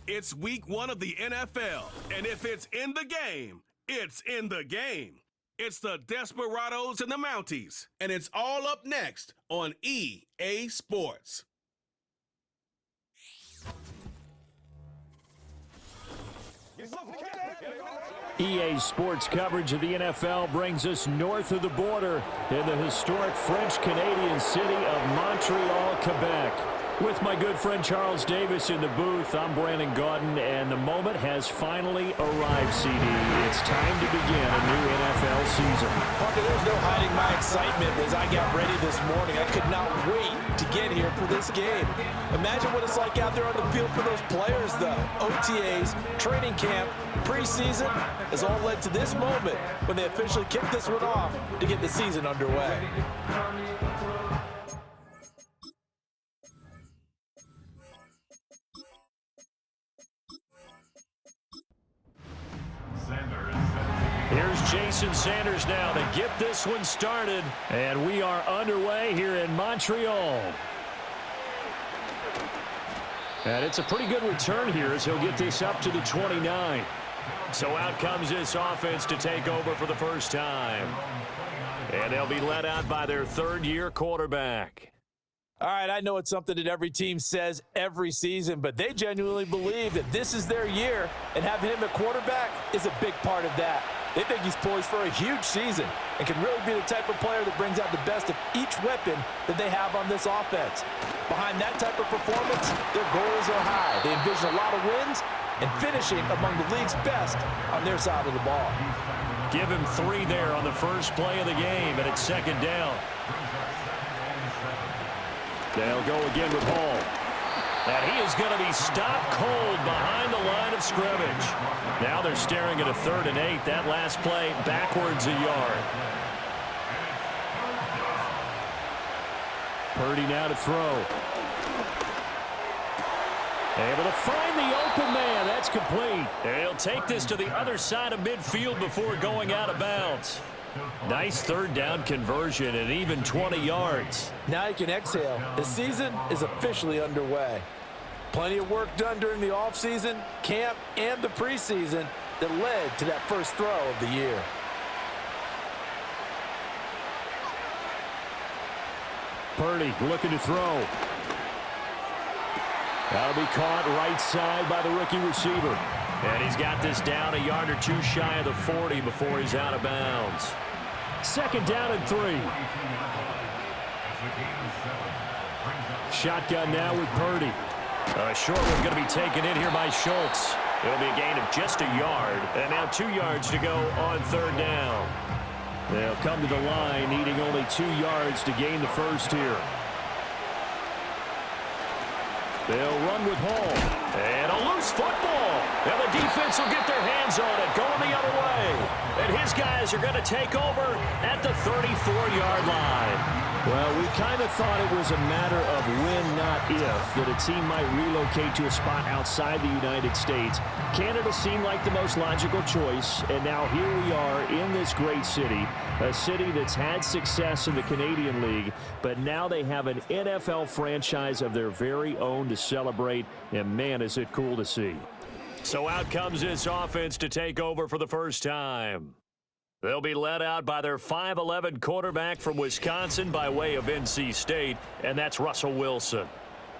It's week 1 of the NFL, and if it's in the game, it's in the game. It's the Desperados and the Mounties, and it's all up next on EA Sports. EA Sports coverage of the NFL brings us north of the border in the historic French-Canadian city of Montreal, Quebec. With my good friend Charles Davis in the booth, I'm Brandon Gaudin, and the moment has finally arrived, CD. It's time to begin a new NFL season. Parker, there's no hiding my excitement as I got ready this morning. I could not wait to get here for this game. Imagine what it's like out there on the field for those players, though. OTAs, training camp, preseason has all led to this moment when they officially kick this one off to get the season underway. Here's Jason Sanders now to get this one started, and we are underway here in Montreal. And it's a pretty good return here as he'll get this up to the 29. So out comes this offense to take over for the first time. And they'll be led out by their third-year quarterback. All right, I know it's something that every team says every season, but they genuinely believe that this is their year, and having him at quarterback is a big part of that. They think he's poised for a huge season and can really be the type of player that brings out the best of each weapon that they have on this offense. Behind that type of performance, their goals are high. They envision a lot of wins and finishing among the league's best on their side of the ball. Give him 3 there on the first play of the game, and it's second down. They'll go again with Hall. And he is going to be stopped cold behind the line of scrimmage. Now they're staring at a 3rd and 8. That last play backwards a yard. Purdy now to throw. Able to find the open man. That's complete. And he'll take this to the other side of midfield before going out of bounds. Nice 3rd down conversion and even 20 yards. Now you can exhale. The season is officially underway. Plenty of work done during the offseason, camp, and the preseason that led to that first throw of the year. Purdy looking to throw. That'll be caught right side by the rookie receiver. And he's got this down a yard or 2 shy of the 40 before he's out of bounds. Second down and 3. Shotgun now with Purdy. A short one going to be taken in here by Schultz. It'll be a gain of just a yard. And now 2 yards to go on 3rd down. They'll come to the line needing only 2 yards to gain the first here. They'll run with Hall. And a loose football. Now the defense will get their hands on it, going the other way. And his guys are going to take over at the 34-yard line. Well, we kind of thought it was a matter of when, not if, that a team might relocate to a spot outside the United States. Canada seemed like the most logical choice, and now here we are in this great city, a city that's had success in the Canadian League, but now they have an NFL franchise of their very own to celebrate, and man, is it cool to see. So out comes this offense to take over for the first time. They'll be led out by their 5'11" quarterback from Wisconsin by way of NC State, and that's Russell Wilson.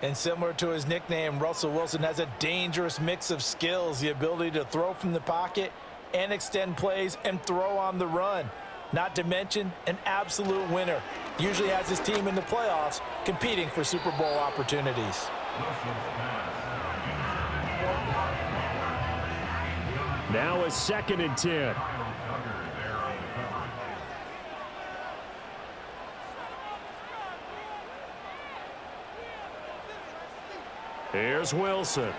And similar to his nickname, Russell Wilson has a dangerous mix of skills, the ability to throw from the pocket and extend plays and throw on the run. Not to mention an absolute winner. Usually has his team in the playoffs competing for Super Bowl opportunities. Now a 2nd and 10. Here's Wilson.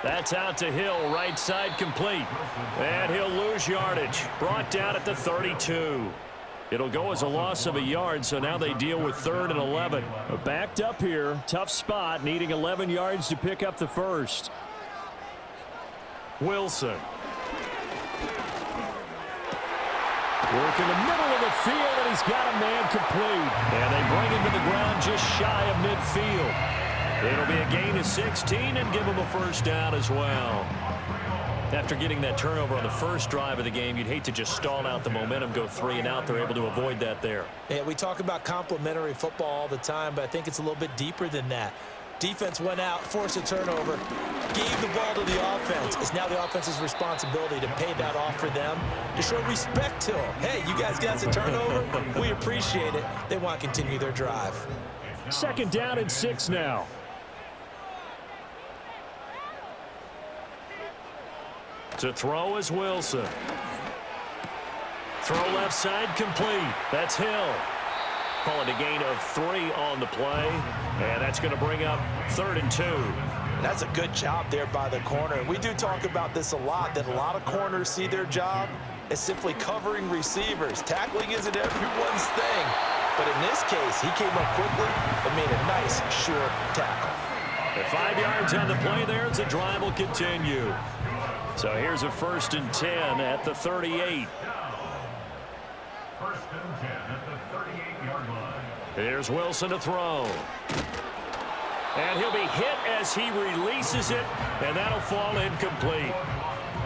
That's out to Hill, right side complete. And he'll lose yardage. Brought down at the 32. It'll go as a loss of a yard, so now they deal with 3rd and 11. Backed up here, tough spot, needing 11 yards to pick up the first. Wilson. Work in the middle of the field, and he's got a man complete. And they bring him to the ground just shy of midfield. It'll be a gain of 16 and give them a first down as well. After getting that turnover on the first drive of the game, you'd hate to just stall out the momentum, go 3 and out. They're able to avoid that there. Yeah, we talk about complementary football all the time, but I think it's a little bit deeper than that. Defense went out, forced a turnover, gave the ball to the offense. It's now the offense's responsibility to pay that off for them, to show respect to them. Hey, you guys got a turnover? We appreciate it. They want to continue their drive. Second down and 6 now. To throw is Wilson. Throw left side complete. That's Hill. Call it a gain of 3 on the play. And that's going to bring up 3rd and 2. That's a good job there by the corner. We do talk about this a lot, that a lot of corners see their job as simply covering receivers. Tackling isn't everyone's thing. But in this case, he came up quickly and made a nice, sure tackle. And 5 yards on the play there as the drive will continue. So here's a 1st and 10 at the 38. 1st and 10 at the 38-yard line. Here's Wilson to throw. And he'll be hit as he releases it, and that'll fall incomplete.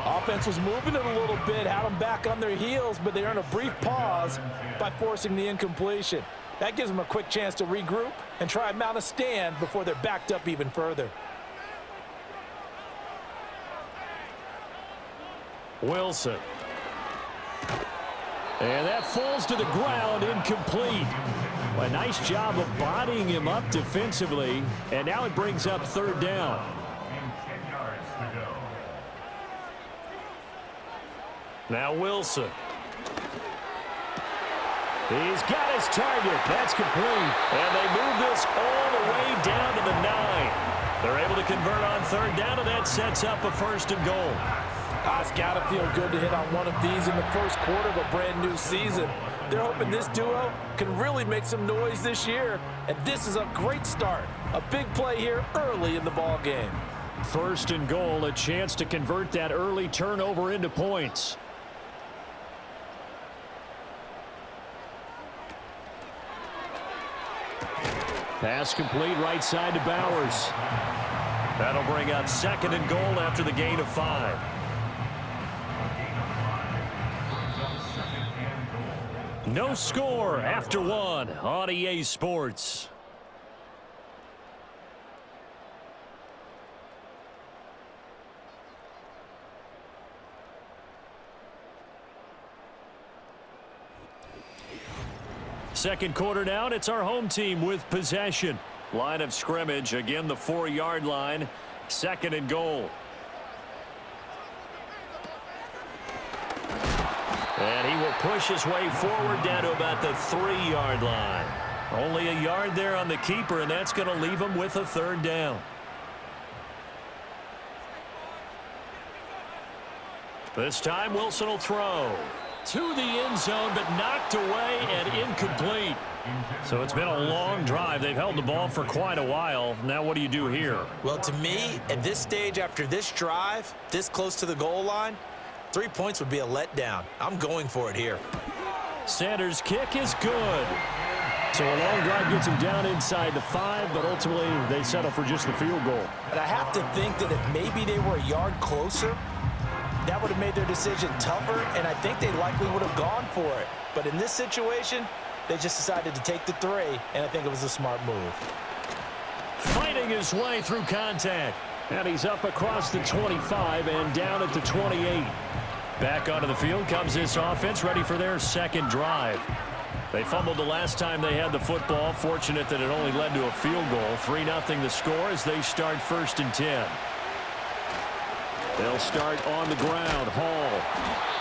Offense was moving it a little bit, had them back on their heels, but they earned a brief pause by forcing the incompletion. That gives them a quick chance to regroup and try and mount a stand before they're backed up even further. Wilson. And that falls to the ground, incomplete. A nice job of bodying him up defensively, and now it brings up 3rd down. And 10 yards to go. Now Wilson. He's got his target. That's complete. And they move this all the way down to the 9. They're able to convert on 3rd down, and that sets up a 1st and goal. It's got to feel good to hit on one of these in the first quarter of a brand new season. They're hoping this duo can really make some noise this year, and this is a great start. A big play here early in the ball game. 1st and goal, a chance to convert that early turnover into points. Pass complete right side to Bowers. That'll bring up 2nd and goal after the gain of 5. No score after 1 on EA Sports. Second quarter down, it's our home team with possession. Line of scrimmage, again the 4-yard line, 2nd and goal. And he will push his way forward down to about the 3-yard line. Only a yard there on the keeper, and that's going to leave him with a 3rd down. This time Wilson will throw to the end zone, but knocked away and incomplete. So it's been a long drive. They've held the ball for quite a while. Now what do you do here? Well, to me, at this stage after this drive, this close to the goal line, 3 points would be a letdown. I'm going for it here. Sanders' kick is good. So a long drive gets him down inside the 5, but ultimately they settle for just the field goal. And I have to think that if maybe they were a yard closer, that would have made their decision tougher, and I think they likely would have gone for it. But in this situation, they just decided to take the 3, and I think it was a smart move. Fighting his way through contact. And he's up across the 25 and down at the 28. Back onto the field comes this offense, ready for their 2nd drive. They fumbled the last time they had the football. Fortunate that it only led to a field goal. 3-0 the score as they start 1st and 10. They'll start on the ground. Hall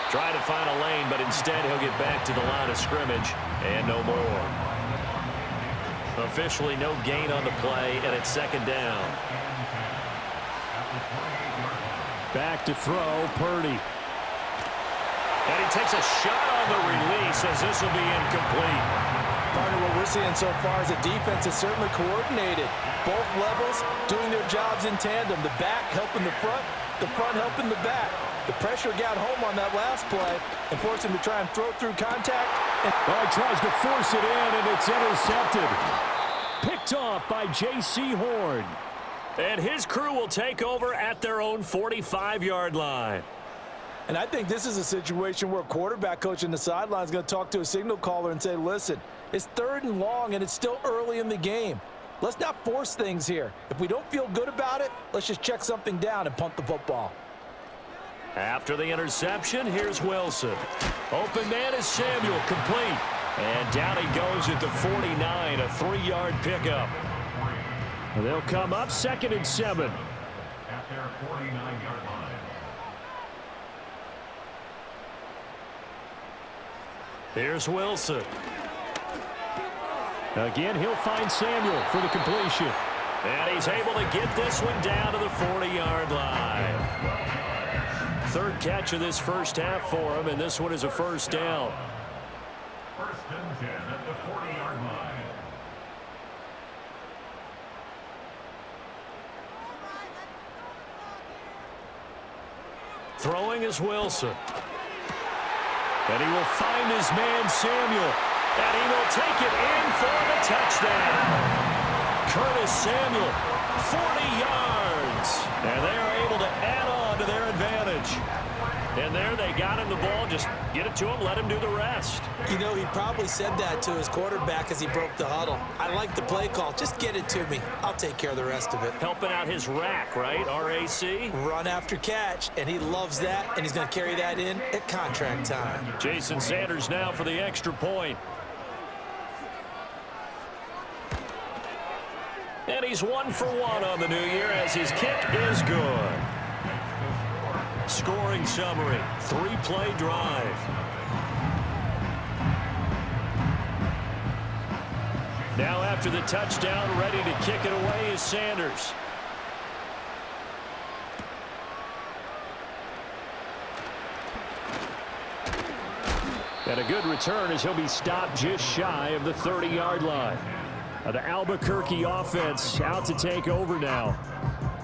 trying to find a lane, but instead he'll get back to the line of scrimmage and no more. Officially no gain on the play, and it's 2nd down. Back to throw, Purdy. And he takes a shot on the release as this will be incomplete. Partner, what we're seeing so far is the defense is certainly coordinated. Both levels doing their jobs in tandem. The back helping the front helping the back. The pressure got home on that last play and forced him to try and throw through contact. Well, he tries to force it in, and it's intercepted. Picked off by J.C. Horn. And his crew will take over at their own 45-yard line. And I think this is a situation where a quarterback coach in the sideline is going to talk to a signal caller and say, listen, it's 3rd and long and it's still early in the game. Let's not force things here. If we don't feel good about it, let's just check something down and punt the football. After the interception, here's Wilson. Open man is Samuel, complete. And down he goes at the 49, a 3-yard pickup. They'll come up 2nd and 7. At their 49-yard line. Here's Wilson. Again, he'll find Samuel for the completion. And he's able to get this one down to the 40-yard line. 3rd catch of this first half for him, and this one is a first down. 1st and 10 at the 40-yard line. Throwing is Wilson. And he will find his man Samuel. And he will take it in for the touchdown. Curtis Samuel, 40 yards. And they are able to add on to their advantage. And there they got him the ball. Just get it to him, let him do the rest. You know, he probably said that to his quarterback as he broke the huddle. I like the play call. Just get it to me. I'll take care of the rest of it. Helping out his rack, right? RAC. Run after catch, and he loves that, and he's going to carry that in at contract time. Jason Sanders now for the extra point. And he's 1 for 1 on the new year as his kick is good. Scoring summary, 3-play drive. Now after the touchdown, ready to kick it away is Sanders. And a good return as he'll be stopped just shy of the 30-yard line. The Albuquerque offense out to take over now.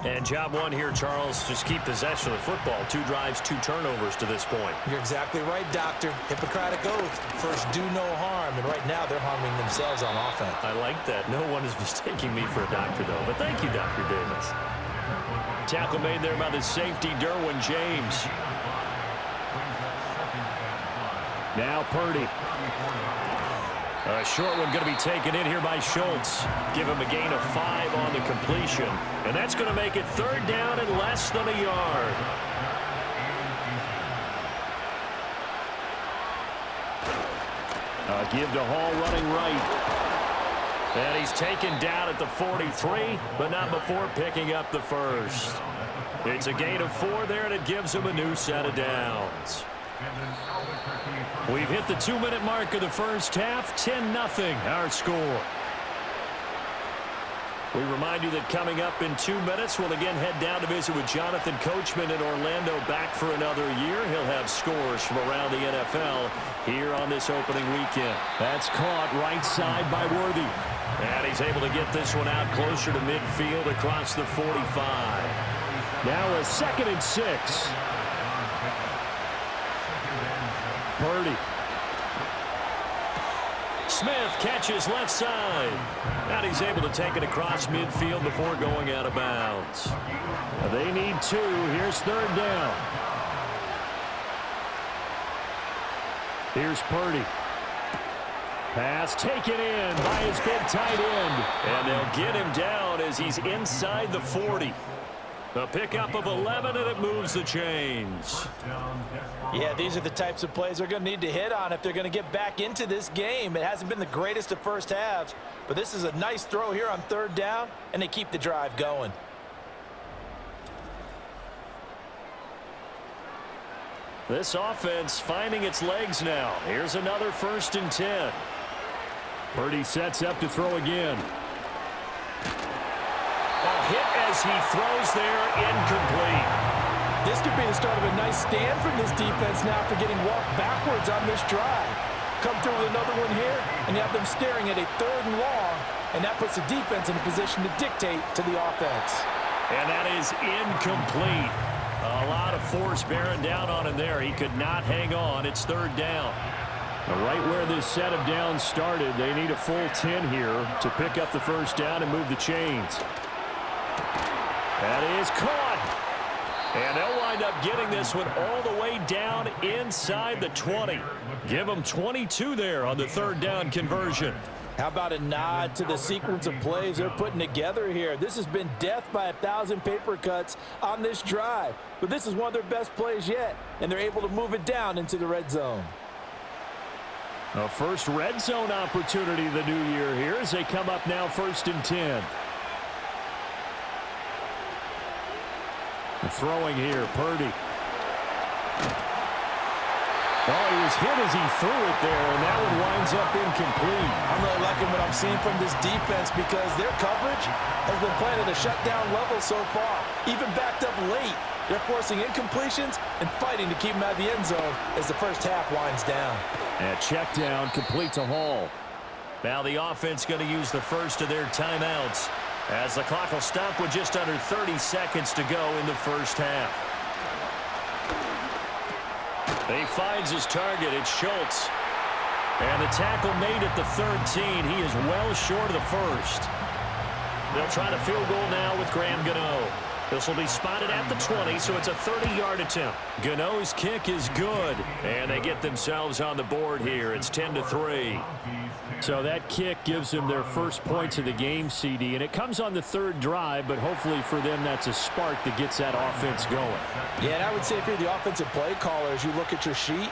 And job one here, Charles, just keep possession of the football. 2 drives, 2 turnovers to this point. You're exactly right, Doctor. Hippocratic oath. First, do no harm. And right now, they're harming themselves on offense. I like that. No one is mistaking me for a doctor, though. But thank you, Dr. Davis. Tackle made there by the safety, Derwin James. Now Purdy. A short one going to be taken in here by Schultz. Give him a gain of 5 on the completion. And that's going to make it 3rd down and less than a yard. Give to Hall running right. And he's taken down at the 43, but not before picking up the first. It's a gain of 4 there, and it gives him a new set of downs. We've hit the 2-minute mark of the first half. 10-0 our score. We remind you that coming up in 2 minutes, we'll again head down to visit with Jonathan Coachman in Orlando, back for another year. He'll have scores from around the NFL here on this opening weekend. That's caught right side by Worthy. And he's able to get this one out closer to midfield across the 45. Now a 2nd and 6. Purdy. Smith catches left side. And he's able to take it across midfield before going out of bounds. They need 2. Here's 3rd down. Here's Purdy. Pass taken in by his big tight end. And they'll get him down as he's inside the 40. A pickup of 11, and it moves the chains. Yeah, these are the types of plays they're going to need to hit on if they're going to get back into this game. It hasn't been the greatest of first halves, but this is a nice throw here on 3rd down, and they keep the drive going. This offense finding its legs now. Here's another 1st and 10. Purdy sets up to throw again. A hit as he throws there, incomplete. This could be the start of a nice stand from this defense now after getting walked backwards on this drive. Come through with another one here, and you have them staring at a 3rd and long, and that puts the defense in a position to dictate to the offense. And that is incomplete. A lot of force bearing down on him there. He could not hang on. It's 3rd down. Right where this set of downs started, they need a full 10 here to pick up the first down and move the chains. That is caught. And they'll wind up getting this one all the way down inside the 20. Give them 22 there on the third down conversion. How about a nod to the sequence of plays they're putting together here? This has been death by 1,000 paper cuts on this drive. But this is one of their best plays yet, and they're able to move it down into the red zone. A first red zone opportunity the new year here as they come up now 1st and 10. Throwing here, Purdy. Oh, he was hit as he threw it there, and that one winds up incomplete. I'm really liking what I'm seeing from this defense because their coverage has been playing at a shutdown level so far. Even backed up late, they're forcing incompletions and fighting to keep them out of the end zone as the first half winds down. And check down, complete to Hall. Now the offense going to use the first of their timeouts as the clock will stop with just under 30 seconds to go in the first half. He finds his target. It's Schultz. And the tackle made at the 13. He is well short of the first. They'll try the field goal now with Graham Gano. This will be spotted at the 20, so it's a 30-yard attempt. Gano's kick is good, and they get themselves on the board here. It's 10-3. So that kick gives them their first points of the game, CD, and it comes on the third drive, but hopefully for them that's a spark that gets that offense going. Yeah, and I would say if you're the offensive play caller, as you look at your sheet,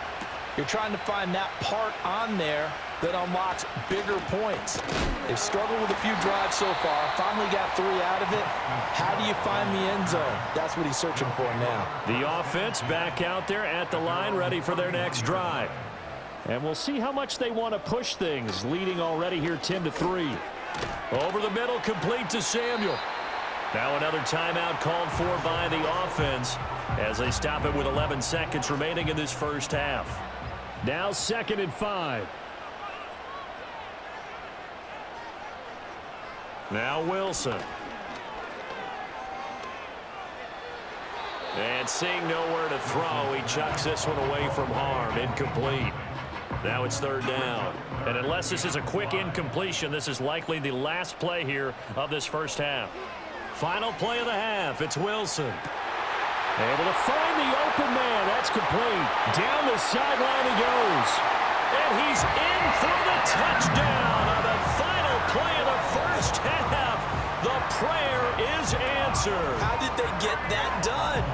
you're trying to find that part on there that unlocks bigger points. They've struggled with a few drives so far, finally got 3 out of it. How do you find the end zone? That's what he's searching for now. The offense back out there at the line, ready for their next drive. And we'll see how much they want to push things, leading already here 10-3. Over the middle, complete to Samuel. Now another timeout called for by the offense as they stop it with 11 seconds remaining in this first half. Now 2nd and 5. Now Wilson. And seeing nowhere to throw, he chucks this one away from harm. Incomplete. Now it's 3rd down. And unless this is a quick incompletion, this is likely the last play here of this first half. Final play of the half. It's Wilson. Able to find the open man. That's complete. Down the sideline he goes. And he's in for the touchdown on the final play of the first half. The prayer is answered. How did they get that done?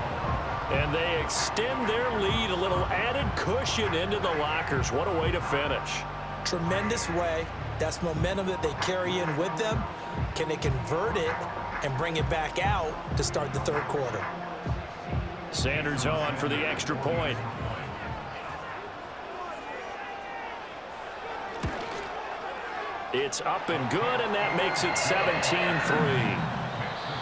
And they extend their lead, a little added cushion into the lockers. What a way to finish. Tremendous way. That's momentum that they carry in with them. Can they convert it and bring it back out to start the third quarter? Sanders on for the extra point. It's up and good, and that makes it 17-3.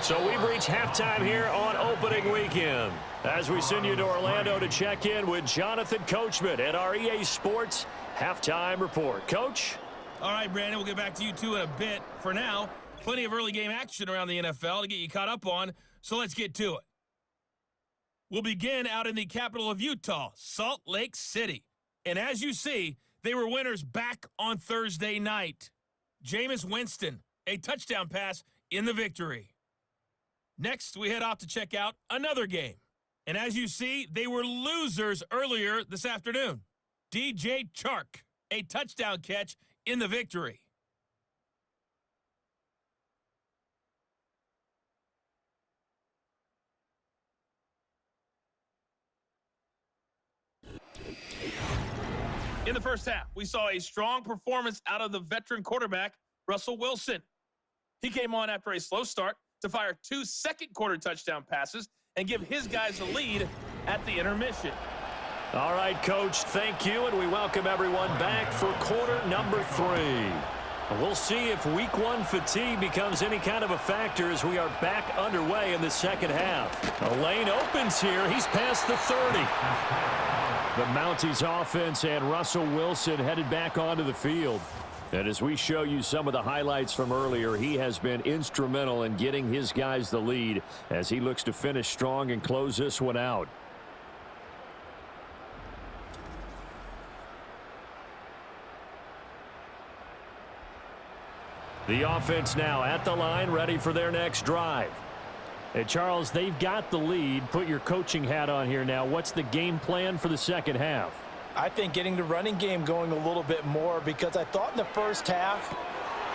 So we've reached halftime here on opening weekend as we send you to Orlando to check in with Jonathan Coachman at our EA Sports Halftime Report. Coach? All right, Brandon, we'll get back to you two in a bit. For now, plenty of early game action around the NFL to get you caught up on, so let's get to it. We'll begin out in the capital of Utah, Salt Lake City. And as you see, they were winners back on Thursday night. Jameis Winston, a touchdown pass in the victory. Next, we head off to check out another game. And as you see, they were losers earlier this afternoon. DJ Chark, a touchdown catch in the victory. In the first half, we saw a strong performance out of the veteran quarterback, Russell Wilson. He came on after a slow start to fire 2 second-quarter touchdown passes and give his guys a lead at the intermission. All right, Coach, thank you, and we welcome everyone back for quarter number 3. We'll see if week 1 fatigue becomes any kind of a factor as we are back underway in the second half. A lane opens here. He's past the 30. The Mounties offense and Russell Wilson headed back onto the field. And as we show you some of the highlights from earlier, he has been instrumental in getting his guys the lead as he looks to finish strong and close this one out. The offense now at the line, ready for their next drive. Hey, Charles, they've got the lead. Put your coaching hat on here now. What's the game plan for the second half? I think getting the running game going a little bit more, because I thought in the first half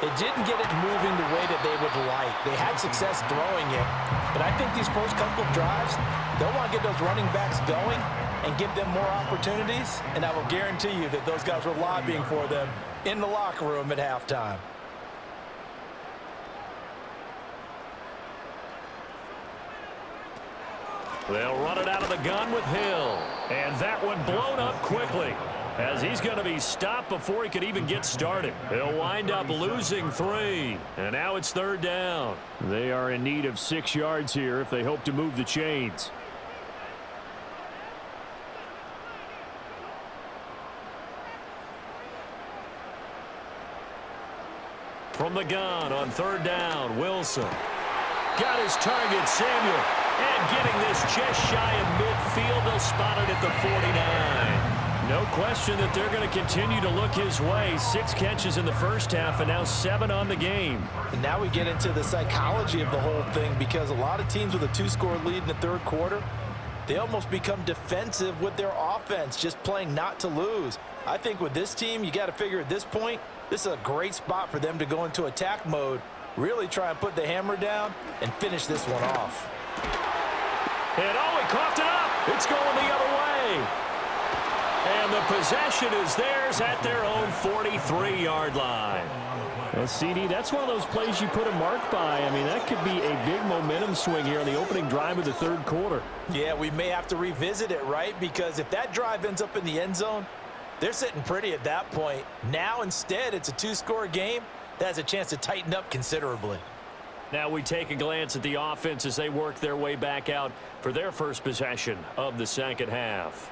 it didn't get it moving the way that they would like. They had success throwing it, but I think these first couple of drives, they'll want to get those running backs going and give them more opportunities, and I will guarantee you that those guys were lobbying for them in the locker room at halftime. They'll run it out of the gun with Hill. And that one blown up quickly, as he's going to be stopped before he could even get started. He'll wind up losing 3. And now it's third down. They are in need of 6 yards here if they hope to move the chains. From the gun on third down, Wilson. Got his target, Samuel. And getting this just shy of midfield, they'll spot it at the 49. No question that they're going to continue to look his way. 6 catches in the first half and now 7 on the game. And now we get into the psychology of the whole thing, because a lot of teams with a 2-score lead in the third quarter, they almost become defensive with their offense, just playing not to lose. I think with this team, you got to figure at this point, this is a great spot for them to go into attack mode, really try and put the hammer down and finish this one off. And he coughed it up. It's going the other way. And the possession is theirs at their own 43-yard line. Well, CD, that's one of those plays you put a mark by. I mean, that could be a big momentum swing here on the opening drive of the third quarter. Yeah, we may have to revisit it, right? Because if that drive ends up in the end zone, they're sitting pretty at that point. Now, instead, it's a 2-score game that has a chance to tighten up considerably. Now we take a glance at the offense as they work their way back out for their first possession of the second half.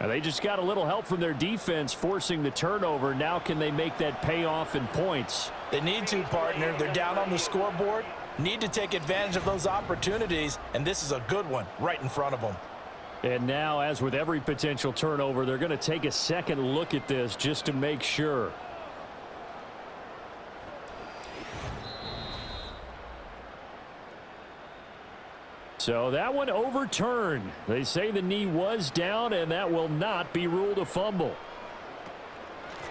And they just got a little help from their defense forcing the turnover. Now can they make that pay off in points? They need to, partner. They're down on the scoreboard. Need to take advantage of those opportunities, and this is a good one right in front of them. And now, as with every potential turnover, they're going to take a second look at this just to make sure. So that one overturned. They say the knee was down, and that will not be ruled a fumble.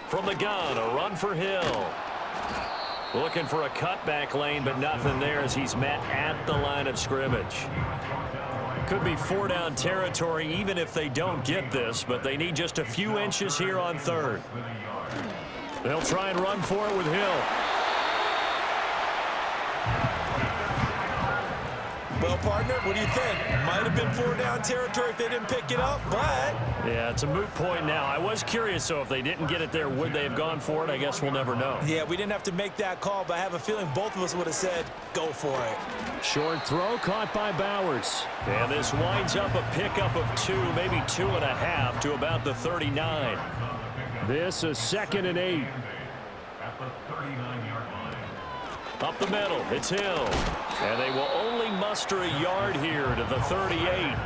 From the gun, a run for Hill. Looking for a cutback lane, but nothing there as he's met at the line of scrimmage. Could be 4-down territory even if they don't get this, but they need just a few inches here on third. They'll try and run for it with Hill. Well, partner, what do you think? Might have been 4-down territory if they didn't pick it up, but... Yeah, it's a moot point now. I was curious, so if they didn't get it there, would they have gone for it? I guess we'll never know. Yeah, we didn't have to make that call, but I have a feeling both of us would have said, go for it. Short throw caught by Bowers. And this winds up a pickup of 2, maybe 2.5 to about the 39. This a 2nd and 8. At the 39-yard line. Up the middle, it's Hill. And they will only muster a yard here to the 38.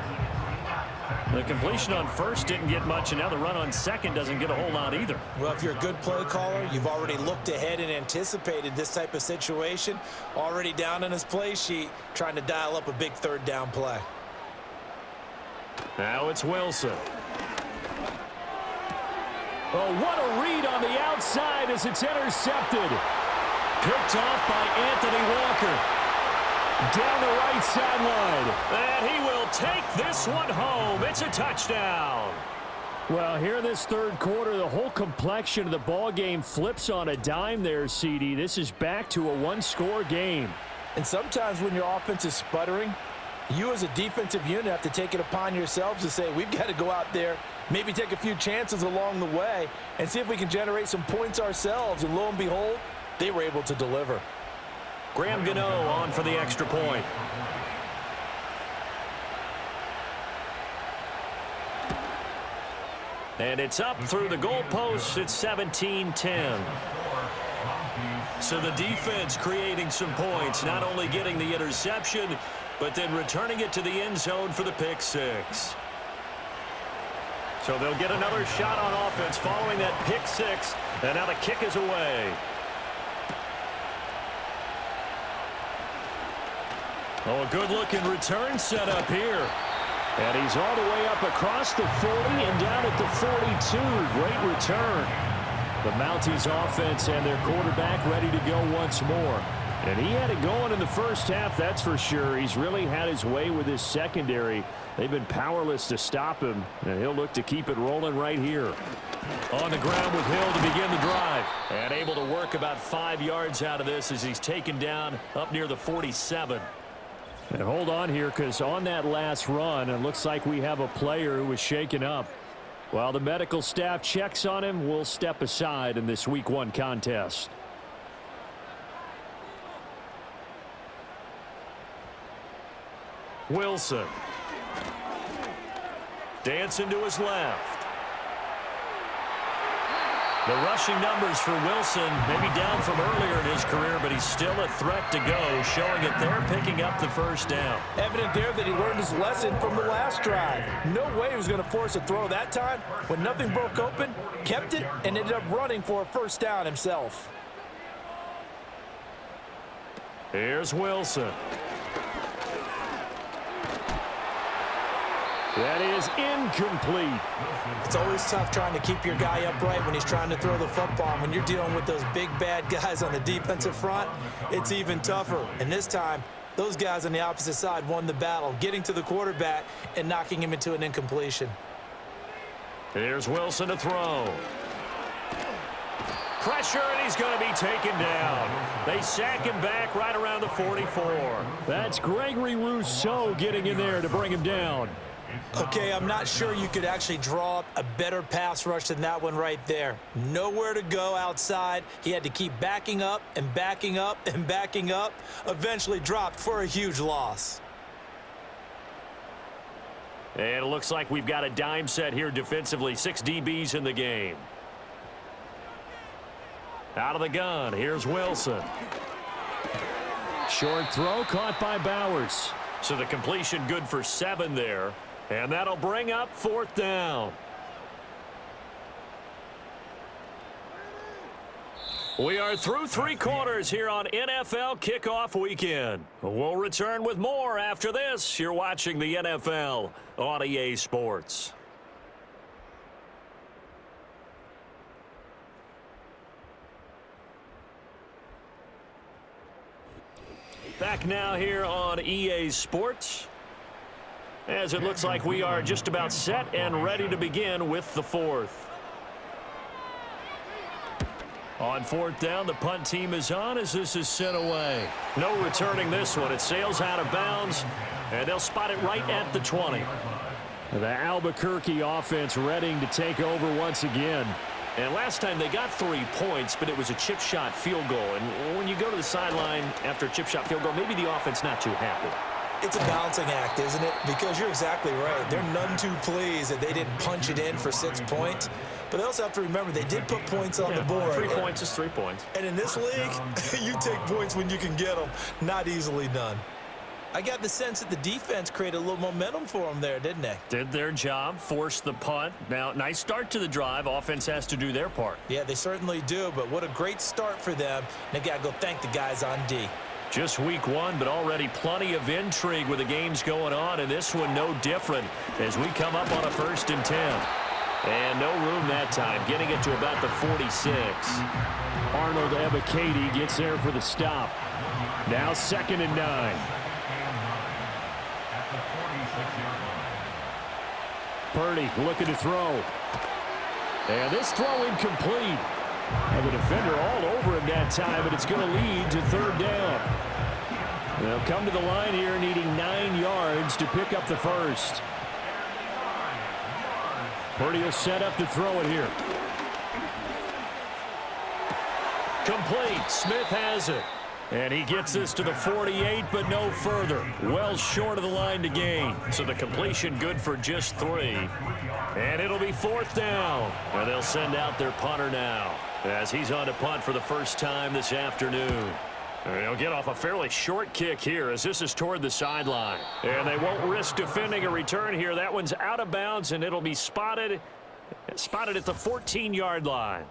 The completion on first didn't get much, and now the run on second doesn't get a whole lot either. Well, if you're a good play caller, you've already looked ahead and anticipated this type of situation. Already down on his play sheet, trying to dial up a big 3rd down play. Now it's Wilson. Oh, what a read on the outside as it's intercepted. Picked off by Anthony Walker. Down the right sideline. And he will take this one home. It's a touchdown. Well, here in this third quarter, the whole complexion of the ball game flips on a dime there, CD. This is back to a 1-score game. And sometimes when your offense is sputtering, you as a defensive unit have to take it upon yourselves to say, we've got to go out there, maybe take a few chances along the way, and see if we can generate some points ourselves. And lo and behold, they were able to deliver. Graham Gano on for the extra point. And it's up through the goalposts. It's 17-10. So the defense creating some points, not only getting the interception, but then returning it to the end zone for the pick 6. So they'll get another shot on offense following that pick 6, and now the kick is away. Oh, a good-looking return set up here. And he's all the way up across the 40 and down at the 42. Great return. The Mounties offense and their quarterback ready to go once more. And he had it going in the first half, that's for sure. He's really had his way with his secondary. They've been powerless to stop him, and he'll look to keep it rolling right here. On the ground with Hill to begin the drive. And able to work about 5 yards out of this as he's taken down up near the 47. And hold on here, because on that last run, it looks like we have a player who was shaken up. While the medical staff checks on him, we'll step aside in this Week 1 contest. Wilson. Dancing to his left. The rushing numbers for Wilson maybe down from earlier in his career, but he's still a threat to go, showing it there, picking up the first down. Evident there that he learned his lesson from the last drive. No way he was going to force a throw that time. When nothing broke open, kept it, and ended up running for a first down himself. Here's Wilson. That is incomplete. It's always tough trying to keep your guy upright when he's trying to throw the football. When you're dealing with those big, bad guys on the defensive front, it's even tougher. And this time, those guys on the opposite side won the battle, getting to the quarterback and knocking him into an incompletion. Here's Wilson to throw. Pressure, and he's going to be taken down. They sack him back right around the 44. That's Gregory Rousseau getting in there to bring him down. Okay, I'm not sure you could actually draw up a better pass rush than that one right there. Nowhere to go outside. He had to keep backing up and backing up and backing up. Eventually dropped for a huge loss. And it looks like we've got a dime set here defensively. 6 DBs in the game. Out of the gun, here's Wilson. Short throw caught by Bowers. So the completion good for 7 there. And that'll bring up 4th down. We are through 3 quarters here on NFL Kickoff Weekend. We'll return with more after this. You're watching the NFL on EA Sports. Back now here on EA Sports, as it looks like we are just about set and ready to begin with the 4th. On 4th down, the punt team is on as this is sent away. No returning this one. It sails out of bounds, and they'll spot it right at the 20. The Albuquerque offense ready to take over once again. And last time they got 3 points, but it was a chip shot field goal. And when you go to the sideline after a chip shot field goal, maybe the offense not too happy. It's a balancing act, isn't it? Because you're exactly right. They're none too pleased that they didn't punch it in for 6 points. But they also have to remember they did put points on the board. 3 points is 3 points. And in this league, you take points when you can get them. Not easily done. I got the sense that the defense created a little momentum for them there, didn't they? Did their job, forced the punt. Now, nice start to the drive. Offense has to do their part. Yeah, they certainly do, but what a great start for them. They got to go thank the guys on D. Just week 1, but already plenty of intrigue with the games going on, and this one no different as we come up on a 1st and 10. And no room that time, getting it to about the 46. Arnold Ebiketie gets there for the stop. Now 2nd and 9. Purdy looking to throw. And this throw incomplete. And the defender all over him that time, but it's going to lead to 3rd down. They'll come to the line here needing 9 yards to pick up the 1st. Purdy will set up to throw it here. Complete. Smith has it. And he gets this to the 48, but no further. Well short of the line to gain. So the completion good for just 3. And it'll be 4th down. And they'll send out their punter now, as he's on to punt for the first time this afternoon. And he'll get off a fairly short kick here as this is toward the sideline. And they won't risk defending a return here. That one's out of bounds, and it'll be spotted at the 14-yard line.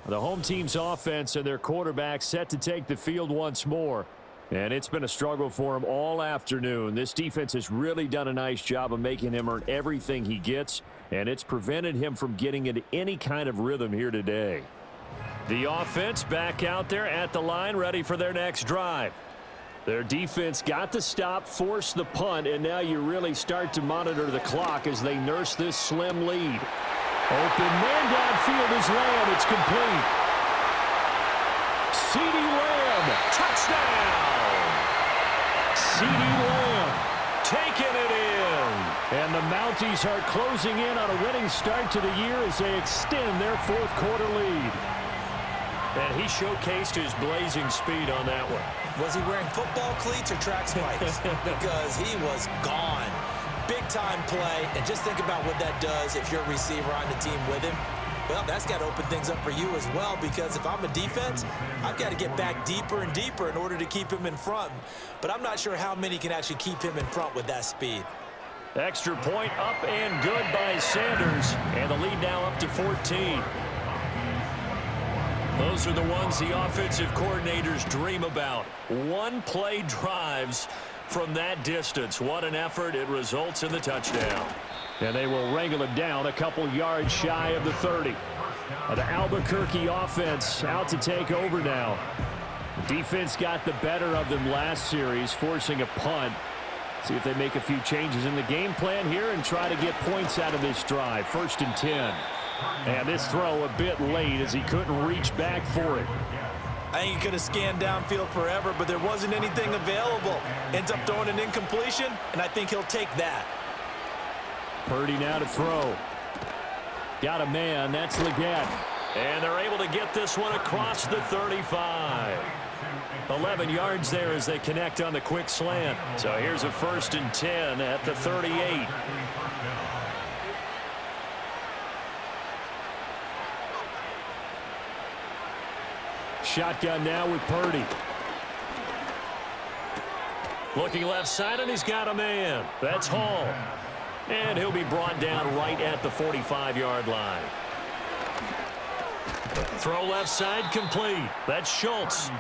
The home team's offense and their quarterback set to take the field once more. And it's been a struggle for him all afternoon. This defense has really done a nice job of making him earn everything he gets, and it's prevented him from getting into any kind of rhythm here today. The offense back out there at the line, ready for their next drive. Their defense got the stop, forced the punt, and now you really start to monitor the clock as they nurse this slim lead. Open man downfield is Lamb. It's complete. CeeDee Lamb, touchdown! CeeDee Lamb taking it in. And the Mounties are closing in on a winning start to the year as they extend their fourth quarter lead. And he showcased his blazing speed on that one. Was he wearing football cleats or track spikes? Because he was gone. Big-time play, and just think about what that does if you're a receiver on the team with him. Well, that's got to open things up for you as well, because if I'm a defense, I've got to get back deeper and deeper in order to keep him in front. But I'm not sure how many can actually keep him in front with that speed. Extra point up and good by Sanders, and the lead now up to 14. Those are the ones the offensive coordinators dream about. One-play drives from that distance. What an effort. It results in the touchdown. And they will wrangle him down a couple yards shy of the 30. The Albuquerque offense out to take over now. Defense got the better of them last series, forcing a punt. See if they make a few changes in the game plan here and try to get points out of this drive. 1st and 10. And this throw a bit late as he couldn't reach back for it. I think he could have scanned downfield forever, but there wasn't anything available. Ends up throwing an incompletion, and I think he'll take that. Purdy now to throw. Got a man. That's Leggett. And they're able to get this one across the 35. 11 yards there as they connect on the quick slant. So here's a 1st and 10 at the 38. Shotgun now with Purdy. Looking left side, and he's got a man. That's Hall. And he'll be brought down right at the 45-yard line. Throw left side complete. That's Schultz.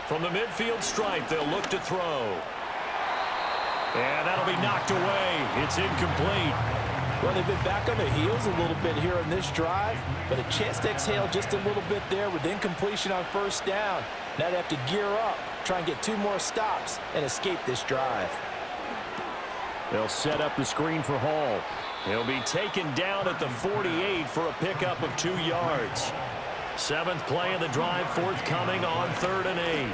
From the midfield stripe, they'll look to throw. And that'll be knocked away. It's incomplete. Well, they've been back on their heels a little bit here on this drive, but a chance to exhale just a little bit there with incompletion on 1st down. Now they have to gear up, try and get 2 more stops, and escape this drive. They'll set up the screen for Hall. He'll be taken down at the 48 for a pickup of 2 yards. 7th play of the drive forthcoming on 3rd and 8.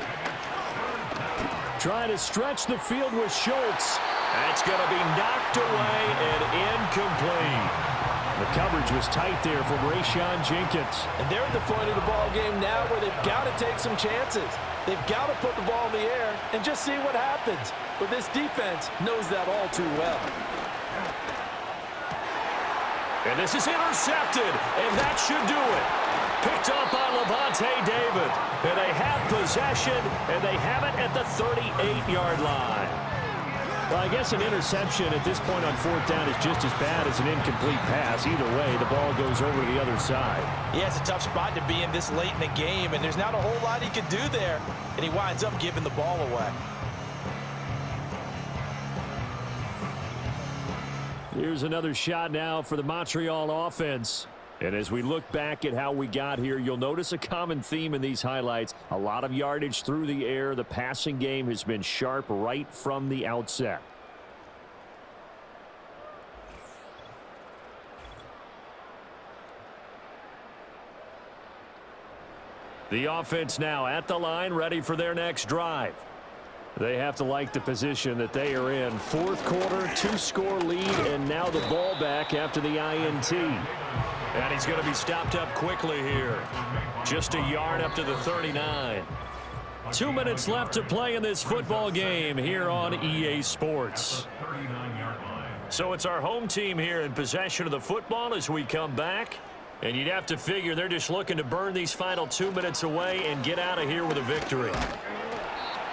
Trying to stretch the field with Schultz. That's going to be knocked away and incomplete. The coverage was tight there from Rayshon Jenkins. And they're at the point of the ball game now where they've got to take some chances. They've got to put the ball in the air and just see what happens. But this defense knows that all too well. And this is intercepted, and that should do it. Picked up by Levante David. And they have possession, and they have it at the 38-yard line. Well, I guess an interception at this point on 4th down is just as bad as an incomplete pass. Either way, the ball goes over the other side. Yeah, it's a tough spot to be in this late in the game, and there's not a whole lot he could do there, and he winds up giving the ball away. Here's another shot now for the Montreal offense. And as we look back at how we got here, you'll notice a common theme in these highlights. A lot of yardage through the air. The passing game has been sharp right from the outset. The offense now at the line, ready for their next drive. They have to like the position that they are in. 4th quarter, 2-score lead, and now the ball back after the INT. And he's going to be stopped up quickly here. Just a yard up to the 39. 2 minutes left to play in this football game here on EA Sports. So it's our home team here in possession of the football as we come back. And you'd have to figure they're just looking to burn these final 2 minutes away and get out of here with a victory.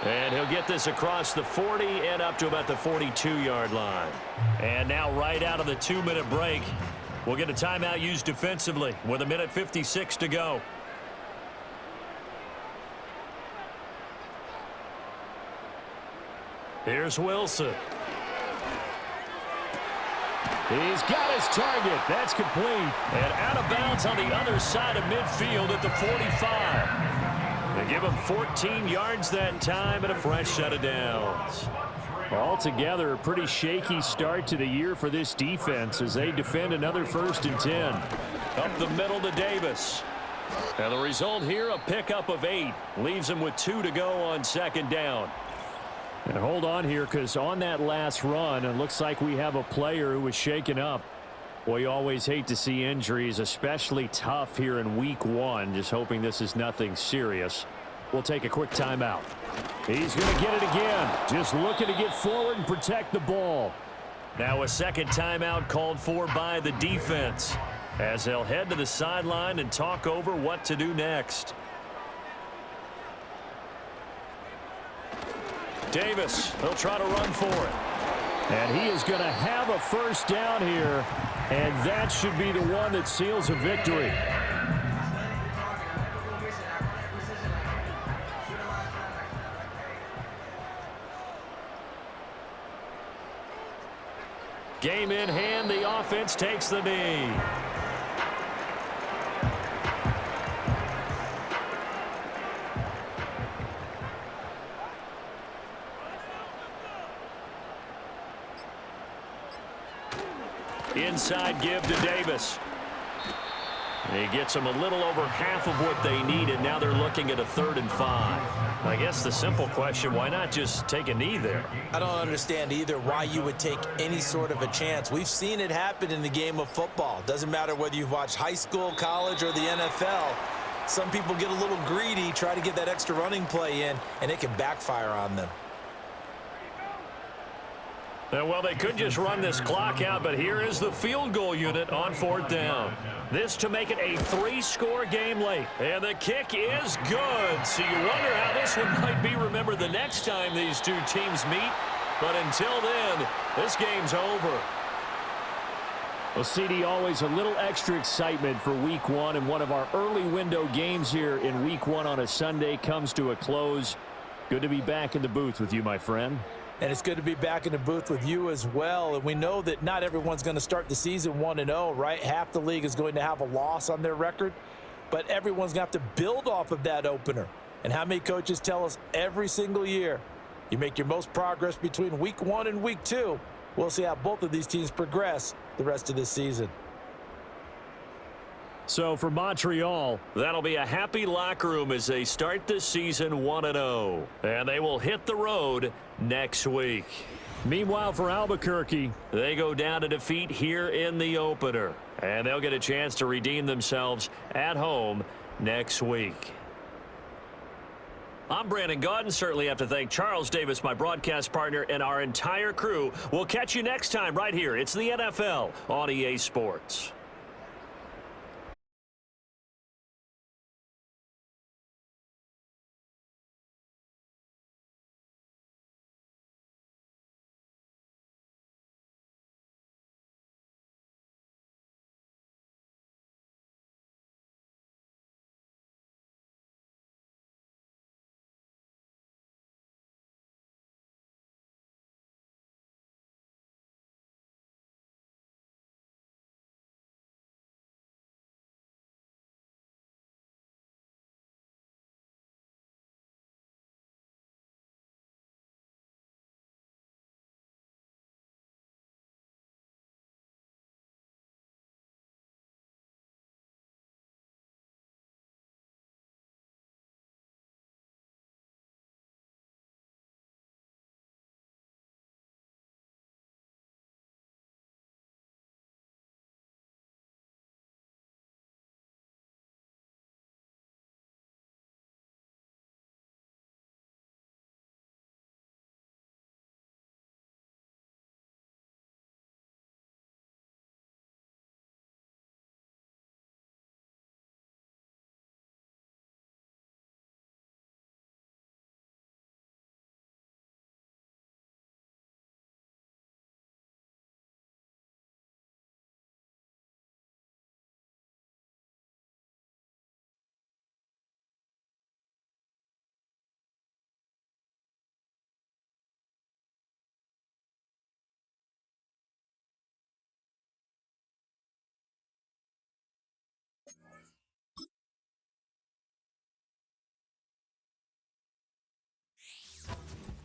And he'll get this across the 40 and up to about the 42-yard line. And now right out of the 2-minute break, we'll get a timeout used defensively with 1:56 to go. Here's Wilson. He's got his target. That's complete. And out of bounds on the other side of midfield at the 45. They give him 14 yards that time and a fresh set of downs. Altogether, a pretty shaky start to the year for this defense as they defend another 1st and 10. Up the middle to Davis. And the result here, a pickup of 8. Leaves him with 2 to go on 2nd down. And hold on here, because on that last run, it looks like we have a player who was shaken up. Well, you always hate to see injuries, especially tough here in week 1. Just hoping this is nothing serious. We'll take a quick timeout. He's going to get it again. Just looking to get forward and protect the ball. Now a second timeout called for by the defense, as they'll head to the sideline and talk over what to do next. Davis, he'll try to run for it. And he is going to have a 1st down here, and that should be the one that seals a victory. Game in hand, the offense takes the knee. Inside give to Davis. He gets them a little over half of what they needed. Now they're looking at a 3rd and 5. I guess the simple question, why not just take a knee there? I don't understand either why you would take any sort of a chance. We've seen it happen in the game of football. Doesn't matter whether you've watched high school, college, or the NFL. Some people get a little greedy, try to get that extra running play in, and it can backfire on them. Well, they could just run this clock out, but here is the field goal unit on 4th down. This to make it a 3-score game late. And the kick is good. So you wonder how this one might be remembered the next time these two teams meet. But until then, this game's over. Well, CD, always a little extra excitement for week 1, and one of our early window games here in week 1 on a Sunday comes to a close. Good to be back in the booth with you, my friend. And it's good to be back in the booth with you as well. And we know that not everyone's going to start the season 1-0, right? Half the league is going to have a loss on their record, but everyone's going to have to build off of that opener. And how many coaches tell us every single year, you make your most progress between week 1 and week 2. We'll see how both of these teams progress the rest of this season. So for Montreal, that'll be a happy locker room as they start this season 1-0. And they will hit the road next week. Meanwhile, for Albuquerque, they go down to defeat here in the opener. And they'll get a chance to redeem themselves at home next week. I'm Brandon Gaudin. Certainly have to thank Charles Davis, my broadcast partner, and our entire crew. We'll catch you next time right here. It's the NFL on EA Sports.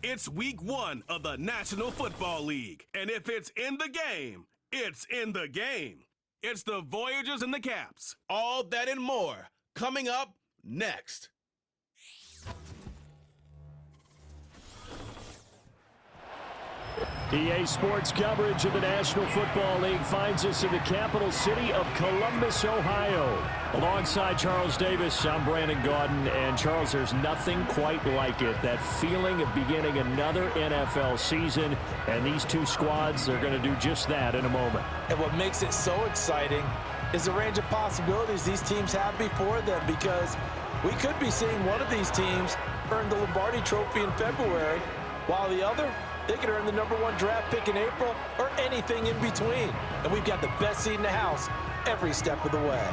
It's week 1 of the National Football League. And if it's in the game, it's in the game. It's the Voyagers and the Caps. All that and more coming up next. EA Sports coverage of the National Football League finds us in the capital city of Columbus, Ohio. Alongside Charles Davis, I'm Brandon Gaudin. And Charles, there's nothing quite like it. That feeling of beginning another NFL season. And these two squads are going to do just that in a moment. And what makes it so exciting is the range of possibilities these teams have before them, because we could be seeing one of these teams earn the Lombardi Trophy in February, while the other, they could earn the #1 draft pick in April or anything in between. And we've got the best seat in the house every step of the way.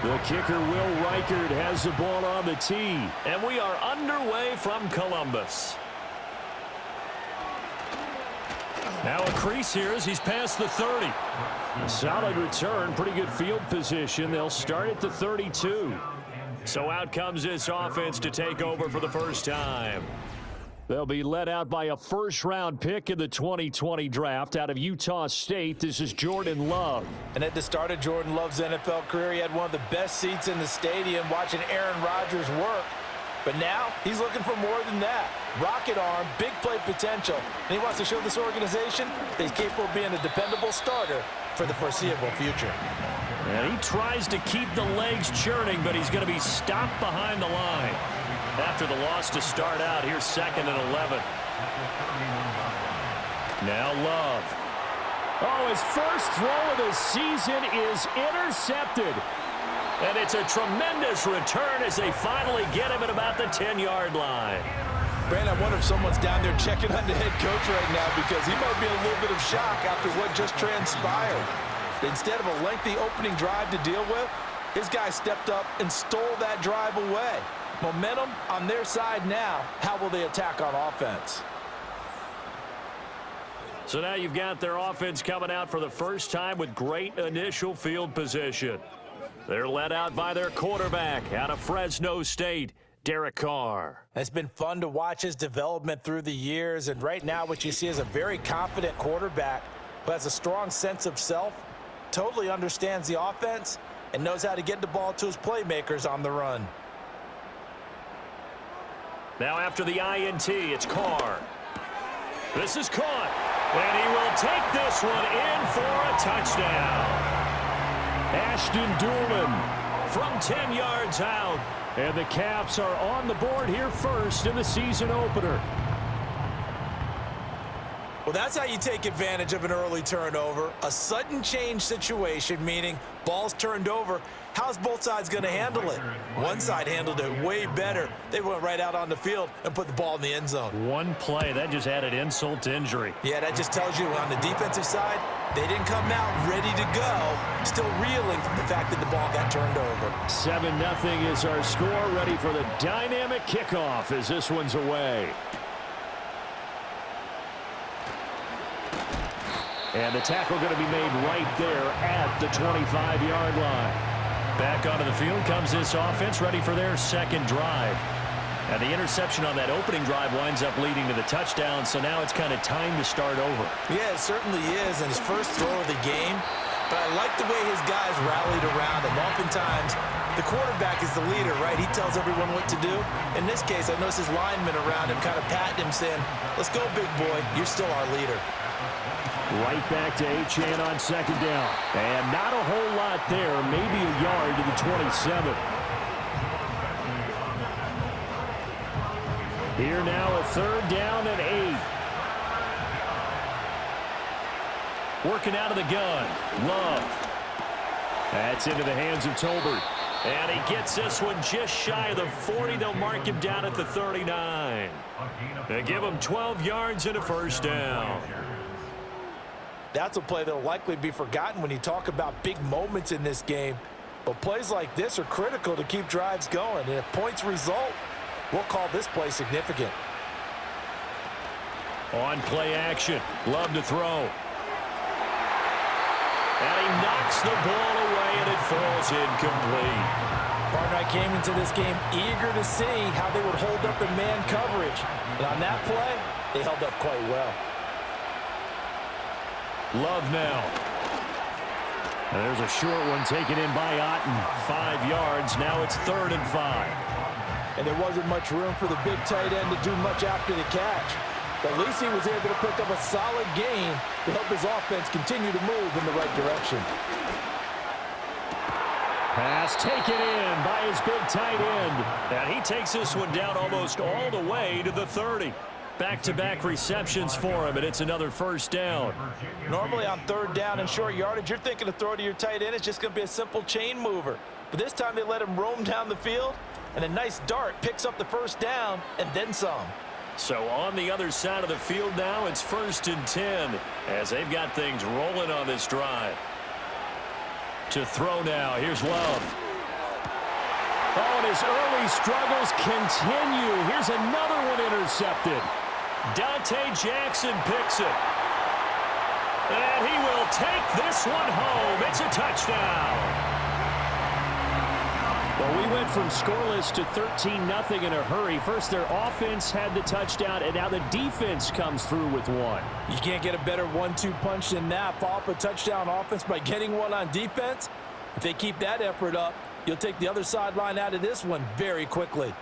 The kicker, Will Reichard, has the ball on the tee. And we are underway from Columbus. Now a crease here as he's past the 30. A solid return, pretty good field position. They'll start at the 32. So out comes this offense to take over for the first time. They'll be led out by a first-round pick in the 2020 draft out of Utah State. This is Jordan Love. And at the start of Jordan Love's NFL career, he had one of the best seats in the stadium watching Aaron Rodgers work. But now he's looking for more than that. Rocket arm, big play potential. And he wants to show this organization that he's capable of being a dependable starter for the foreseeable future. And he tries to keep the legs churning, but he's going to be stopped behind the line. After the loss to start out, here's 2nd and 11. Now Love. Oh, his first throw of the season is intercepted. And it's a tremendous return as they finally get him at about the 10-yard line. Brandon, I wonder if someone's down there checking on the head coach right now, because he might be in a little bit of shock after what just transpired. Instead of a lengthy opening drive to deal with, his guy stepped up and stole that drive away. Momentum on their side now. How will they attack on offense? So now you've got their offense coming out for the first time with great initial field position. They're led out by their quarterback out of Fresno State, Derek Carr. It's been fun to watch his development through the years, and right now what you see is a very confident quarterback who has a strong sense of self, totally understands the offense, and knows how to get the ball to his playmakers on the run. Now after the INT, it's Carr. This is caught, and he will take this one in for a touchdown. Ashton Doolin from 10 yards out. And the Caps are on the board here first in the season opener. Well, that's how you take advantage of an early turnover. A sudden change situation, meaning ball's turned over. How's both sides going to handle it? One side handled it way better. They went right out on the field and put the ball in the end zone. One play, that just added insult to injury. Yeah, that just tells you on the defensive side, they didn't come out ready to go, still reeling from the fact that the ball got turned over. 7-0 is our score, ready for the dynamic kickoff as this one's away. And the tackle going to be made right there at the 25-yard line. Back onto the field comes this offense, ready for their second drive. And the interception on that opening drive winds up leading to the touchdown, so now it's kind of time to start over. Yeah, it certainly is, and his first throw of the game. But I like the way his guys rallied around him. Oftentimes, the quarterback is the leader, right? He tells everyone what to do. In this case, I noticed his linemen around him kind of patting him, saying, "Let's go, big boy. You're still our leader." Right back to Achane on second down. And not a whole lot there, maybe a yard to the 27. Here now a 3rd down and 8. Working out of the gun. Love. That's into the hands of Tolbert. And he gets this one just shy of the 40. They'll mark him down at the 39. They give him 12 yards and a first down. That's a play that will likely be forgotten when you talk about big moments in this game. But plays like this are critical to keep drives going. And if points result, we'll call this play significant. On play action. Love to throw. And he knocks the ball away, and it falls incomplete. Partner, I came into this game eager to see how they would hold up in man coverage. And on that play, they held up quite well. Love now. And there's a short one taken in by Otten. 5 yards. Now it's 3rd and 5. And there wasn't much room for the big tight end to do much after the catch. But at least he was able to pick up a solid gain to help his offense continue to move in the right direction. Pass taken in by his big tight end. And he takes this one down almost all the way to the 30. Back-to-back receptions for him, and it's another 1st down. Normally on 3rd down and short yardage, you're thinking to throw to your tight end. It's just going to be a simple chain mover. But this time they let him roam down the field, and a nice dart picks up the 1st down and then some. So on the other side of the field now, it's 1st and 10 as they've got things rolling on this drive. To throw now, here's Love. Oh, and his early struggles continue. Here's another one intercepted. Dante Jackson picks it. And he will take this one home. It's a touchdown. Well, we went from scoreless to 13-0 in a hurry. First, their offense had the touchdown, and now the defense comes through with one. You can't get a better 1-2 punch than that. Follow up a touchdown offense by getting one on defense. If they keep that effort up, you'll take the other sideline out of this one very quickly.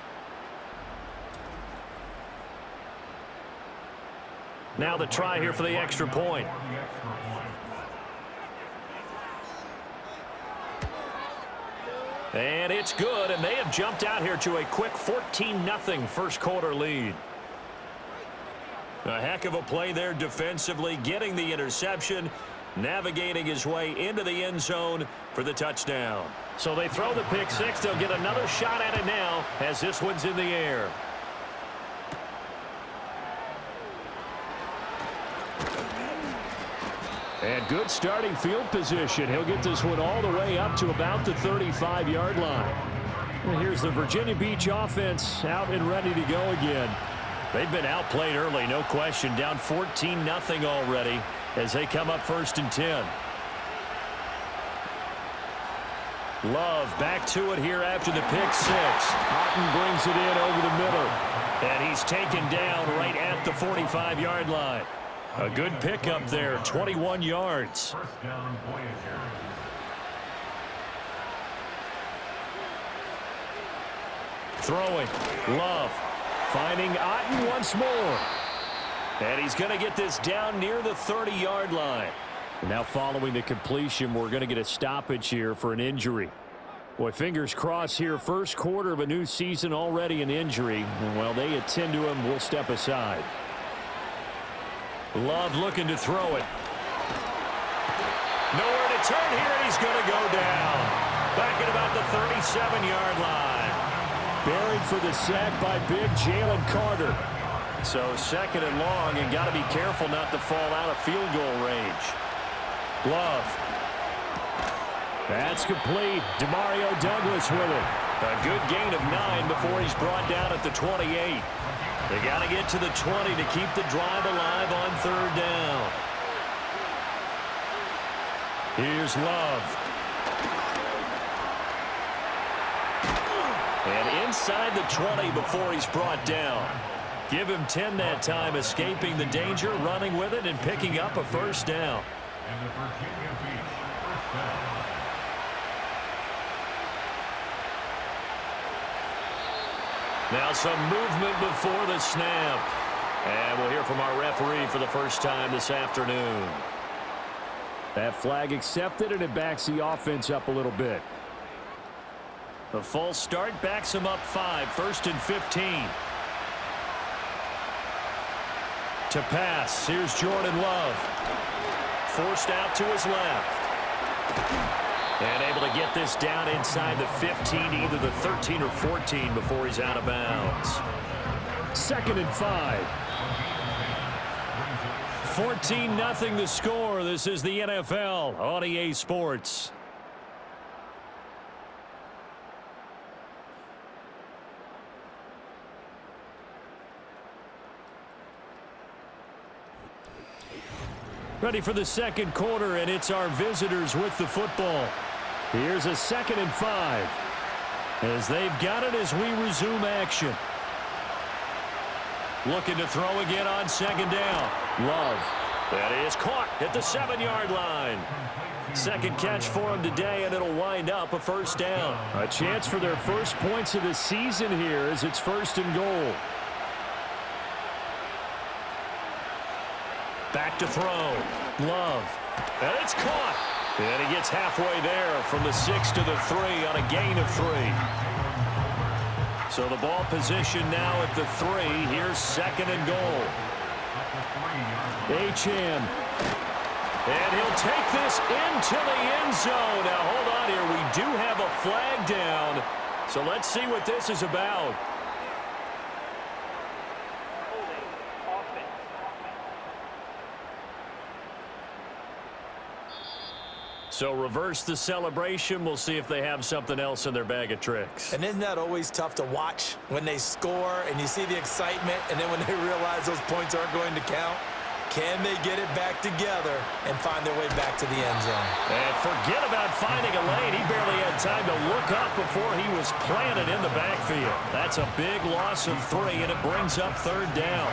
Now the try here for the extra point. And it's good, and they have jumped out here to a quick 14-0 first quarter lead. A heck of a play there defensively, getting the interception, navigating his way into the end zone for the touchdown. So they throw the pick six. They'll get another shot at it now as this one's in the air. And good starting field position. He'll get this one all the way up to about the 35-yard line. And here's the Virginia Beach offense out and ready to go again. They've been outplayed early, no question. Down 14-0 already as they come up 1st and 10. Love back to it here after the pick six. Otten brings it in over the middle. And he's taken down right at the 45-yard line. A good pickup there, 21 yards. Throwing, Love, finding Otten once more. And he's going to get this down near the 30-yard line. Now following the completion, we're going to get a stoppage here for an injury. Boy, fingers crossed here, first quarter of a new season, already an injury. And while they attend to him, we'll step aside. Love looking to throw it. Nowhere to turn here, and he's going to go down. Back at about the 37-yard line. Buried for the sack by big Jalen Carter. So 2nd and long, and got to be careful not to fall out of field goal range. Love. That's complete. Demario Douglas with it. A good gain of 9 before he's brought down at the 28. They got to get to the 20 to keep the drive alive on 3rd down. Here's Love. And inside the 20 before he's brought down. Give him 10 that time, escaping the danger, running with it, and picking up a 1st down. And the Virginia Beach 1st down. Now some movement before the snap. And we'll hear from our referee for the first time this afternoon. That flag accepted, and it backs the offense up a little bit. The false start backs him up 5, 1st and 15. To pass, here's Jordan Love. Forced out to his left. And able to get this down inside the 15, either the 13 or 14 before he's out of bounds. 2nd and 5. 14-0 the score. This is the NFL on EA Sports. Ready for the second quarter, and it's our visitors with the football. Here's a 2nd and 5. As they've got it as we resume action. Looking to throw again on 2nd down. Love. That is caught at the 7-yard line. Second catch for him today, and it'll wind up a 1st down. A chance for their first points of the season here as it's 1st and goal. Back to throw. Love. And it's caught. And he gets halfway there from the 6 to the 3 on a gain of 3. So the ball position now at the 3. Here's 2nd and goal. Acham. And he'll take this into the end zone. Now hold on here. We do have a flag down. So let's see what this is about. So reverse the celebration. We'll see if they have something else in their bag of tricks. And isn't that always tough to watch when they score and you see the excitement, and then when they realize those points aren't going to count? Can they get it back together and find their way back to the end zone? And forget about finding a lane. He barely had time to look up before he was planted in the backfield. That's a big loss of 3, and it brings up 3rd down.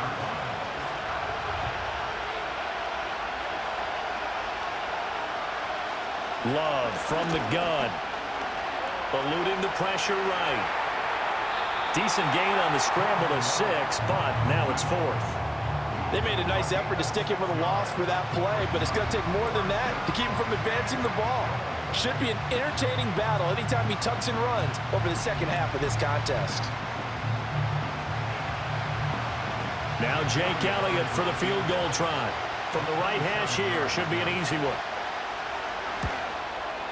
Love from the gun. Eluding the pressure right. Decent gain on the scramble to 6, but now it's 4th. They made a nice effort to stick him with a loss for that play, but it's going to take more than that to keep him from advancing the ball. Should be an entertaining battle anytime he tucks and runs over the second half of this contest. Now Jake Elliott for the field goal try. From the right hash here, should be an easy one.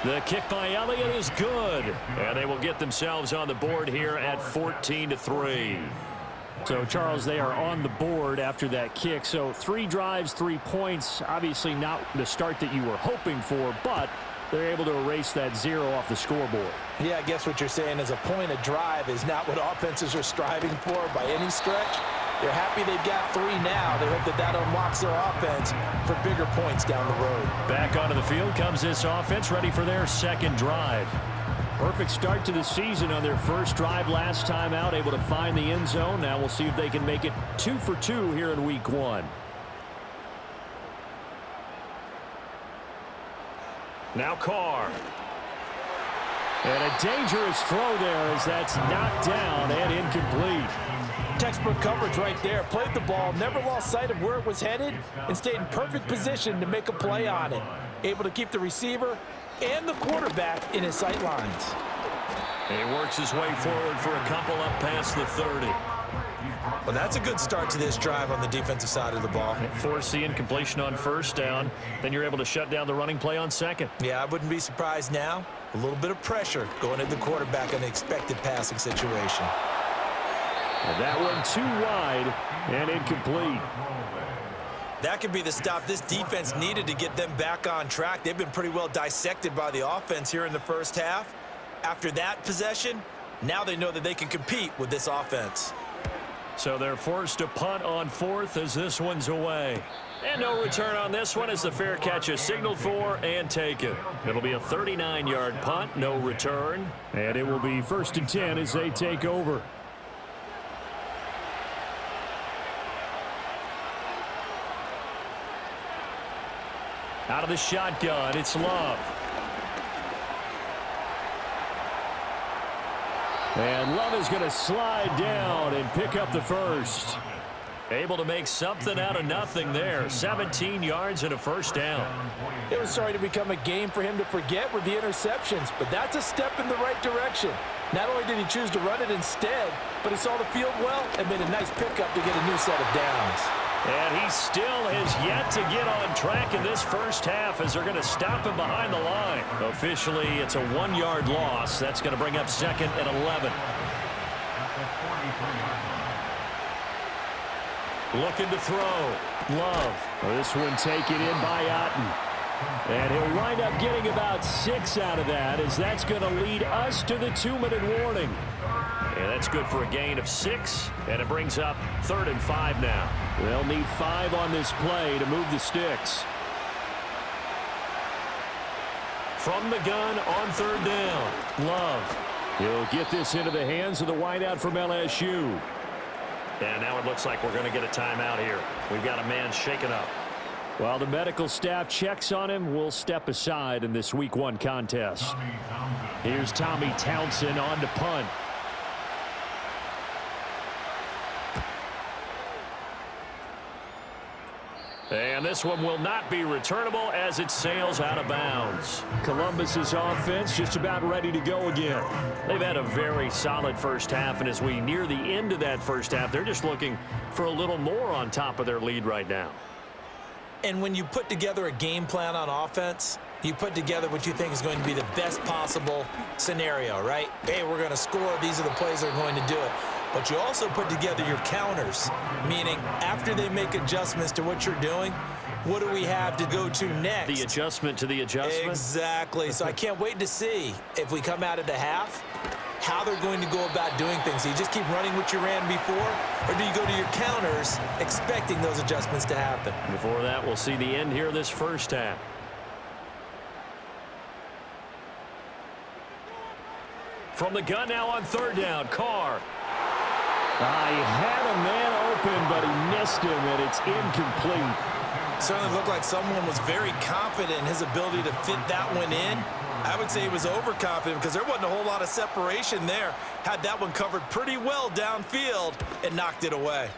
The kick by Elliott is good, and they will get themselves on the board here at 14-3. So, Charles, they are on the board after that kick. So 3 drives, 3 points. Obviously not the start that you were hoping for, but they're able to erase that 0 off the scoreboard. Yeah, I guess what you're saying is a point of drive is not what offenses are striving for by any stretch. They're happy they've got 3 now. They hope that that unlocks their offense for bigger points down the road. Back onto the field comes this offense, ready for their second drive. Perfect start to the season on their first drive last time out, able to find the end zone. Now we'll see if they can make it 2 for 2 here in week 1. Now Carr. And a dangerous throw there as that's knocked down and incomplete. Textbook coverage right there. Played the ball, never lost sight of where it was headed, and stayed in perfect position to make a play on it. Able to keep the receiver and the quarterback in his sight lines. He works his way forward for a couple up past the 30. Well, that's a good start to this drive on the defensive side of the ball. Force the incompletion on 1st down. Then you're able to shut down the running play on 2nd. Yeah, I wouldn't be surprised now. A little bit of pressure going at the quarterback in the expected passing situation. And that one too wide and incomplete. That could be the stop this defense needed to get them back on track. They've been pretty well dissected by the offense here in the first half. After that possession, now they know that they can compete with this offense. So they're forced to punt on 4th as this one's away. And no return on this one as the fair catch is signaled for and taken. It'll be a 39-yard punt, no return. And it will be 1st and 10 as they take over. Out of the shotgun, it's Love. And Love is going to slide down and pick up the first. Able to make something out of nothing there. 17 yards and a 1st down. It was starting to become a game for him to forget with the interceptions, but that's a step in the right direction. Not only did he choose to run it instead, but he saw the field well and made a nice pickup to get a new set of downs. And he still has yet to get on track in this first half as they're going to stop him behind the line. Officially, it's a 1-yard loss. That's going to bring up 2nd and 11. Looking to throw. Love. This one taken in by Otten. And he'll wind up getting about 6 out of that as that's going to lead us to the 2-minute warning. And that's good for a gain of 6, and it brings up 3rd and 5 now. They'll need 5 on this play to move the sticks. From the gun on third down. Love. He'll get this into the hands of the wideout from LSU. And now it looks like we're going to get a timeout here. We've got a man shaken up. While the medical staff checks on him, we'll step aside in this Week 1 contest. Here's Tommy Townsend on to punt. And this one will not be returnable as it sails out of bounds. Columbus's offense just about ready to go again. They've had a very solid first half, and as we near the end of that first half, they're just looking for a little more on top of their lead right now. And when you put together a game plan on offense, you put together what you think is going to be the best possible scenario, right? Hey, we're going to score. These are the plays that are going to do it. But you also put together your counters, meaning after they make adjustments to what you're doing, what do we have to go to next? The adjustment to the adjustment? Exactly. So I can't wait to see if we come out of the half, how they're going to go about doing things. Do you just keep running what you ran before, or do you go to your counters expecting those adjustments to happen? Before that, we'll see the end here of this first half. From the gun now on third down, Carr. He had a man open, but he missed him, and it's incomplete. Certainly looked like someone was very confident in his ability to fit that one in. I would say he was overconfident because there wasn't a whole lot of separation there. Had that one covered pretty well downfield and knocked it away.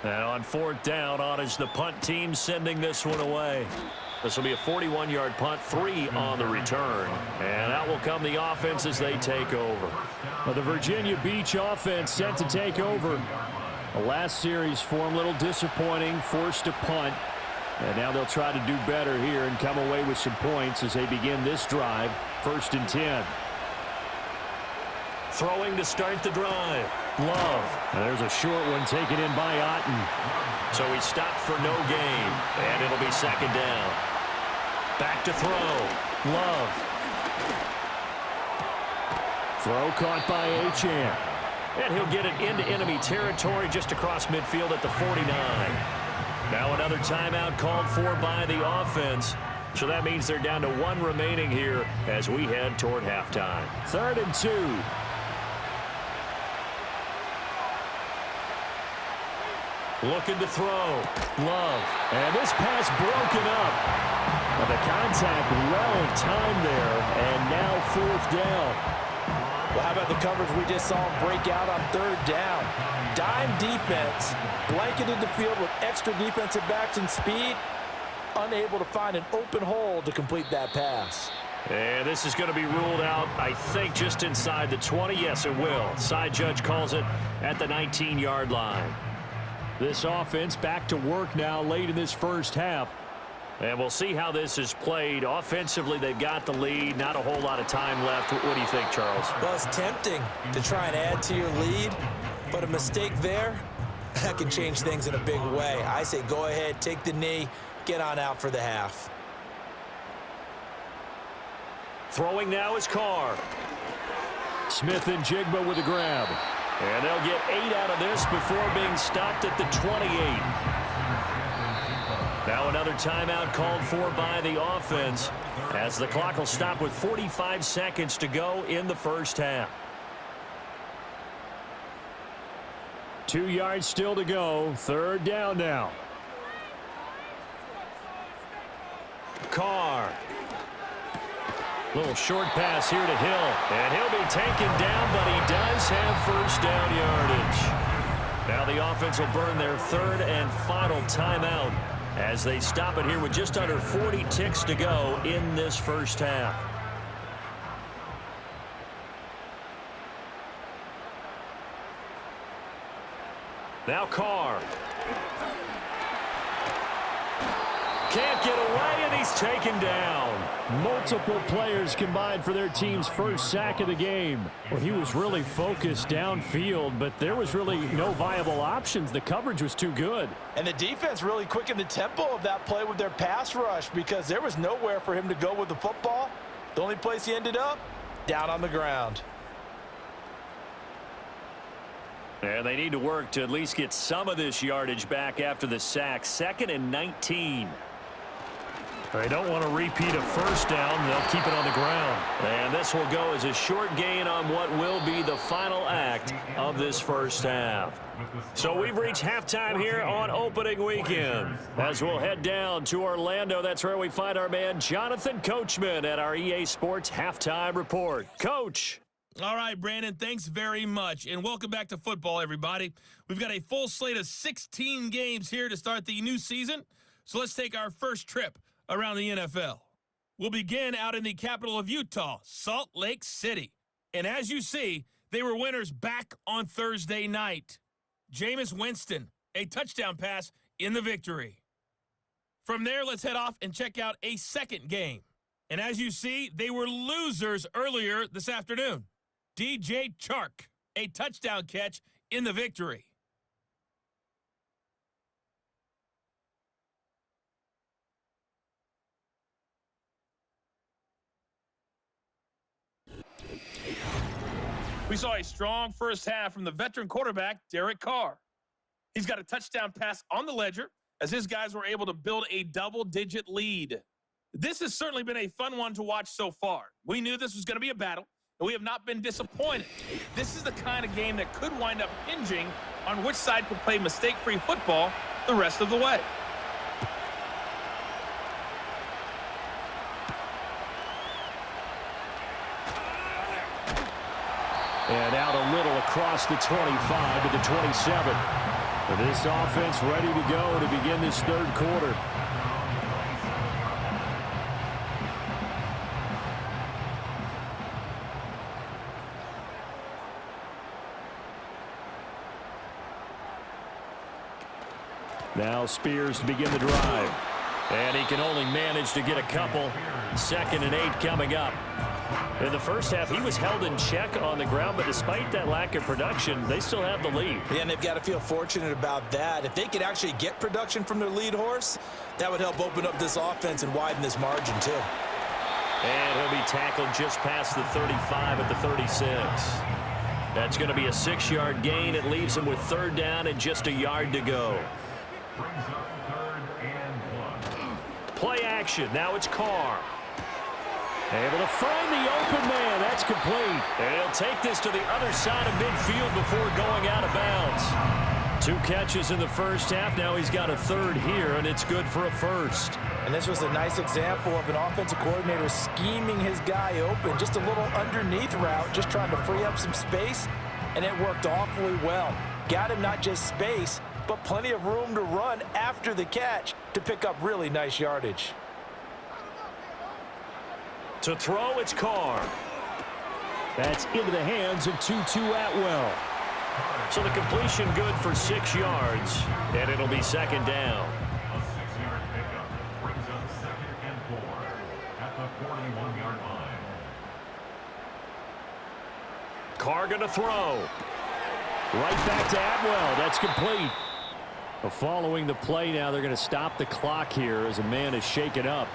And on fourth down, on is the punt team sending this one away. This will be a 41-yard punt, 3 on the return. And out will come the offense as they take over. Well, the Virginia Beach offense set to take over. The last series for them, a little disappointing, forced to punt. And now they'll try to do better here and come away with some points as they begin this drive, 1st and 10. Throwing to start the drive. Love. And there's a short one taken in by Otten. So he stopped for no gain, and it'll be second down. Back to throw. Love. Throw caught by Achane. And he'll get it into enemy territory just across midfield at the 49. Now another timeout called for by the offense. So that means they're down to 1 remaining here as we head toward halftime. 3rd and 2. Looking to throw. Love. And this pass broken up. But the contact well timed there. And now 4th down. Well, how about the coverage we just saw him break out on 3rd down? Dime defense, blanketed the field with extra defensive backs and speed, unable to find an open hole to complete that pass. And this is going to be ruled out, I think, just inside the 20. Yes, it will. Side judge calls it at the 19-yard line. This offense back to work now late in this first half. And we'll see how this is played. Offensively, they've got the lead. Not a whole lot of time left. What do you think, Charles? Well, it's tempting to try and add to your lead, but a mistake there, that can change things in a big way. I say go ahead, take the knee, get on out for the half. Throwing now is Carr. Smith and Jigba with a grab. And they'll get 8 out of this before being stopped at the 28. Now another timeout called for by the offense as the clock will stop with 45 seconds to go in the first half. 2 yards still to go. 3rd down now. Carr. Little short pass here to Hill. And he'll be taken down, but he does have first down yardage. Now the offense will burn their 3rd and final timeout as they stop it here with just under 40 ticks to go in this first half. Now Carr. Can't get away, and he's taken down. Multiple players combined for their team's first sack of the game. Well, he was really focused downfield, but there was really no viable options. The coverage was too good. And the defense really quickened the tempo of that play with their pass rush because there was nowhere for him to go with the football. The only place he ended up, down on the ground. And they need to work to at least get some of this yardage back after the sack. 2nd and 19. They don't want to repeat a first down. They'll keep it on the ground. And this will go as a short gain on what will be the final act of this first half. So we've reached halftime here on opening weekend. As we'll head down to Orlando, that's where we find our man Jonathan Coachman at our EA Sports Halftime Report. Coach. All right, Brandon, thanks very much. And welcome back to football, everybody. We've got a full slate of 16 games here to start the new season. So let's take our first trip around the NFL. We'll begin out in the capital of Utah, Salt Lake City. And as you see, they were winners back on Thursday night. Jameis Winston, a touchdown pass in the victory. From there, let's head off and check out a second game. And as you see, they were losers earlier this afternoon. DJ Chark, a touchdown catch in the victory. We saw a strong first half from the veteran quarterback, Derek Carr. He's got a touchdown pass on the ledger as his guys were able to build a double-digit lead. This has certainly been a fun one to watch so far. We knew this was going to be a battle, and we have not been disappointed. This is the kind of game that could wind up hinging on which side could play mistake-free football the rest of the way. And out a little across the 25 to the 27. This offense ready to go to begin this third quarter. Now Spears to begin the drive. And he can only manage to get a couple. 2nd and 8 coming up. In the first half, he was held in check on the ground, but despite that lack of production, they still have the lead. Yeah, and they've got to feel fortunate about that. If they could actually get production from their lead horse, that would help open up this offense and widen this margin, too. And he'll be tackled just past the 35 at the 36. That's going to be a 6-yard gain. It leaves him with 3rd down and just a yard to go. Play action. Now it's Carr. Able to find the open man. That's complete. And he'll take this to the other side of midfield before going out of bounds. 2 catches in the first half. Now he's got a 3rd here, and it's good for a 1st. And this was a nice example of an offensive coordinator scheming his guy open. Just a little underneath route, just trying to free up some space, and it worked awfully well. Got him not just space, but plenty of room to run after the catch to pick up really nice yardage. To throw, it's Carr. That's into the hands of Tutu Atwell. So the completion good for 6 yards, and it'll be 2nd down. A 6-yard pickup brings up 2nd and 4 at the 41-yard line. Carr going to throw. Right back to Atwell. That's complete. Following the play now, they're going to stop the clock here as a man is shaken up.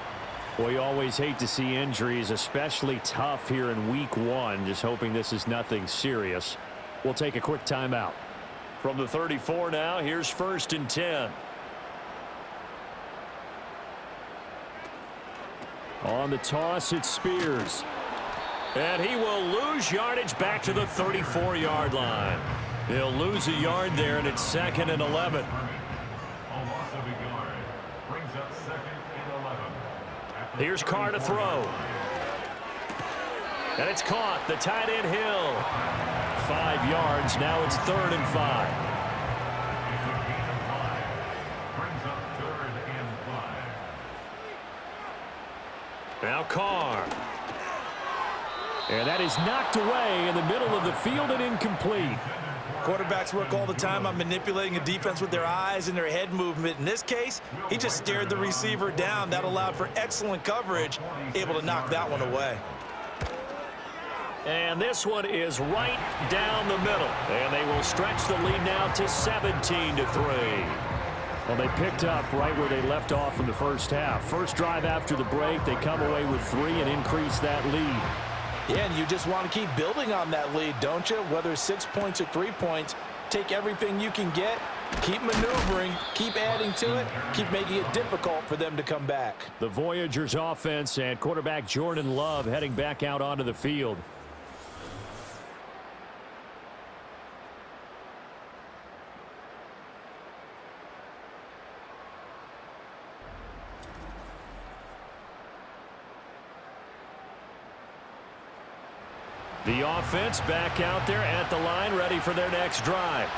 Well, you always hate to see injuries, especially tough here in week 1. Just hoping this is nothing serious. We'll take a quick timeout. From the 34 now, here's 1st and 10. On the toss, it's Spears. And he will lose yardage back to the 34-yard line. He'll lose a yard there, and it's 2nd and 11. Here's Carr to throw. And it's caught. The tight end Hill. 5 yards. Now it's 3rd and 5. Now Carr. And that is knocked away in the middle of the field and incomplete. Quarterbacks work all the time on manipulating a defense with their eyes and their head movement. In this case, he just stared the receiver down. That allowed for excellent coverage, able to knock that one away. And this one is right down the middle. And they will stretch the lead now to 17-3. Well, they picked up right where they left off in the first half. First drive after the break, they come away with 3 and increase that lead. Yeah, and you just want to keep building on that lead, don't you? Whether it's 6 points or 3 points, take everything you can get Keep maneuvering, keep adding to it, keep making it difficult for them to come back. The Voyagers offense and quarterback Jordan Love heading back out onto the field. The offense back out there at the line, ready for their next drive.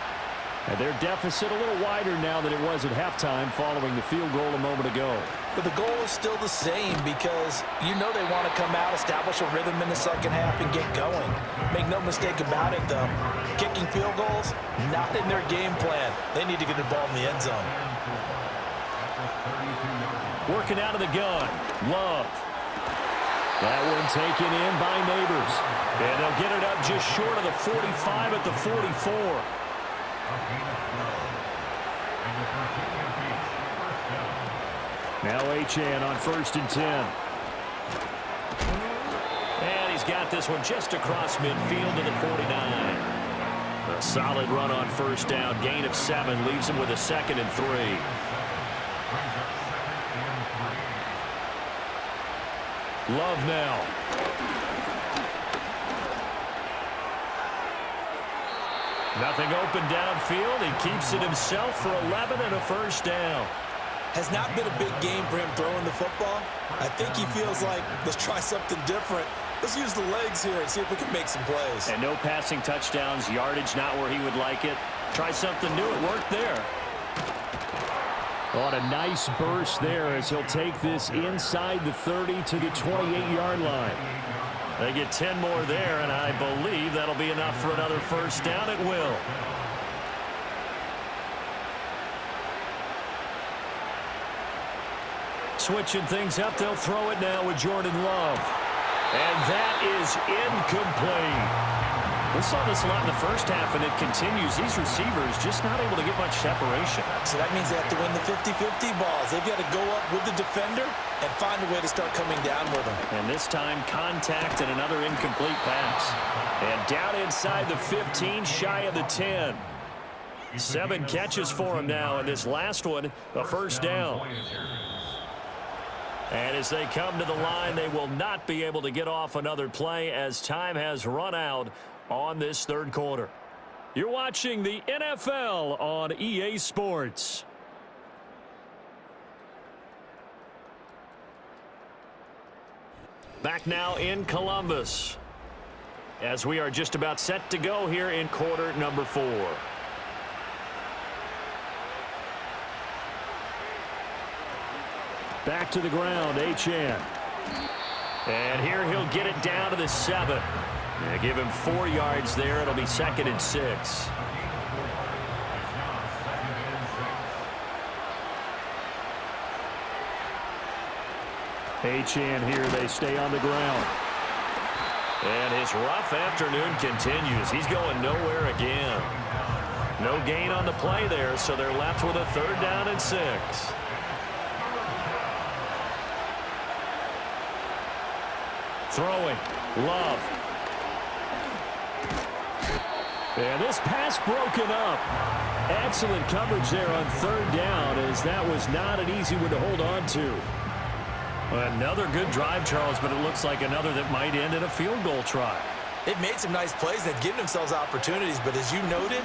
And their deficit a little wider now than it was at halftime following the field goal a moment ago. But the goal is still the same because you know they want to come out, establish a rhythm in the second half, and get going. Make no mistake about it, though. Kicking field goals, not in their game plan. They need to get the ball in the end zone. Working out of the gun, Love. That one taken in by Neighbors. And they'll get it up just short of the 45 at the 44. Now Achane on 1st and 10. And he's got this one just across midfield to the 49. A solid run on 1st down. Gain of 7 leaves him with a 2nd and 3. Love now. Nothing open downfield. He keeps it himself for 11 and a 1st down. Has not been a big game for him throwing the football. I think he feels like, let's try something different. Let's use the legs here and see if we can make some plays. And no passing touchdowns, yardage not where he would like it. Try something new. It worked there. On a nice burst there as he'll take this inside the 30 to the 28-yard line. They get 10 more there, and I believe that'll be enough for another 1st down. It will. Switching things up, they'll throw it now with Jordan Love. And that is incomplete. We saw this a lot in the 1st half, and it continues. These receivers just not able to get much separation. So that means they have to win the 50-50 balls. They've got to go up with the defender and find a way to start coming down with them. And this time, contact and another incomplete pass. And down inside the 15, shy of the 10. 7 catches for him now, and this last one, a 1st down. And as they come to the line, they will not be able to get off another play as time has run out on this 3rd quarter. You're watching the NFL on EA Sports. Back now in Columbus as we are just about set to go here in quarter number 4. Back to the ground, Achane. And here he'll get it down to the 7. Yeah, give him 4 yards there. It'll be 2nd and 6. Achane here. They stay on the ground. And his rough afternoon continues. He's going nowhere again. No gain on the play there, so they're left with a 3rd down and 6. Throwing. Love. And this pass broken up. Excellent coverage there on 3rd down, as that was not an easy one to hold on to. Another good drive, Charles, but it looks like another that might end in a field goal try. They've made some nice plays. They've given themselves opportunities, but as you noted,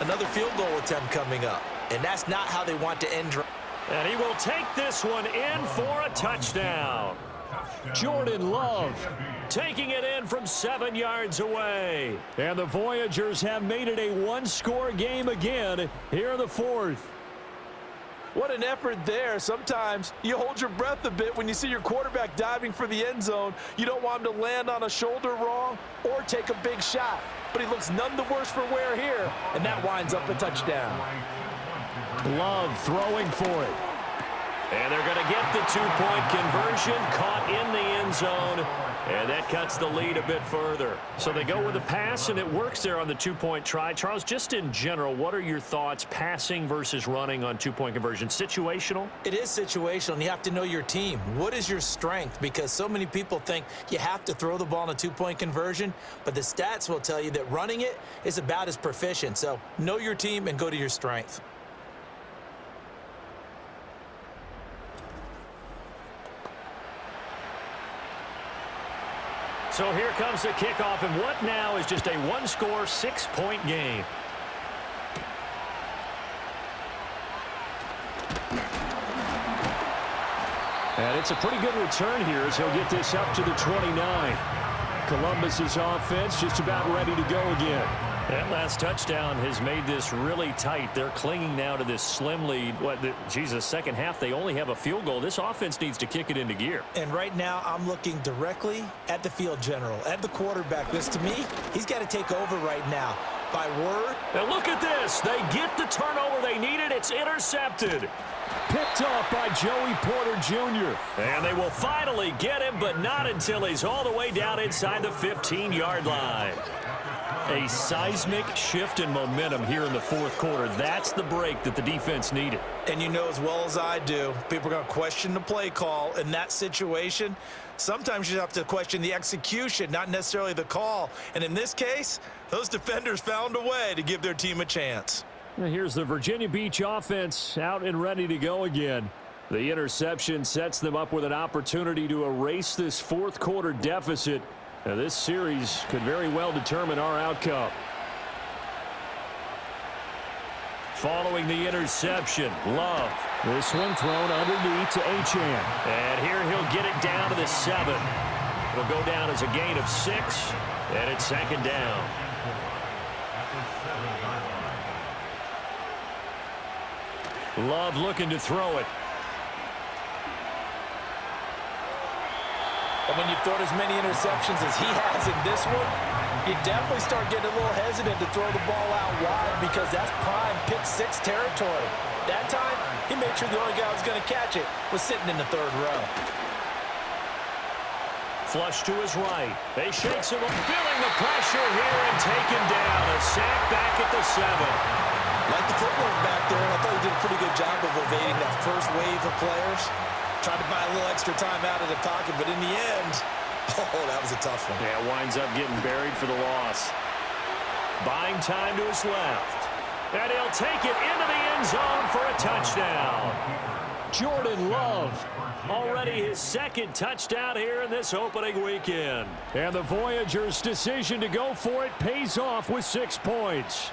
another field goal attempt coming up. And that's not how they want to end. And he will take this one in for a touchdown. Jordan Love taking it in from 7 yards away. And the Voyagers have made it a 1-score game again here in the 4th. What an effort there. Sometimes you hold your breath a bit when you see your quarterback diving for the end zone. You don't want him to land on a shoulder wrong or take a big shot. But he looks none the worse for wear here, and that winds up a touchdown. Love throwing for it. And they're going to get the 2-point conversion, caught in the end zone, and that cuts the lead a bit further. So they go with a pass, and it works there on the 2-point try. Charles, just in general, what are your thoughts passing versus running on 2-point conversion? Situational? It is situational, and you have to know your team. What is your strength? Because so many people think you have to throw the ball in a 2-point conversion, but the stats will tell you that running it is about as proficient. So know your team and go to your strength. So here comes the kickoff, and what now is just a one-score, 6-point game. And it's a pretty good return here as he'll get this up to the 29. Columbus's offense just about ready to go again. That last touchdown has made this really tight. They're clinging now to this slim lead. Second half, they only have a field goal. This offense needs to kick it into gear. And right now, I'm looking directly at the field general, at the quarterback. This, to me, he's got to take over right now. By word. And look at this. They get the turnover they needed. It's intercepted. Picked off by Joey Porter Jr. And they will finally get him, but not until he's all the way down inside the 15-yard line. A seismic shift in momentum here in the fourth quarter. That's the break that the defense needed. And you know as well as I do, people are going to question the play call in that situation. Sometimes you have to question the execution, not necessarily the call. And in this case, those defenders found a way to give their team a chance. Here's the Virginia Beach offense out and ready to go again. The interception sets them up with an opportunity to erase this fourth quarter deficit. Now, this series could very well determine our outcome. Following the interception, Love. This one thrown underneath to Achane. And here he'll get it down to the 7. It'll go down as a gain of 6, and it's second down. Love looking to throw it. And when you've thrown as many interceptions as he has in this one, you definitely start getting a little hesitant to throw the ball out wide because that's prime pick-6 territory. That time, he made sure the only guy who was going to catch it was sitting in the third row. Flush to his right. They shakes him up, feeling the pressure here and take him down. A sack back at the 7. Like the footwork back there, and I thought he did a pretty good job of evading that first wave of players. Tried to buy a little extra time out of the pocket, but in the end, oh, that was a tough one. Yeah, winds up getting buried for the loss. Buying time to his left. And he'll take it into the end zone for a touchdown. Jordan Love. Already his second touchdown here in this opening weekend. And the Voyagers' decision to go for it pays off with 6 points.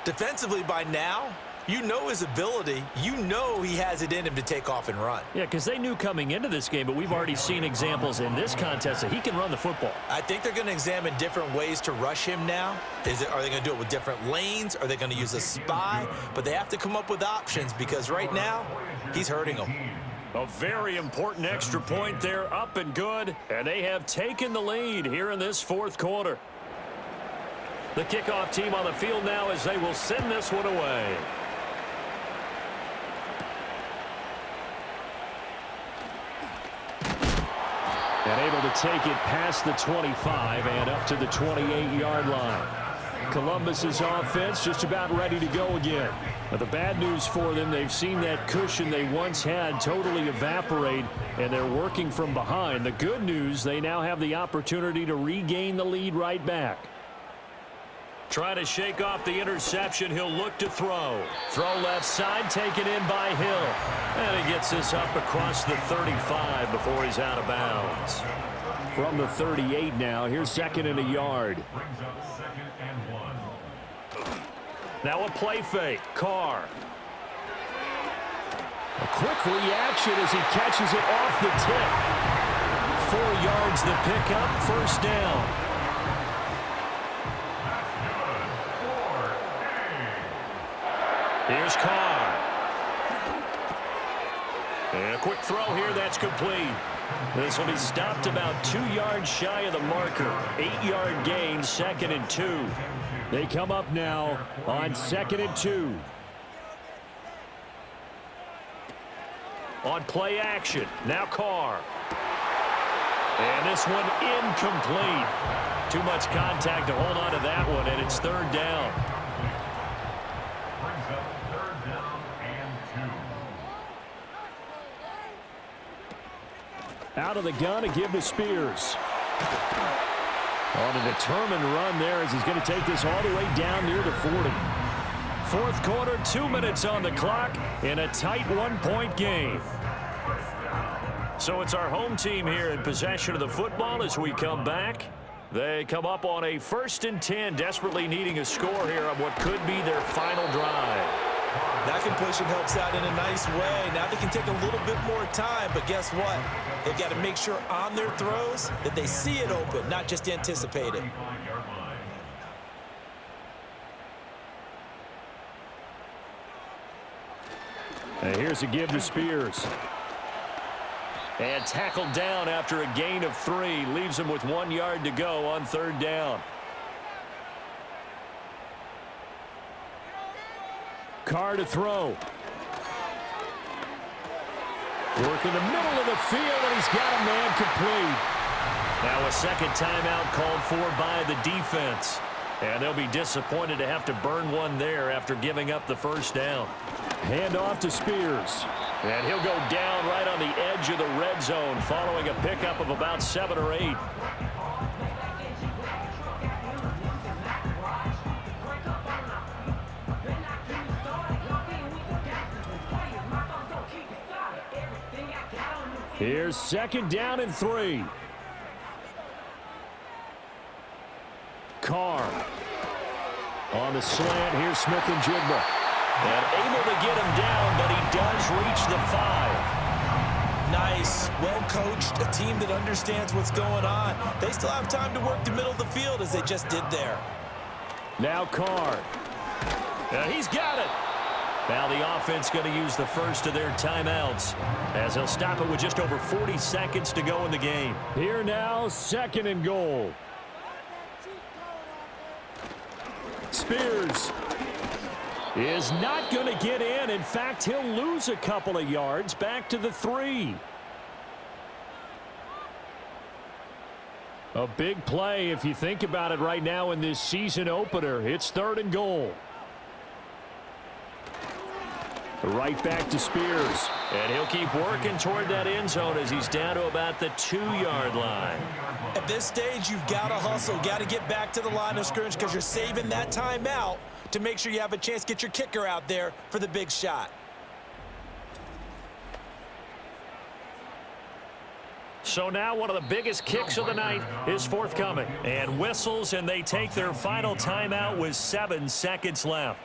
Defensively by now, you know his ability. You know he has it in him to take off and run. Yeah, because they knew coming into this game, but we've already seen examples in this contest that he can run the football. I think they're going to examine different ways to rush him now. Are they going to do it with different lanes? Are they going to use a spy? But they have to come up with options because right now, he's hurting them. A very important extra point there, up and good. And they have taken the lead here in this fourth quarter. The kickoff team on the field now as they will send this one away. And able to take it past the 25 and up to the 28-yard line. Columbus's offense just about ready to go again. But the bad news for them, they've seen that cushion they once had totally evaporate, and they're working from behind. The good news, they now have the opportunity to regain the lead right back. Trying to shake off the interception. He'll look to throw. Throw left side, taken in by Hill. And he gets this up across the 35 before he's out of bounds. From the 38 now, here's second and a yard. Now a play fake. Carr. A quick reaction as he catches it off the tip. 4 yards the pickup, first down. Here's Carr. And a quick throw here, that's complete. This will be stopped about 2 yards shy of the marker. 8-yard gain, 2nd and 2. They come up now on 2nd and 2. On play action, now Carr. And this one incomplete. Too much contact to hold on to that one, and it's 3rd down. Out of the gun and give to Spears. On a determined run there as he's going to take this all the way down near the 40. Fourth quarter, 2 minutes on the clock in a tight 1-point game. So it's our home team here in possession of the football as we come back. They come up on a 1st and 10, desperately needing a score here on what could be their final drive. That completion helps out in a nice way. Now they can take a little bit more time, but guess what? They've got to make sure on their throws that they see it open, not just anticipate it. And here's a give to Spears. And tackled down after a gain of 3. Leaves him with 1 yard to go on 3rd down. Carr to throw. Work in the middle of the field, and he's got a man complete. Now a second timeout called for by the defense. And they'll be disappointed to have to burn one there after giving up the 1st down. Hand off to Spears. And he'll go down right on the edge of the red zone following a pickup of about 7 or 8. Here's 2nd down and 3. Carr on the slant. Here's Smith and Jigba. And able to get him down, but he does reach the 5. Nice, well coached, a team that understands what's going on. They still have time to work the middle of the field as they just did there. Now Carr. And he's got it. Now the offense going to use the first of their timeouts as they'll stop it with just over 40 seconds to go in the game. Here now, 2nd and goal. Spears is not going to get in. In fact, he'll lose a couple of yards back to the 3. A big play if you think about it right now in this season opener. It's 3rd and goal. Right back to Spears. And he'll keep working toward that end zone as he's down to about the 2-yard line. At this stage, you've got to hustle, got to get back to the line of scrimmage because you're saving that timeout to make sure you have a chance to get your kicker out there for the big shot. So now one of the biggest kicks of the night is forthcoming. And whistles, and they take their final timeout with 7 seconds left.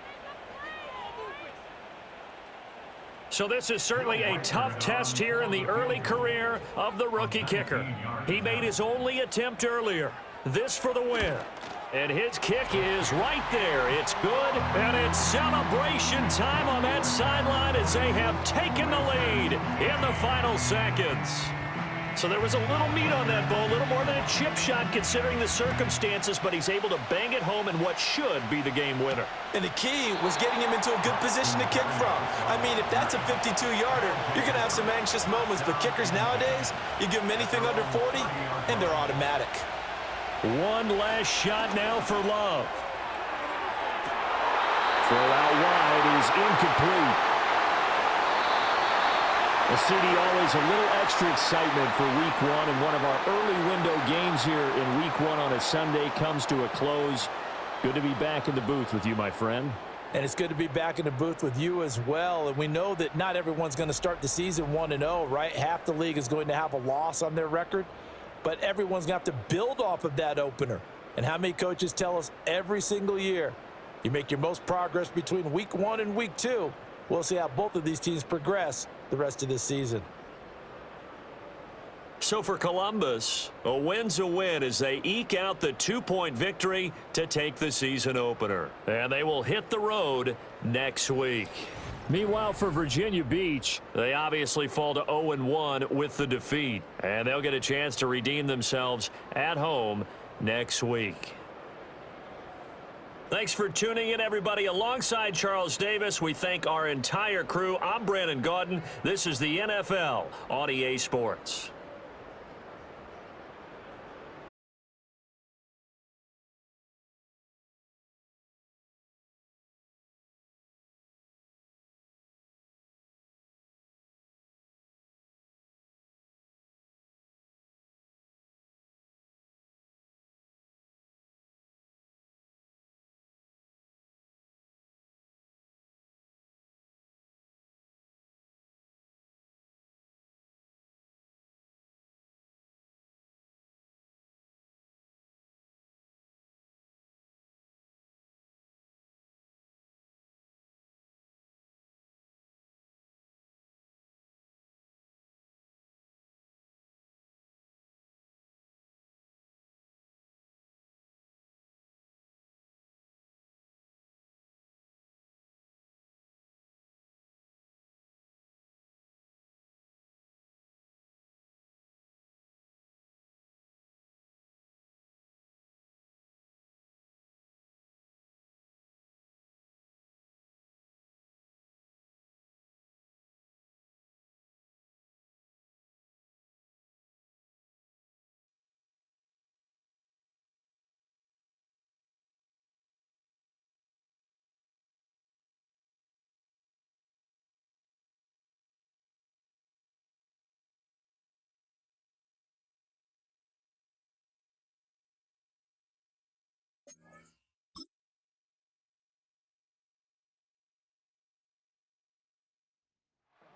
So this is certainly a tough test here in the early career of the rookie kicker. He made his only attempt earlier. This for the win. And his kick is right there. It's good, and it's celebration time on that sideline as they have taken the lead in the final seconds. So there was a little meat on that ball, a little more than a chip shot considering the circumstances, but he's able to bang it home in what should be the game winner. And the key was getting him into a good position to kick from. I mean, if that's a 52-yarder, you're going to have some anxious moments, but kickers nowadays, you give them anything under 40, and they're automatic. One last shot now for Love. Throw out wide is incomplete. Well, CD, always a little extra excitement for Week 1, and one of our early window games here in Week 1 on a Sunday comes to a close. Good to be back in the booth with you, my friend. And it's good to be back in the booth with you as well. And we know that not everyone's going to start the season 1-0, right? Half the league is going to have a loss on their record, but everyone's going to have to build off of that opener. And how many coaches tell us every single year, you make your most progress between Week 1 and Week 2. We'll see how both of these teams progress the rest of this season. So for Columbus, a win's a win as they eke out the 2-point victory to take the season opener. And they will hit the road next week. Meanwhile, for Virginia Beach, they obviously fall to 0-1 with the defeat. And they'll get a chance to redeem themselves at home next week. Thanks for tuning in, everybody. Alongside Charles Davis, we thank our entire crew. I'm Brandon Gaudin. This is the NFL on EA Sports.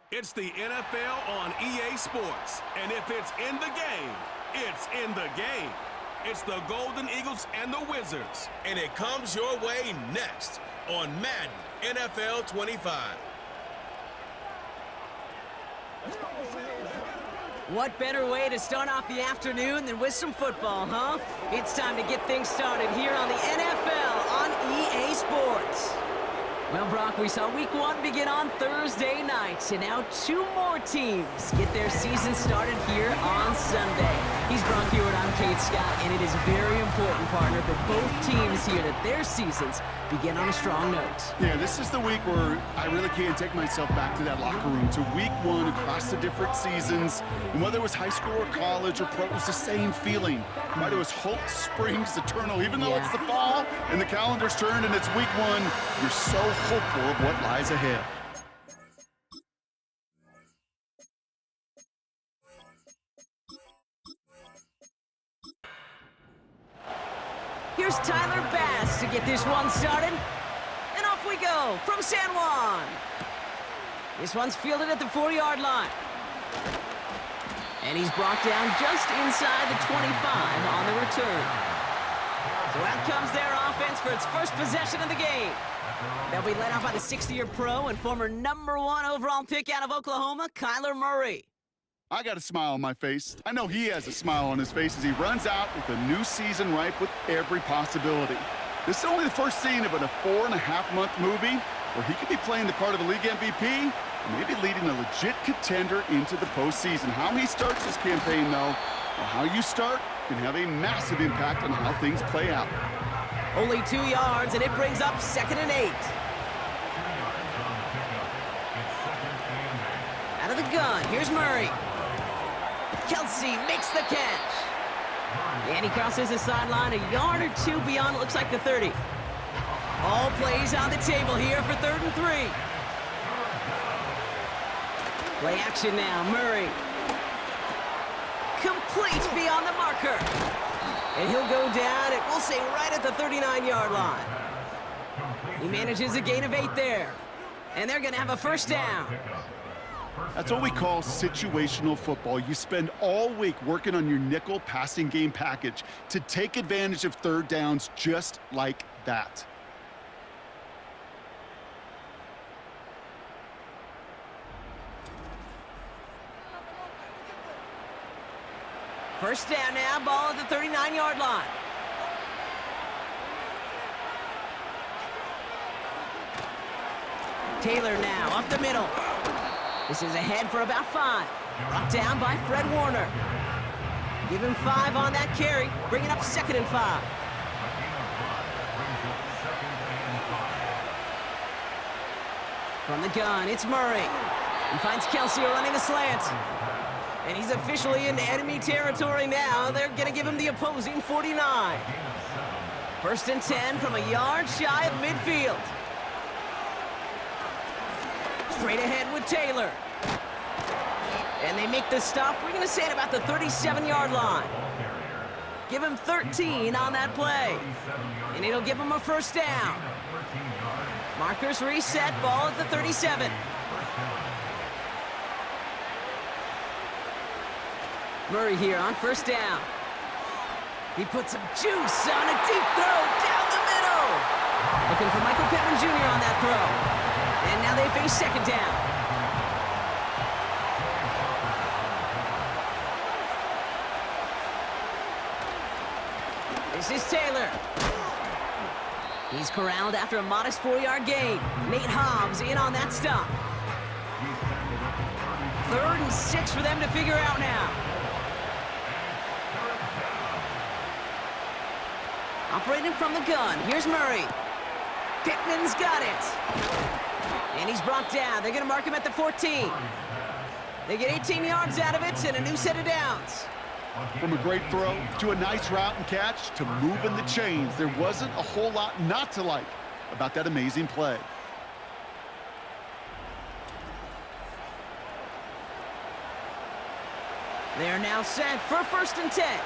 It's the NFL on EA Sports. And if it's in the game, it's in the game. It's the Golden Eagles and the Wizards. And it comes your way next on Madden NFL 25. What better way to start off the afternoon than with some football, huh? It's time to get things started here on the NFL on EA Sports. Well, Brock, we saw Week 1 begin on Thursday night, and now 2 more teams get their season started here on Sunday. He's Brock Hewitt, I'm Kate Scott, and it is very important, partner, for both teams here that their seasons begin on a strong note. Yeah, this is the week where I really can't take myself back to that locker room, to Week 1 across the different seasons. And whether it was high school or college or pro, it was the same feeling. Right? It was hope springs eternal. Even though it's the fall and the calendar's turned and it's Week 1, you're so hopeful of what lies ahead. Here's Tyler Bass to get this one started. And off we go from San Juan. This one's fielded at the 4-yard line. And he's brought down just inside the 25 on the return. So out comes their offense for its first possession of the game. They'll be led out by the 60-year pro and former #1 overall pick out of Oklahoma, Kyler Murray. I got a smile on my face. I know he has a smile on his face as he runs out with a new season ripe with every possibility. This is only the first scene of a 4.5-month movie where he could be playing the part of the league MVP and maybe leading a legit contender into the postseason. How he starts his campaign, though, or how you start, can have a massive impact on how things play out. Only 2 yards, and it brings up 2nd and 8. Out of the gun, here's Murray. Kelsey makes the catch. And he crosses the sideline a yard or 2 beyond, it looks like the 30. All plays on the table here for 3rd and 3. Play action now, Murray. Complete beyond the marker. And he'll go down, and we'll say right at the 39-yard line. He manages a gain of 8 there. And they're going to have a first down. That's what we call situational football. You spend all week working on your nickel passing game package to take advantage of 3rd downs just like that. First down now, ball at the 39-yard line. Taylor now up the middle. This is ahead for about 5. Brought down by Fred Warner. Give him 5 on that carry, bringing up 2nd and 5. From the gun, it's Murray. He finds Kelsey running a slant. And he's officially in enemy territory now. They're going to give him the opposing 49. 1st and 10 from a yard shy of midfield. Straight ahead with Taylor. And they make the stop. We're going to say at about the 37-yard line. Give him 13 on that play. And it'll give him a first down. Markers reset, ball at the 37. Murray here on first down. He puts some juice on a deep throw down the middle. Looking for Michael Pittman Jr. on that throw. And now they face 2nd down. This is Taylor. He's corralled after a modest 4-yard gain. Nate Hobbs in on that stop. 3rd and 6 for them to figure out now. Operating from the gun, here's Murray. Pittman's got it. And he's brought down. They're going to mark him at the 14. They get 18 yards out of it and a new set of downs. From a great throw to a nice route and catch to moving the chains, there wasn't a whole lot not to like about that amazing play. They're now set for 1st and 10.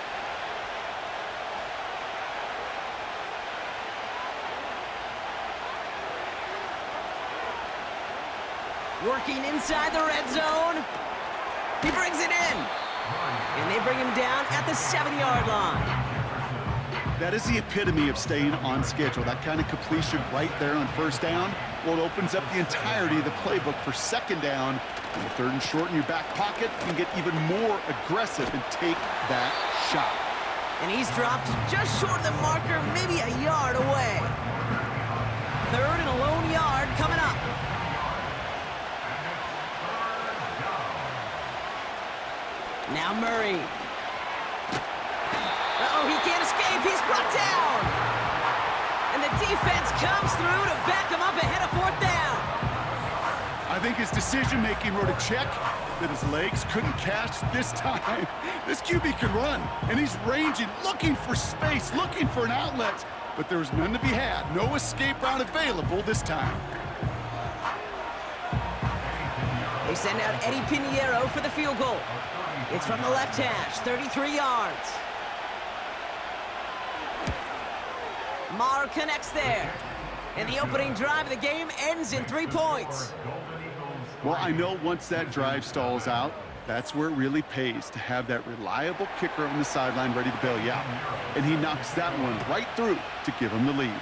Working inside the red zone. He brings it in. And they bring him down at the 7-yard line. That is the epitome of staying on schedule. That kind of completion right there on first down. Well, it opens up the entirety of the playbook for second down. And the 3rd and short in your back pocket, you can get even more aggressive and take that shot. And he's dropped just short of the marker, maybe a yard away. 3rd and a lone yard coming up. Now Murray. Uh-oh, he can't escape. He's brought down. And the defense comes through to back him up ahead of 4th down. I think his decision-making wrote a check that his legs couldn't catch this time. This QB can run, and he's ranging, looking for space, looking for an outlet. But there was none to be had. No escape route available this time. They send out Eddie Pinheiro for the field goal. It's from the left hash, 33 yards. Maher connects there. And the opening drive of the game ends in 3 points. Well, I know once that drive stalls out, that's where it really pays to have that reliable kicker on the sideline ready to bail you out. And he knocks that one right through to give him the lead.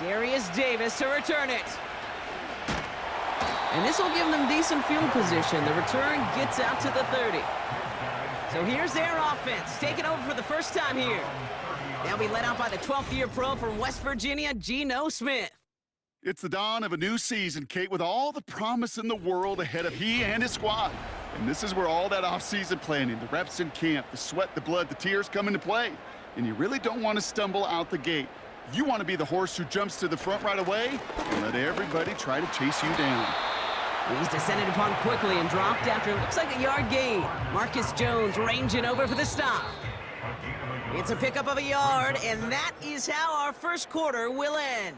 Darius Davis to return it. And this will give them decent field position. The return gets out to the 30. So here's their offense, taking over for the first time here. They'll be led out by the 12th-year pro from West Virginia, Geno Smith. It's the dawn of a new season, Kate, with all the promise in the world ahead of he and his squad. And this is where all that off-season planning, the reps in camp, the sweat, the blood, the tears come into play. And you really don't want to stumble out the gate. You want to be the horse who jumps to the front right away and let everybody try to chase you down. He's descended upon quickly and dropped after it looks like a yard gain. Marcus Jones ranging over for the stop. It's a pickup of a yard, and that is how our first quarter will end.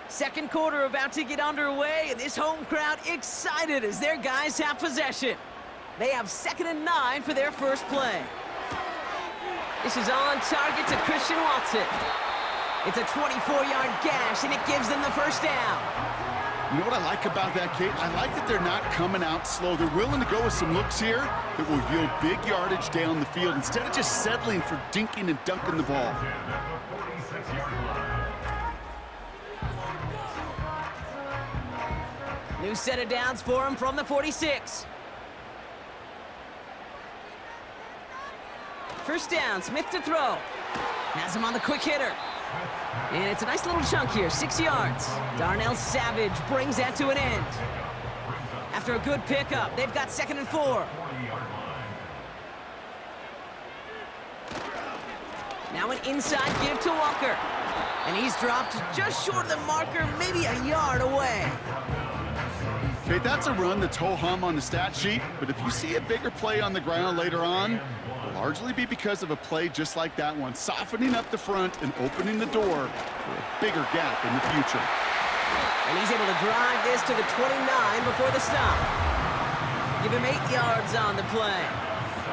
Second quarter about to get underway, and this home crowd excited as their guys have possession. They have 2nd and 9 for their first play. This is on target to Christian Watson. It's a 24-yard gash, and it gives them the first down. You know what I like about that, Kate? I like that they're not coming out slow. They're willing to go with some looks here that will yield big yardage down the field instead of just settling for dinking and dunking the ball. New set of downs for him from the 46. First down, Smith to throw. Has him on the quick hitter. And it's a nice little chunk here, 6 yards. Darnell Savage brings that to an end. After a good pickup, they've got 2nd and 4. Now an inside give to Walker. And he's dropped just short of the marker, maybe a yard away. Okay, that's a run that's ho-hum on the stat sheet, but if you see a bigger play on the ground later on, it'll largely be because of a play just like that one, softening up the front and opening the door for a bigger gap in the future. And he's able to drive this to the 29 before the stop. Give him 8 yards on the play.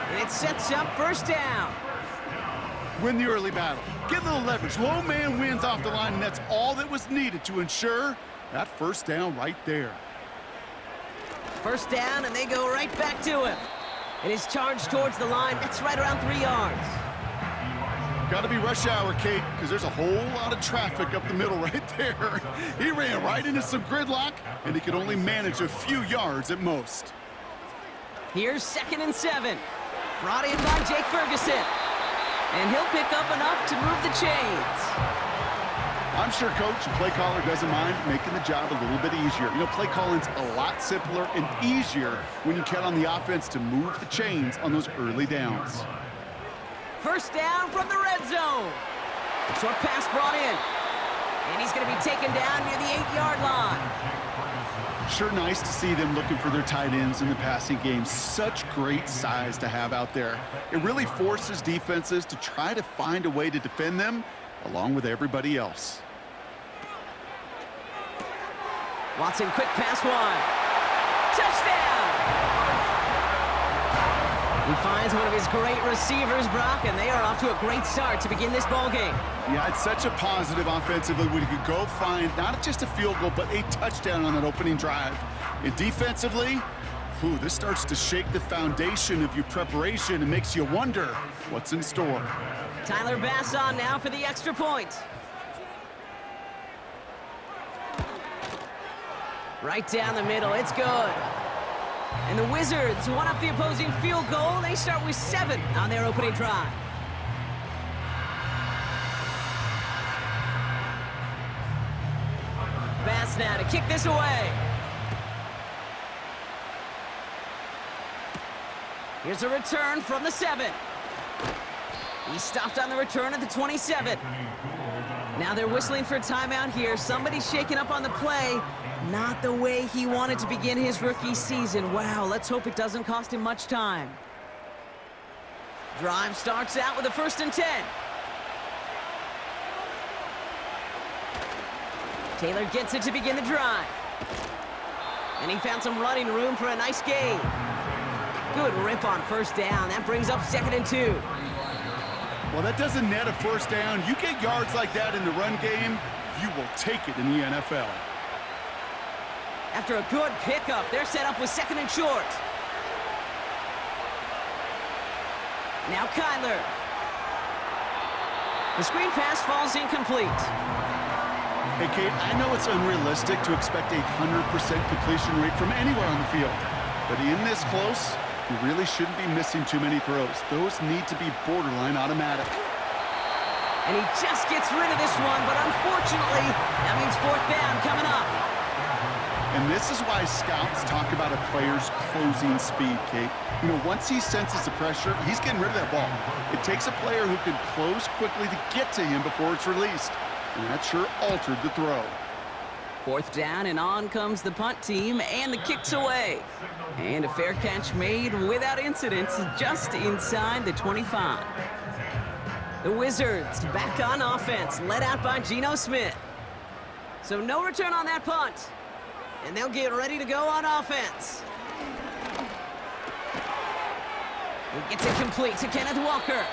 And it sets up first down. Win the early battle. Get a little leverage. Low man wins off the line, and that's all that was needed to ensure that first down right there. First down, and they go right back to him. And he's charged towards the line. That's right around 3 yards. Got to be rush hour, Kate, because there's a whole lot of traffic up the middle right there. He ran right into some gridlock, and he could only manage a few yards at most. Here's 2nd and 7. Brought in by Jake Ferguson. And he'll pick up enough to move the chains. I'm sure coach and play caller doesn't mind making the job a little bit easier. You know, play calling's a lot simpler and easier when you count on the offense to move the chains on those early downs. First down from the red zone. Short pass brought in. And he's going to be taken down near the 8-yard line. Sure nice to see them looking for their tight ends in the passing game. Such great size to have out there. It really forces defenses to try to find a way to defend them along with everybody else. Watson, quick pass wide. Touchdown! He finds one of his great receivers, Brock, and they are off to a great start to begin this ball game. Yeah, it's such a positive offensively when you could go find not just a field goal, but a touchdown on that opening drive. And defensively, this starts to shake the foundation of your preparation and makes you wonder what's in store. Tyler Bass on now for the extra point. Right down the middle, it's good. And the Wizards one up the opposing field goal. They start with 7 on their opening drive. Bass now to kick this away. Here's a return from the 7. He stopped on the return at the 27. Now they're whistling for a timeout here. Somebody's shaking up on the play. Not the way he wanted to begin his rookie season. Wow, let's hope it doesn't cost him much time. Drive starts out with a 1st and 10. Taylor gets it to begin the drive. And he found some running room for a nice gain. Good rip on 1st down. That brings up 2nd and 2. Well, that doesn't net a 1st down. You get yards like that in the run game, you will take it in the NFL. After a good pickup, they're set up with 2nd and short. Now Kyler. The screen pass falls incomplete. Hey, Kate, I know it's unrealistic to expect a 100% completion rate from anywhere on the field. But in this close, you really shouldn't be missing too many throws. Those need to be borderline automatic. And he just gets rid of this one, but unfortunately, that means 4th down coming up. And this is why scouts talk about a player's closing speed, Kate. You know, once he senses the pressure, he's getting rid of that ball. It takes a player who can close quickly to get to him before it's released. And that sure altered the throw. 4th down, and on comes the punt team, and the kick's away. And a fair catch made without incident, just inside the 25. The Wizards back on offense, led out by Geno Smith. So no return on that punt. And they'll get ready to go on offense. He gets it complete to Kenneth Walker.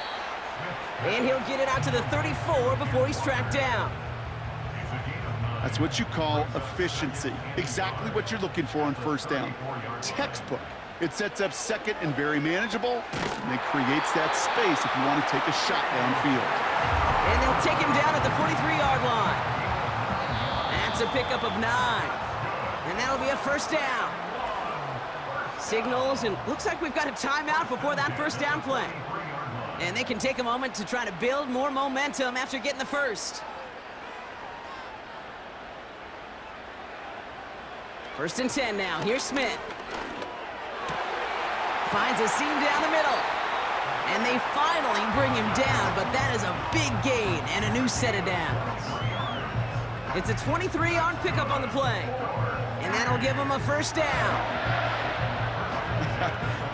And he'll get it out to the 34 before he's tracked down. That's what you call efficiency. Exactly what you're looking for on 1st down. Textbook. It sets up 2nd and very manageable, and it creates that space if you want to take a shot downfield. And they'll take him down at the 43-yard line. That's a pickup of 9. And that'll be a 1st down. Signals, and looks like we've got a timeout before that 1st down play. And they can take a moment to try to build more momentum after getting the 1st. 1st and 10 now. Here's Smith. Finds a seam down the middle. And they finally bring him down, but that is a big gain and a new set of downs. It's a 23-yard pickup on the play. And that'll give him a 1st down.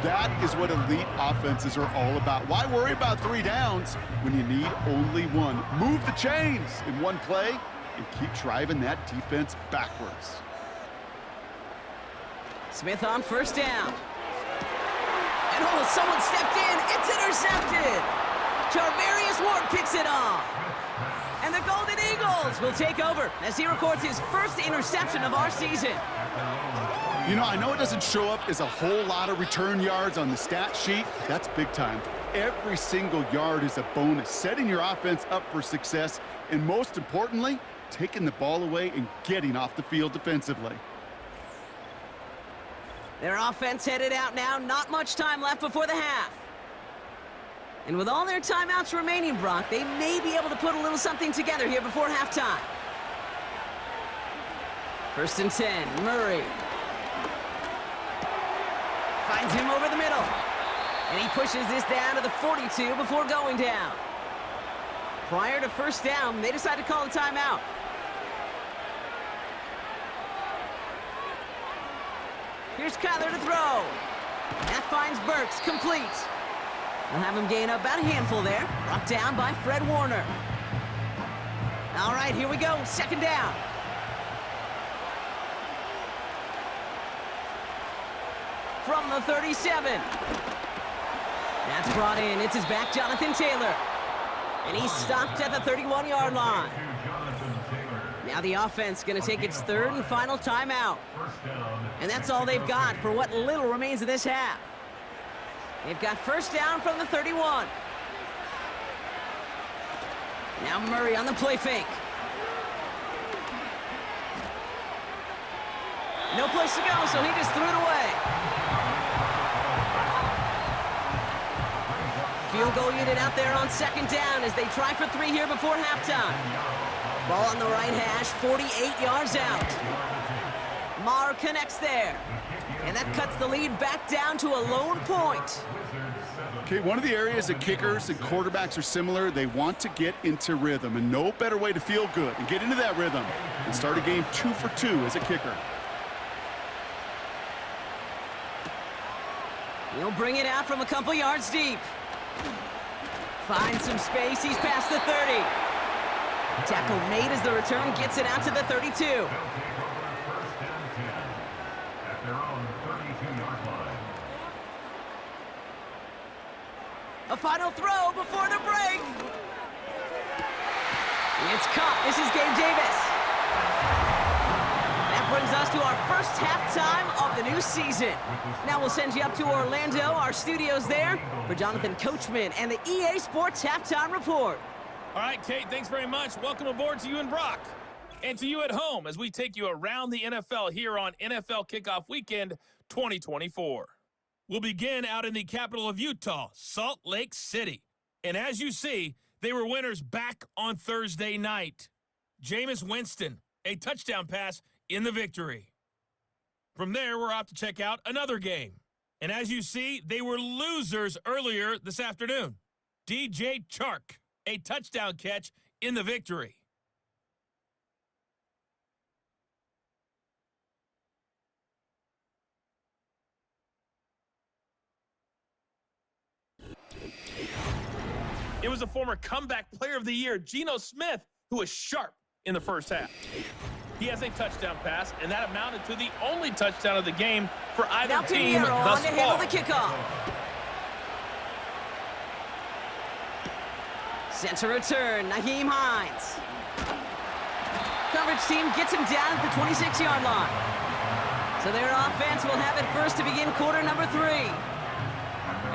That is what elite offenses are all about. Why worry about 3 downs when you need only 1? Move the chains in one play and keep driving that defense backwards. Smith on 1st down. And someone stepped in. It's intercepted. Charvarius Ward picks it off. And the Golden Eagles will take over as he records his 1st interception of our season. You know, I know it doesn't show up as a whole lot of return yards on the stat sheet. That's big time. Every single yard is a bonus, setting your offense up for success, and most importantly, taking the ball away and getting off the field defensively. Their offense headed out now. Not much time left before the half. And with all their timeouts remaining, Brock, they may be able to put a little something together here before halftime. 1st and 10, Murray. Finds him over the middle. And he pushes this down to the 42 before going down. Prior to 1st down, they decide to call a timeout. Here's Kyler to throw. That finds Burks, complete. We'll have him gain about a handful there. Brought down by Fred Warner. All right, here we go, 2nd down. from the 37. That's brought in. It's his back, Jonathan Taylor. And he's stopped at the 31-yard line. Now the offense going to take its third and final timeout. And that's all they've got for what little remains of this half. They've got first down from the 31. Now Murray on the play fake. No place to go, so he just threw it away. Field goal unit out there on second down as they try for 3 here before halftime. Ball on the right hash, 48 yards out. Maher connects there. And that cuts the lead back down to a lone point. Okay, one of the areas that kickers and quarterbacks are similar, they want to get into rhythm, and no better way to feel good and get into that rhythm and start a game 2 for 2 as a kicker. He'll bring it out from a couple yards deep. Finds some space, he's past the 30. Tackle made as the return gets it out to the 32. A final throw before the break. It's caught. This is Gabe Davis. That brings us to our first halftime of the new season. Now we'll send you up to Orlando, our studios there, for Jonathan Coachman and the EA Sports Halftime Report. All right, Kate, thanks very much. Welcome aboard to you and Brock. And to you at home as we take you around the NFL here on NFL Kickoff Weekend 2024. We'll begin out in the capital of Utah, Salt Lake City. And as you see, they were winners back on Thursday night. Jameis Winston, a touchdown pass in the victory. From there, we're off to check out another game. And as you see, they were losers earlier this afternoon. DJ Chark, a touchdown catch in the victory. It was a former comeback player of the year, Geno Smith, who was sharp in the first half. He has a touchdown pass, and that amounted to the only touchdown of the game for either team thus far. Handle the kickoff. Center return, Nyheim Hines. Coverage team gets him down at the 26-yard line. So their offense will have it first to begin quarter number 3.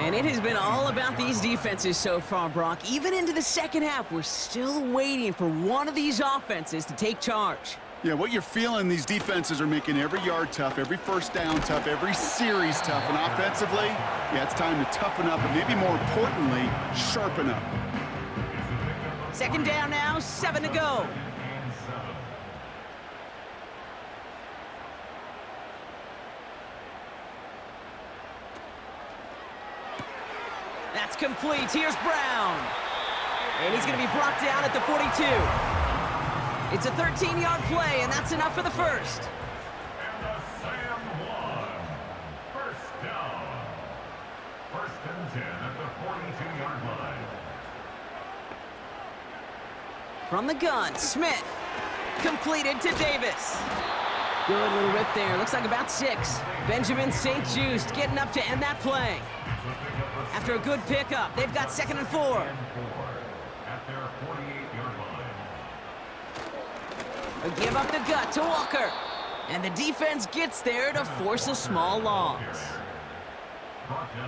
And it has been all about these defenses so far, Brock. Even into the second half, we're still waiting for one of these offenses to take charge. Yeah, what you're feeling, these defenses are making every yard tough, every first down tough, every series tough. And offensively, yeah, it's time to toughen up and maybe more importantly, sharpen up. Second down now, 7 to go. That's complete. Here's Brown. And he's going to be brought down at the 42. It's a 13-yard play, and that's enough for the first. And the Sam one. First down. First and 10 at the 42-yard line. From the gun, Smith. Completed to Davis. Good little rip there. Looks like about 6. Benjamin St. Just getting up to end that play. After a good pickup, they've got 2nd and 4. At their 48-yard line. A give up the gut to Walker. And the defense gets there to force a small loss.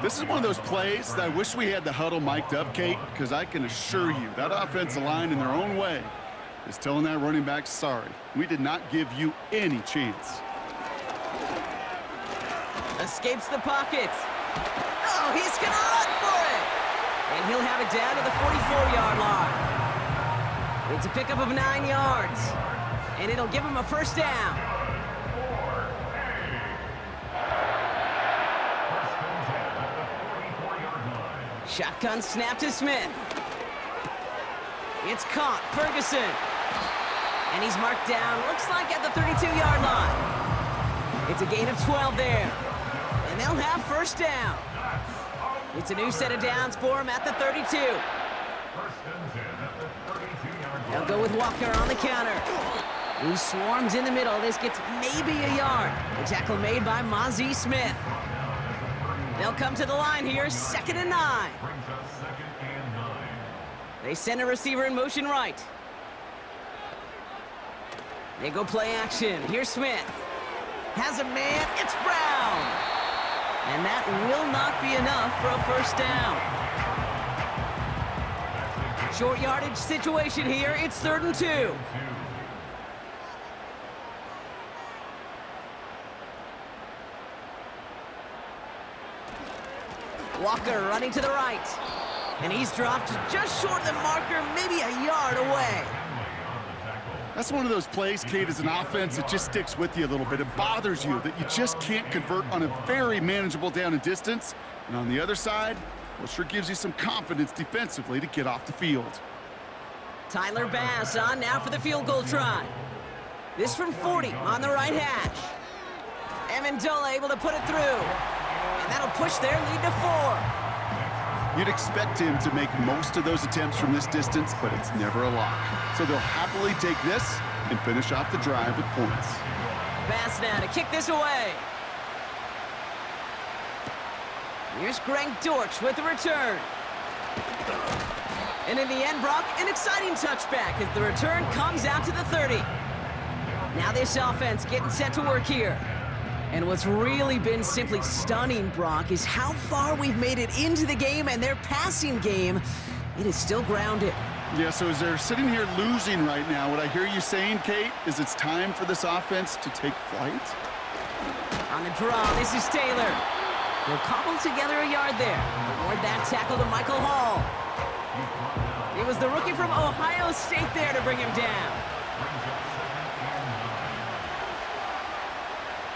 This is one of those plays that I wish we had the huddle mic'd up, Kate, because I can assure you that offensive line in their own way is telling that running back, sorry, we did not give you any chance. Escapes the pocket. Oh, he's going to run for it. And he'll have it down to the 44-yard line. It's a pickup of 9 yards. And it'll give him a first down. Shotgun snap to Smith. It's caught. Ferguson. And he's marked down, looks like at the 32-yard line. It's a gain of 12 there. And they'll have first down. It's a new set of downs for him at the 32. They'll go with Walker on the counter. He swarms in the middle. This gets maybe a yard. The tackle made by Mazi Smith. They'll come to the line here, 2nd and 9. Brings up 2nd and 9. They send a receiver in motion right. They go play action. Here's Smith. Has a man. It's Brown. And that will not be enough for a first down. Short yardage situation here. It's 3rd and 2. Walker running to the right. And he's dropped just short of the marker, maybe a yard away. That's one of those plays, Kate, as an offense that just sticks with you a little bit. It bothers you that you just can't convert on a very manageable down and distance. And on the other side, well, sure gives you some confidence defensively to get off the field. Tyler Bass on now for the field goal try. This from 40 on the right hash. Amendola able to put it through. And that'll push their lead to 4. You'd expect him to make most of those attempts from this distance, but it's never a lock. So they'll happily take this and finish off the drive with points. Bass now to kick this away. Here's Greg Dortch with the return. And in the end, Brock, an exciting touchback as the return comes out to the 30. Now this offense getting set to work here. And what's really been simply stunning, Brock, is how far we've made it into the game, and their passing game, it is still grounded. Yeah, so as they're sitting here losing right now, what I hear you saying, Kate, is it's time for this offense to take flight? On the draw, this is Taylor. He'll cobble together a yard there. Avoid that tackle to Michael Hall. It was the rookie from Ohio State there to bring him down.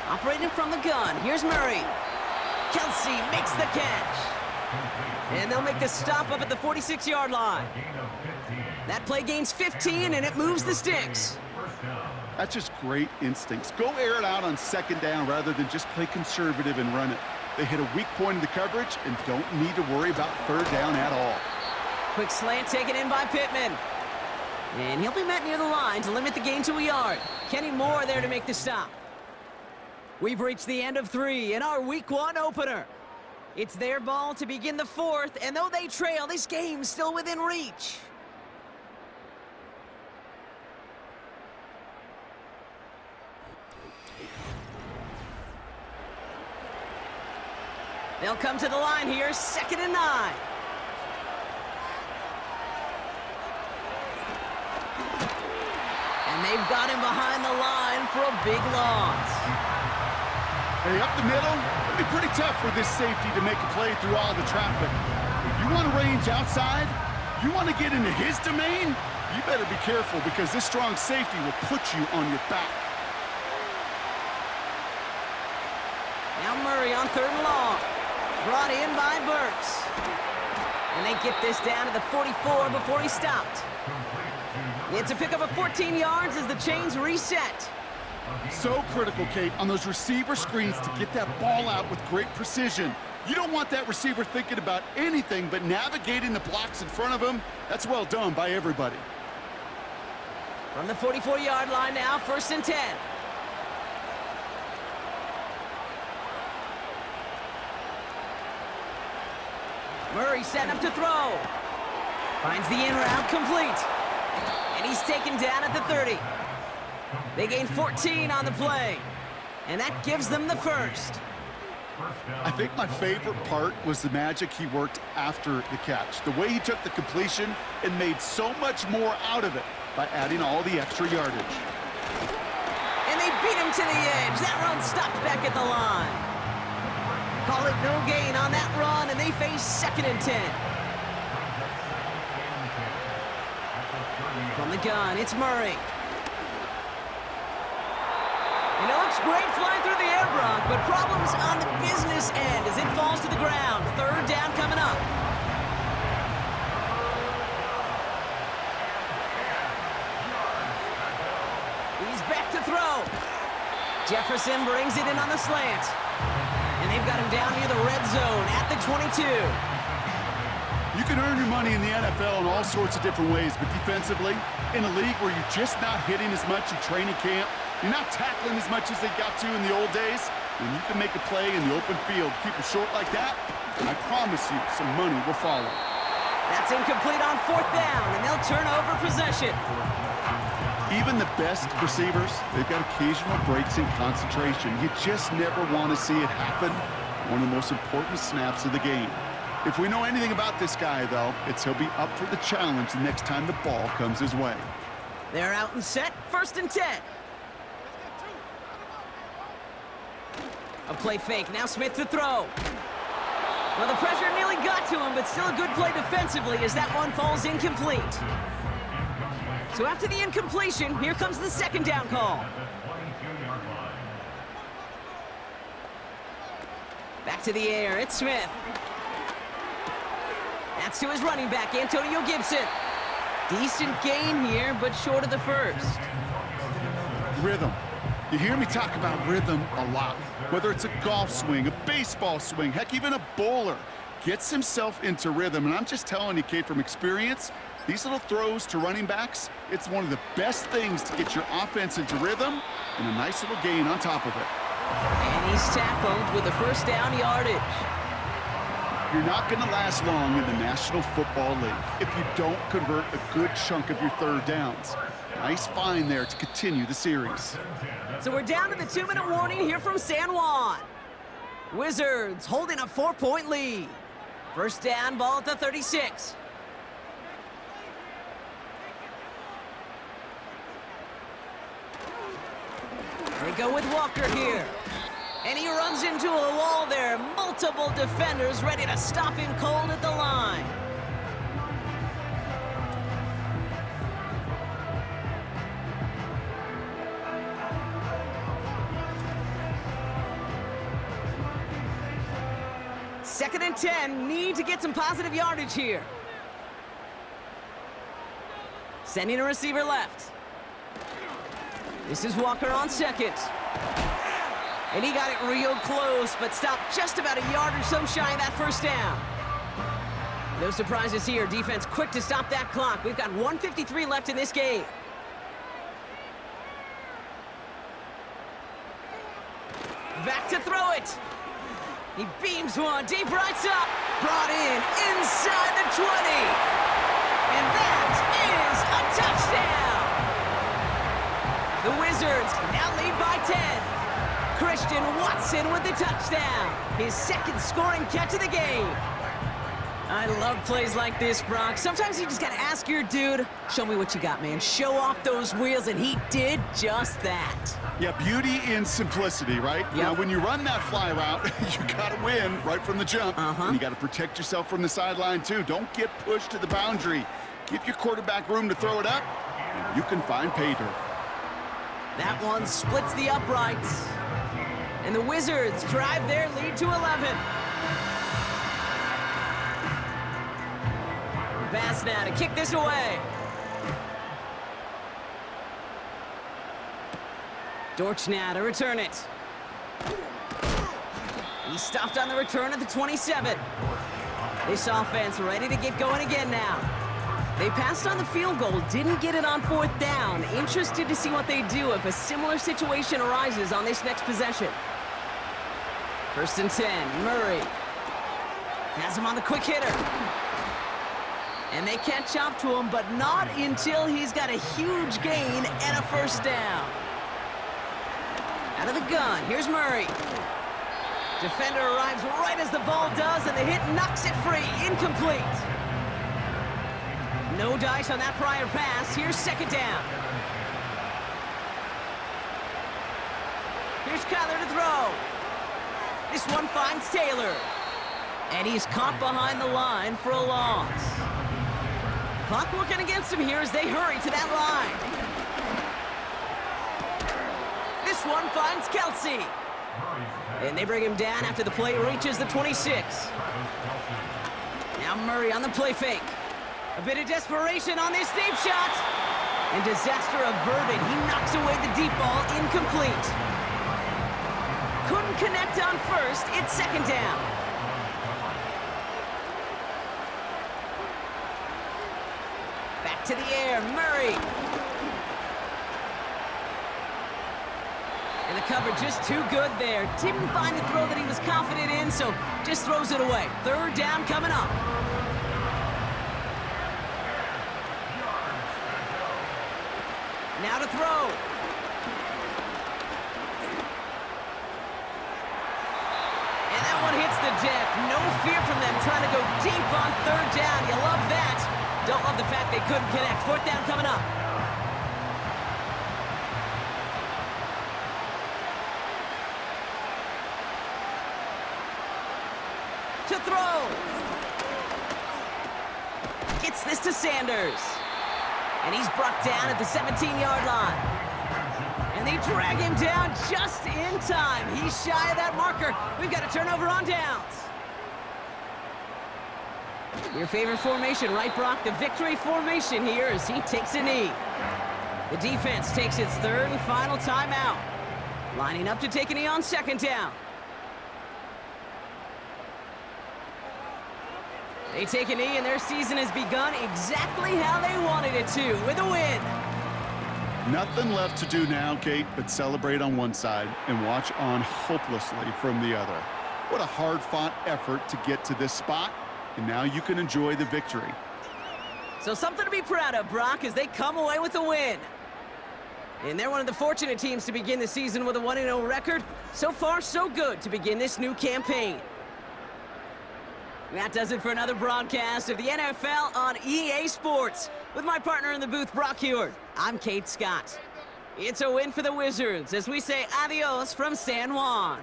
Operating from the gun, here's Murray. Kelsey makes the catch. And they'll make the stop up at the 46-yard line. That play gains 15, and it moves the sticks. That's just great instincts. Go air it out on 2nd down rather than just play conservative and run it. They hit a weak point in the coverage and don't need to worry about 3rd down at all. Quick slant taken in by Pittman. And he'll be met near the line to limit the gain to a yard. Kenny Moore there to make the stop. We've reached the end of 3 in our Week 1 opener. It's their ball to begin the 4th, and though they trail, this game's still within reach. They'll come to the line here, 2nd and 9. And they've got him behind the line for a big loss. Hey, up the middle, it'll be pretty tough for this safety to make a play through all the traffic. If you want to range outside, you want to get into his domain, you better be careful because this strong safety will put you on your back. Now Murray on 3rd and long. Brought in by Burks. And they get this down to the 44 before he stopped. It's a pickup of 14 yards as the chains reset. So critical, Kate, on those receiver screens to get that ball out with great precision. You don't want that receiver thinking about anything but navigating the blocks in front of him. That's well done by everybody. From the 44-yard line now, 1st and 10. Murray setting up to throw. Finds the in route complete. And he's taken down at the 30. They gain 14 on the play. And that gives them the first. I think my favorite part was the magic he worked after the catch. The way he took the completion and made so much more out of it by adding all the extra yardage. And they beat him to the edge. That run stopped back at the line. Call it no gain on that run, and they face 2nd and 10. From the gun, it's Murray. And it looks great flying through the air, Brock, but problems on the business end as it falls to the ground. 3rd down coming up. He's back to throw. Jefferson brings it in on the slant. And they've got him down near the red zone at the 22. You can earn your money in the NFL in all sorts of different ways, but defensively, in a league where you're just not hitting as much in training camp, you're not tackling as much as they got to in the old days, When you can make a play in the open field, keep them short like that, I promise you some money will follow. That's incomplete on 4th down, and they'll turn over possession. Even the best receivers, they've got occasional breaks in concentration. You just never want to see it happen. One of the most important snaps of the game. If we know anything about this guy, though, it's he'll be up for the challenge the next time the ball comes his way. They're out and set, 1st and 10. A play fake, now Smith to throw. Well, the pressure nearly got to him, but still a good play defensively as that one falls incomplete. So after the incompletion, here comes the 2nd down call. Back to the air, it's Smith. That's to his running back, Antonio Gibson. Decent gain here, but short of the 1st. Rhythm. You hear me talk about rhythm a lot. Whether it's a golf swing, a baseball swing, heck, even a bowler gets himself into rhythm. And I'm just telling you, Kate, from experience, these little throws to running backs, it's one of the best things to get your offense into rhythm and a nice little gain on top of it. And he's tackled with a 1st down yardage. You're not going to last long in the National Football League if you don't convert a good chunk of your 3rd downs. Nice find there to continue the series. So we're down to the 2-minute warning here from San Juan. Wizards holding a 4-point lead. 1st down, ball at the 36. They go with Walker here. And he runs into a wall there. Multiple defenders ready to stop him cold at the line. Second and 10, need to get some positive yardage here. Sending a receiver left. This is Walker on 2nd. And he got it real close, but stopped just about a yard or so shy of that 1st down. No surprises here. Defense quick to stop that clock. We've got 1:53 left in this game. Back to throw it. He beams one, deep right up. Brought in, inside the 20. And that is a touchdown. The Wizards now lead by 10. Christian Watson with the touchdown. His 2nd scoring catch of the game. I love plays like this, Brock. Sometimes you just gotta ask your dude, show me what you got, man. Show off those wheels, and he did just that. Yeah, beauty in simplicity, right? Yep. Now, when you run that fly route, you gotta win right from the jump. And you gotta protect yourself from the sideline, too. Don't get pushed to the boundary. Give your quarterback room to throw it up, and you can find pay dirt. That one splits the uprights. And the Wizards drive their lead to 11. Pass now to kick this away. Dortch now to return it. He stopped on the return at the 27. This offense ready to get going again now. They passed on the field goal, didn't get it on 4th down. Interested to see what they do if a similar situation arises on this next possession. 1st and 10, Murray. Has him on the quick hitter. And they catch up to him, but not until he's got a huge gain and a 1st down. Out of the gun, here's Murray. Defender arrives right as the ball does, and the hit knocks it free, incomplete. No dice on that prior pass. Here's 2nd down. Here's Kyler to throw. This one finds Taylor. And he's caught behind the line for a loss. Clock working against him here as they hurry to that line. This one finds Kelsey. And they bring him down after the play reaches the 26. Now Murray on the play fake. A bit of desperation on this deep shot. And disaster averted. He knocks away the deep ball, incomplete. Couldn't connect on 1st. It's 2nd down. Back to the air, Murray. And the cover just too good there. Didn't find a throw that he was confident in, so just throws it away. Third down coming up. Now to throw. And that one hits the deck. No fear from them trying to go deep on third down. You love that. Don't love the fact they couldn't connect. Fourth down coming up. To throw. Gets this to Sanders. And he's brought down at the 17-yard line. And they drag him down just in time. He's shy of that marker. We've got a turnover on downs. Your favorite formation, right, Brock? The victory formation here as he takes a knee. The defense takes its third and final timeout. Lining up to take a knee on second down. They take a knee, and their season has begun exactly how they wanted it to, with a win. Nothing left to do now, Kate, but celebrate on one side and watch on hopelessly from the other. What a hard-fought effort to get to this spot, and now you can enjoy the victory. So something to be proud of, Brock, as they come away with a win. And they're one of the fortunate teams to begin the season with a 1-0 record. So far, so good to begin this new campaign. That does it for another broadcast of the NFL on EA Sports. With my partner in the booth, Brock Heward, I'm Kate Scott. It's a win for the Wizards as we say adios from San Juan.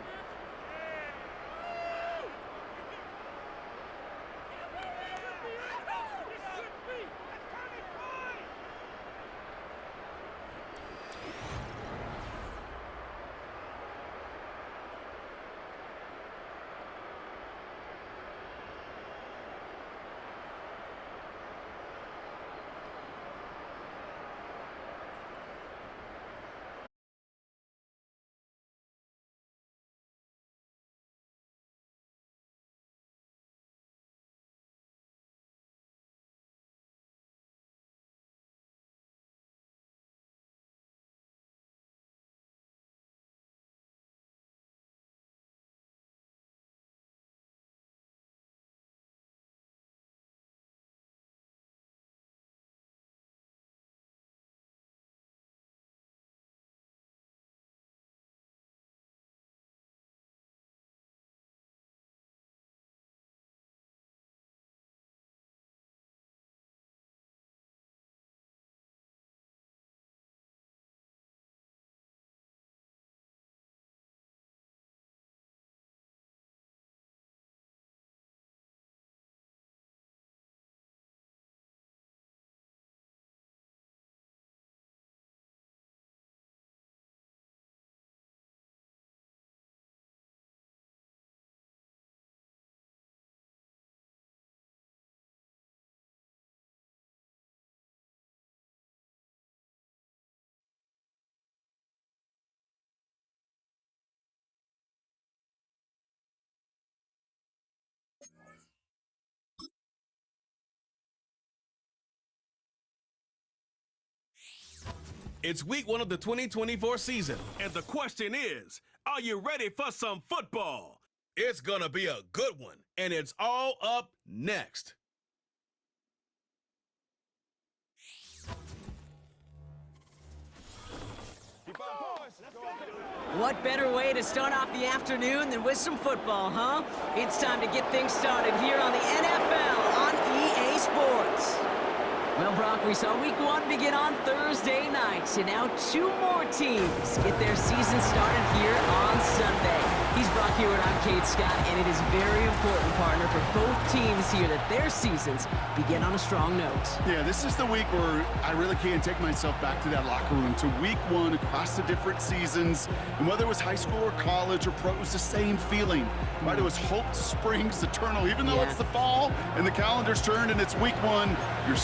It's week 1 of the 2024 season, and the question is, are you ready for some football? It's gonna be a good one, and it's all up next. What better way to start off the afternoon than with some football, huh? It's time to get things started here on the NFL on EA Sports. Well, Brock, we saw week 1 begin on Thursday night, and now 2 more teams get their season started here on Sunday. He's Brock Heward, I'm Kate Scott, and it is very important, partner, for both teams here that their seasons begin on a strong note. Yeah, this is the week where I really can't take myself back to that locker room, to week 1 across the different seasons. And whether it was high school or college or pro, it was the same feeling. Right? It was hope springs eternal. Even though it's the fall and the calendar's turned and it's week 1, you're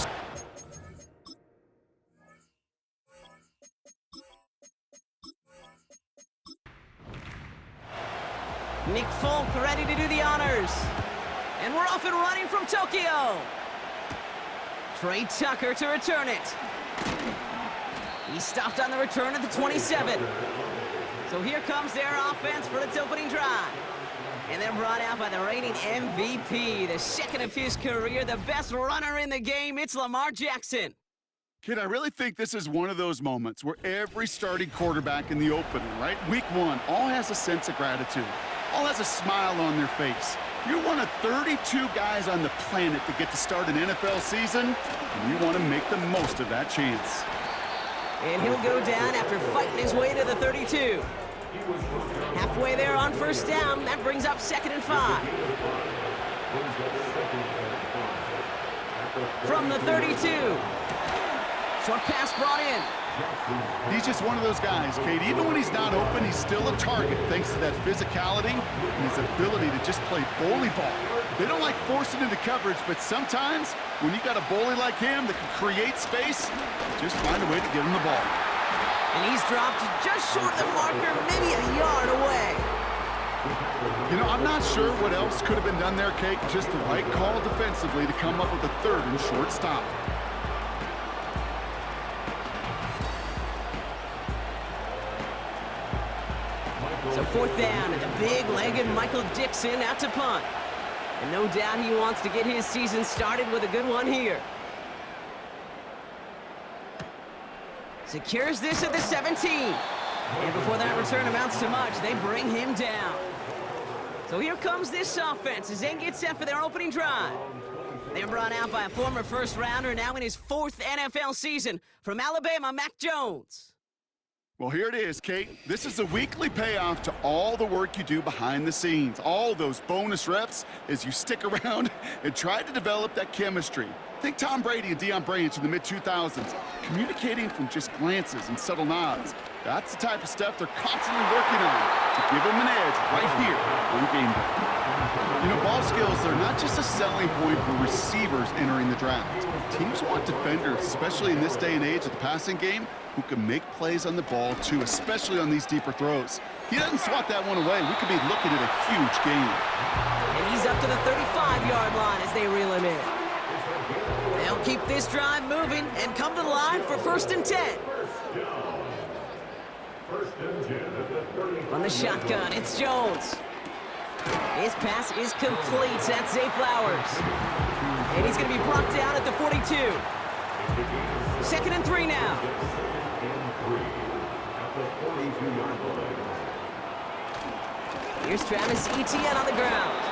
Nick Folk ready to do the honors. And we're off and running from Tokyo. Trey Tucker to return it. He stopped on the return at the 27. So here comes their offense for its opening drive. And they're brought out by the reigning MVP, the second of his career, the best runner in the game. It's Lamar Jackson. Kid, I really think this is one of those moments where every starting quarterback in the opening, right? Week one, all has a sense of gratitude. All has a smile on their face. You're one of 32 guys on the planet that get to start an NFL season, and you want to make the most of that chance. And he'll go down after fighting his way to the 32. Halfway there on first down. That brings up 2nd and 5. From the 32. Short pass brought in. He's just one of those guys, Kate. Even when he's not open, he's still a target thanks to that physicality and his ability to just play bully ball. They don't like forcing into coverage, but sometimes when you got a bully like him that can create space, just find a way to get him the ball. And he's dropped just short of the marker, maybe a yard away. You know, I'm not sure what else could have been done there, Kate. Just the right call defensively to come up with a 3rd and short stop. So 4th down, and the big-legged Michael Dixon out to punt. And no doubt he wants to get his season started with a good one here. Secures this at the 17. And before that return amounts to much, they bring him down. So here comes this offense as they get set for their opening drive. They're brought out by a former first-rounder now in his 4th NFL season. From Alabama, Mac Jones. Well, here it is, Kate. This is a weekly payoff to all the work you do behind the scenes, all those bonus reps as you stick around and try to develop that chemistry. Think Tom Brady and Deion Branch in the mid-2000s, communicating from just glances and subtle nods. That's the type of stuff they're constantly working on to give them an edge right here on game day. You know, ball skills are not just a selling point for receivers entering the draft. Teams want defenders, especially in this day and age of the passing game, who can make plays on the ball, too, especially on these deeper throws. He doesn't swat that one away. We could be looking at a huge game. And he's up to the 35-yard line as they reel him in. They'll keep this drive moving and come to the line for 1st and 10. On the shotgun, it's Jones. His pass is complete. That's Zay Flowers. And he's going to be brought down at the 42. 2nd and 3 now. Here's Travis Etienne on the ground.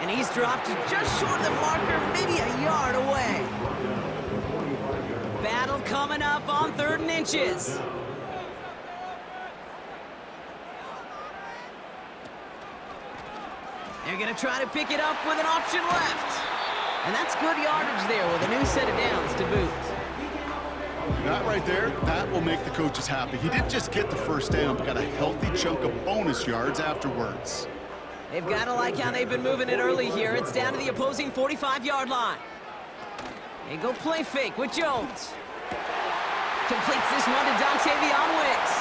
And he's dropped just short of the marker, maybe a yard away. Battle coming up on 3rd and inches. They're going to try to pick it up with an option left. And that's good yardage there with a new set of downs to boot. That right there, that will make the coaches happy. He didn't just get the 1st down, but got a healthy chunk of bonus yards afterwards. They've got to like how they've been moving it early here. It's down to the opposing 45-yard line. They go play fake with Jones. Completes this one to Dontavion Wicks.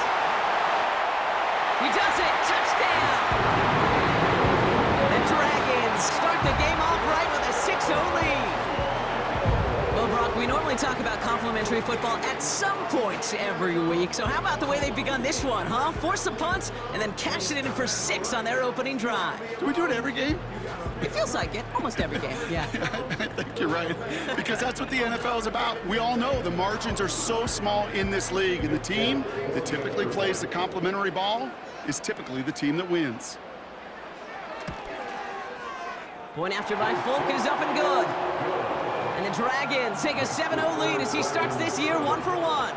He does it. Touchdown. The Dragons start the game off right with a 6-0 lead. Well, Brock, we normally talk about complimentary football at some points every week. So how about the way they've begun this one, huh? Force the punt and then cash it in for 6 on their opening drive. Do we do it every game? It feels like it. Almost every game, yeah. I think you're right. Because that's what the NFL is about. We all know the margins are so small in this league. And the team that typically plays the complimentary ball is typically the team that wins. Point after by Folk is up and good. And the Dragons take a 7-0 lead as he starts this year 1 for 1.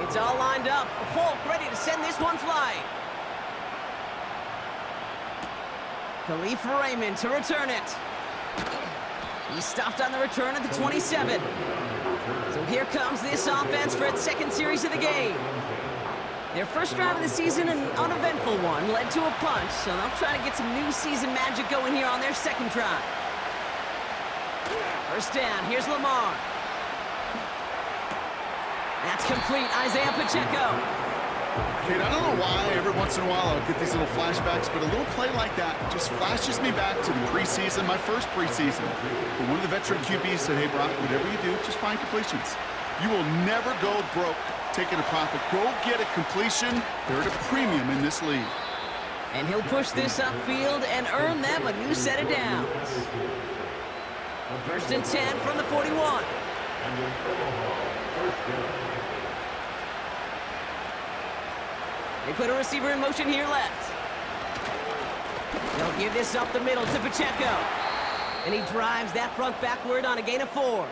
It's all lined up. Folk ready to send this one flying. Khalif Raymond to return it. He stopped on the return at the 27. So here comes this offense for its 2nd series of the game. Their first drive of the season, an uneventful one, led to a punt, so they'll try to get some new season magic going here on their 2nd drive. First down, here's Lamar. That's complete, Isaiah Pacheco. Kate, I don't know why every once in a while I'll get these little flashbacks, but a little play like that just flashes me back to the preseason, my first preseason. But one of the veteran QBs said, hey, Brock, whatever you do, just find completions. You will never go broke taking a profit. Go get a completion. They're at a premium in this league. And he'll push this upfield and earn them a new set of downs. 1st and 10 from the 41. They put a receiver in motion here left. They'll give this up the middle to Pacheco. And he drives that front backward on a gain of 4.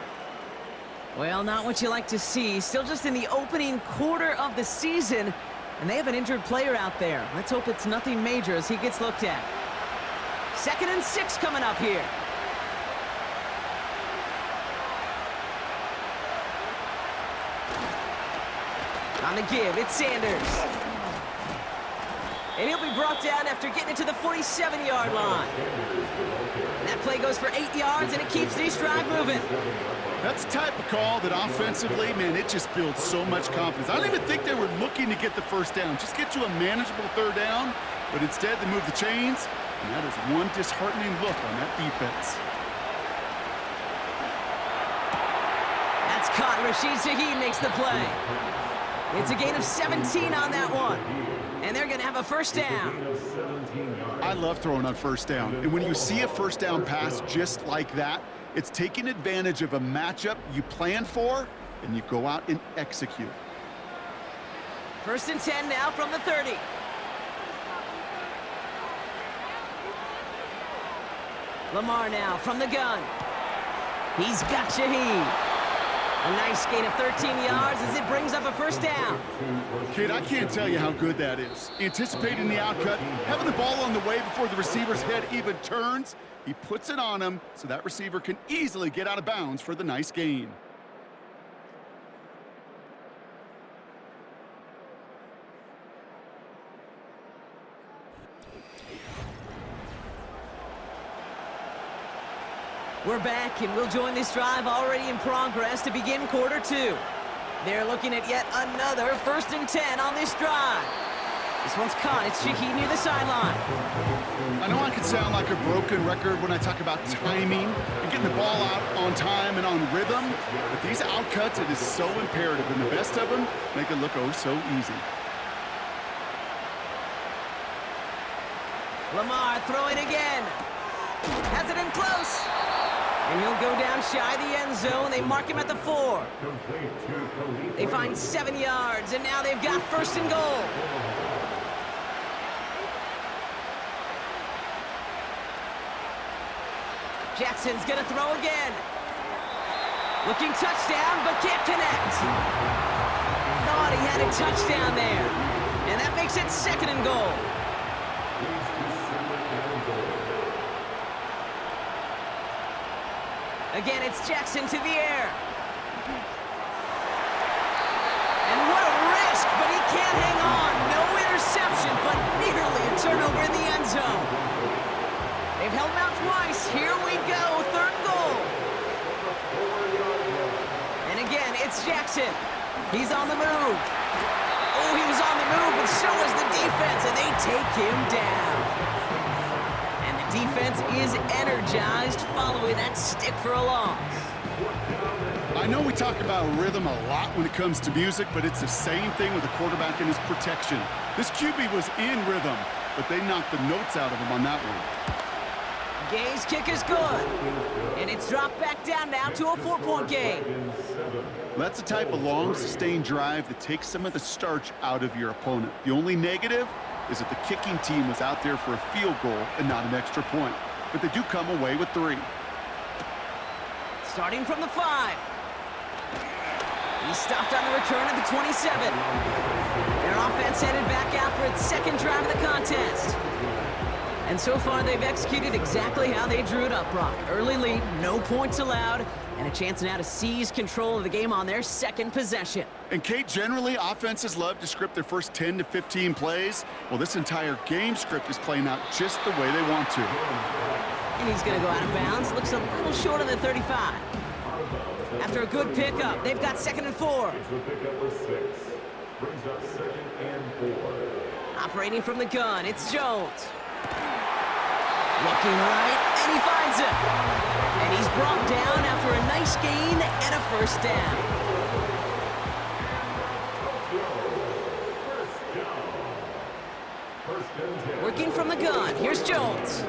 Well, not what you like to see. Still just in the opening quarter of the season. And they have an injured player out there. Let's hope it's nothing major as he gets looked at. 2nd and 6 coming up here. On the give, it's Sanders. And he'll be brought down after getting it to the 47-yard line. That play goes for 8 yards, and it keeps the drive moving. That's the type of call that offensively, man, it just builds so much confidence. I don't even think they were looking to get the first down. Just get to a manageable 3rd down, but instead they move the chains, and that is one disheartening look on that defense. That's caught. Rashid Shaheed makes the play. It's a gain of 17 on that one. And they're going to have a 1st down. I love throwing on 1st down. And when you see a 1st down pass just like that, it's taking advantage of a matchup you plan for, and you go out and execute. 1st and 10 now from the 30. Lamar now from the gun. He's got Shaheed. A nice gain of 13 yards as it brings up a 1st down. Kid, I can't tell you how good that is. Anticipating the outcut, having the ball on the way before the receiver's head even turns, he puts it on him so that receiver can easily get out of bounds for the nice gain. We're back, and we'll join this drive already in progress to begin quarter 2. They're looking at yet another 1st and 10 on this drive. This one's caught. It's Shaheed near the sideline. I know I can sound like a broken record when I talk about timing and getting the ball out on time and on rhythm, but these outcuts, it is so imperative, and the best of them make it look oh so easy. Lamar throwing again. Has it in close. And he'll go down shy of the end zone. They mark him at the 4. They find 7 yards, and now they've got 1st and goal. Jackson's gonna throw again. Looking touchdown, but can't connect. Thought he had a touchdown there. And that makes it 2nd and goal. Again, it's Jackson to the air. And what a risk, but he can't hang on. No interception, but nearly a turnover in the end zone. They've held him out twice. Here we go, 3rd and goal. And again, it's Jackson. He's on the move. Oh, he was on the move, but so was the defense, and they take him down. Defense is energized following that stick for a loss. I know we talk about rhythm a lot when it comes to music, but it's the same thing with the quarterback and his protection. This QB was in rhythm, but they knocked the notes out of him on that one. Gay's kick is good, and it's dropped back down now to a 4-point game. That's the type of long, sustained drive that takes some of the starch out of your opponent. The only negative is that the kicking team was out there for a field goal and not an extra point. But they do come away with 3. Starting from the 5. He stopped on the return at the 27. Their offense headed back out for its 2nd drive of the contest. And so far, they've executed exactly how they drew it up, Brock. Early lead, no points allowed, and a chance now to seize control of the game on their 2nd possession. And Kate, generally, offenses love to script their first 10 to 15 plays. Well, this entire game script is playing out just the way they want to. And he's going to go out of bounds. Looks a little short of the 35. After a good pickup, they've got 2nd and 4. Operating from the gun, it's Jones. Looking right, and he finds him. And he's brought down after a nice gain and a 1st down. Looking from the gun. Here's Jones.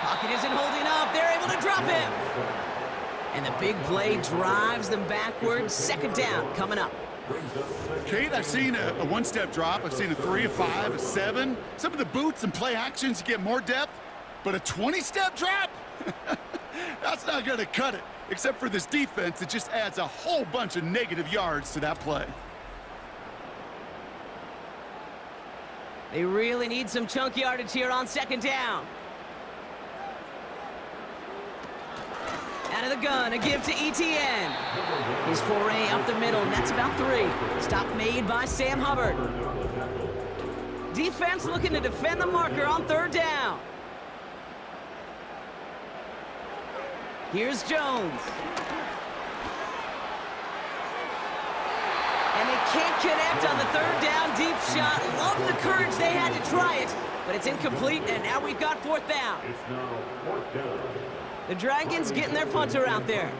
Pocket isn't holding up. They're able to drop him. And the big play drives them backwards. Second down coming up. Kate, I've seen a one-step drop. I've seen a 3, a 5, a 7. Some of the boots and play actions, you get more depth. But a 20-step drop? That's not going to cut it. Except for this defense, it just adds a whole bunch of negative yards to that play. They really need some chunk yardage here on second down. Out of the gun, a give to ETN. His foray up the middle, and that's about 3. Stop made by Sam Hubbard. Defense looking to defend the marker on third down. Here's Jones. And they can't connect on the third down deep shot. Love the courage they had to try it, but it's incomplete, and now we've got fourth down. It's now fourth down. The Dragons getting their punter out there.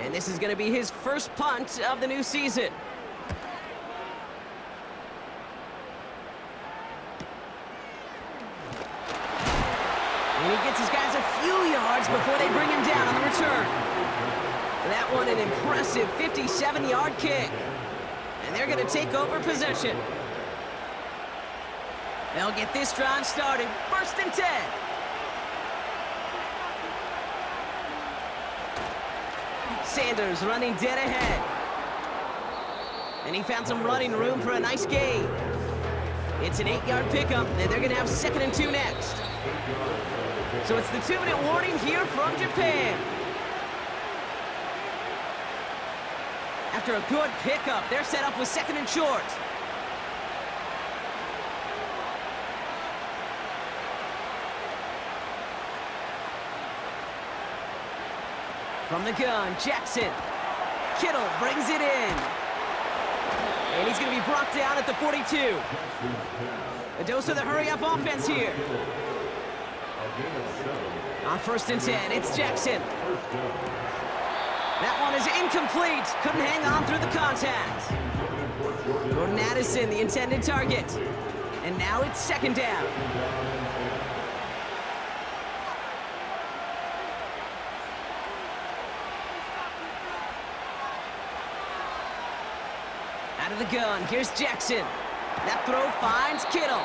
And this is going to be his first punt of the new season. And he gets his guys a few yards before they bring him down on the return. That one an impressive 57-yard kick. And they're going to take over possession. They'll get this drive started. First and 10. Sanders running dead ahead. And he found some running room for a nice gain. It's an 8-yard pickup, and they're going to have 2nd and 2 next. So it's the 2-minute warning here from Japan. After a good pickup, they're set up with 2nd and short. From the gun, Jackson. Kittle brings it in. And he's going to be brought down at the 42. A dose of the hurry-up offense here. On 1st and 10, it's Jackson. That one is incomplete. Couldn't hang on through the contact. Jordan Addison, the intended target. And now it's 2nd down. Out of the gun, here's Jackson. That throw finds Kittle.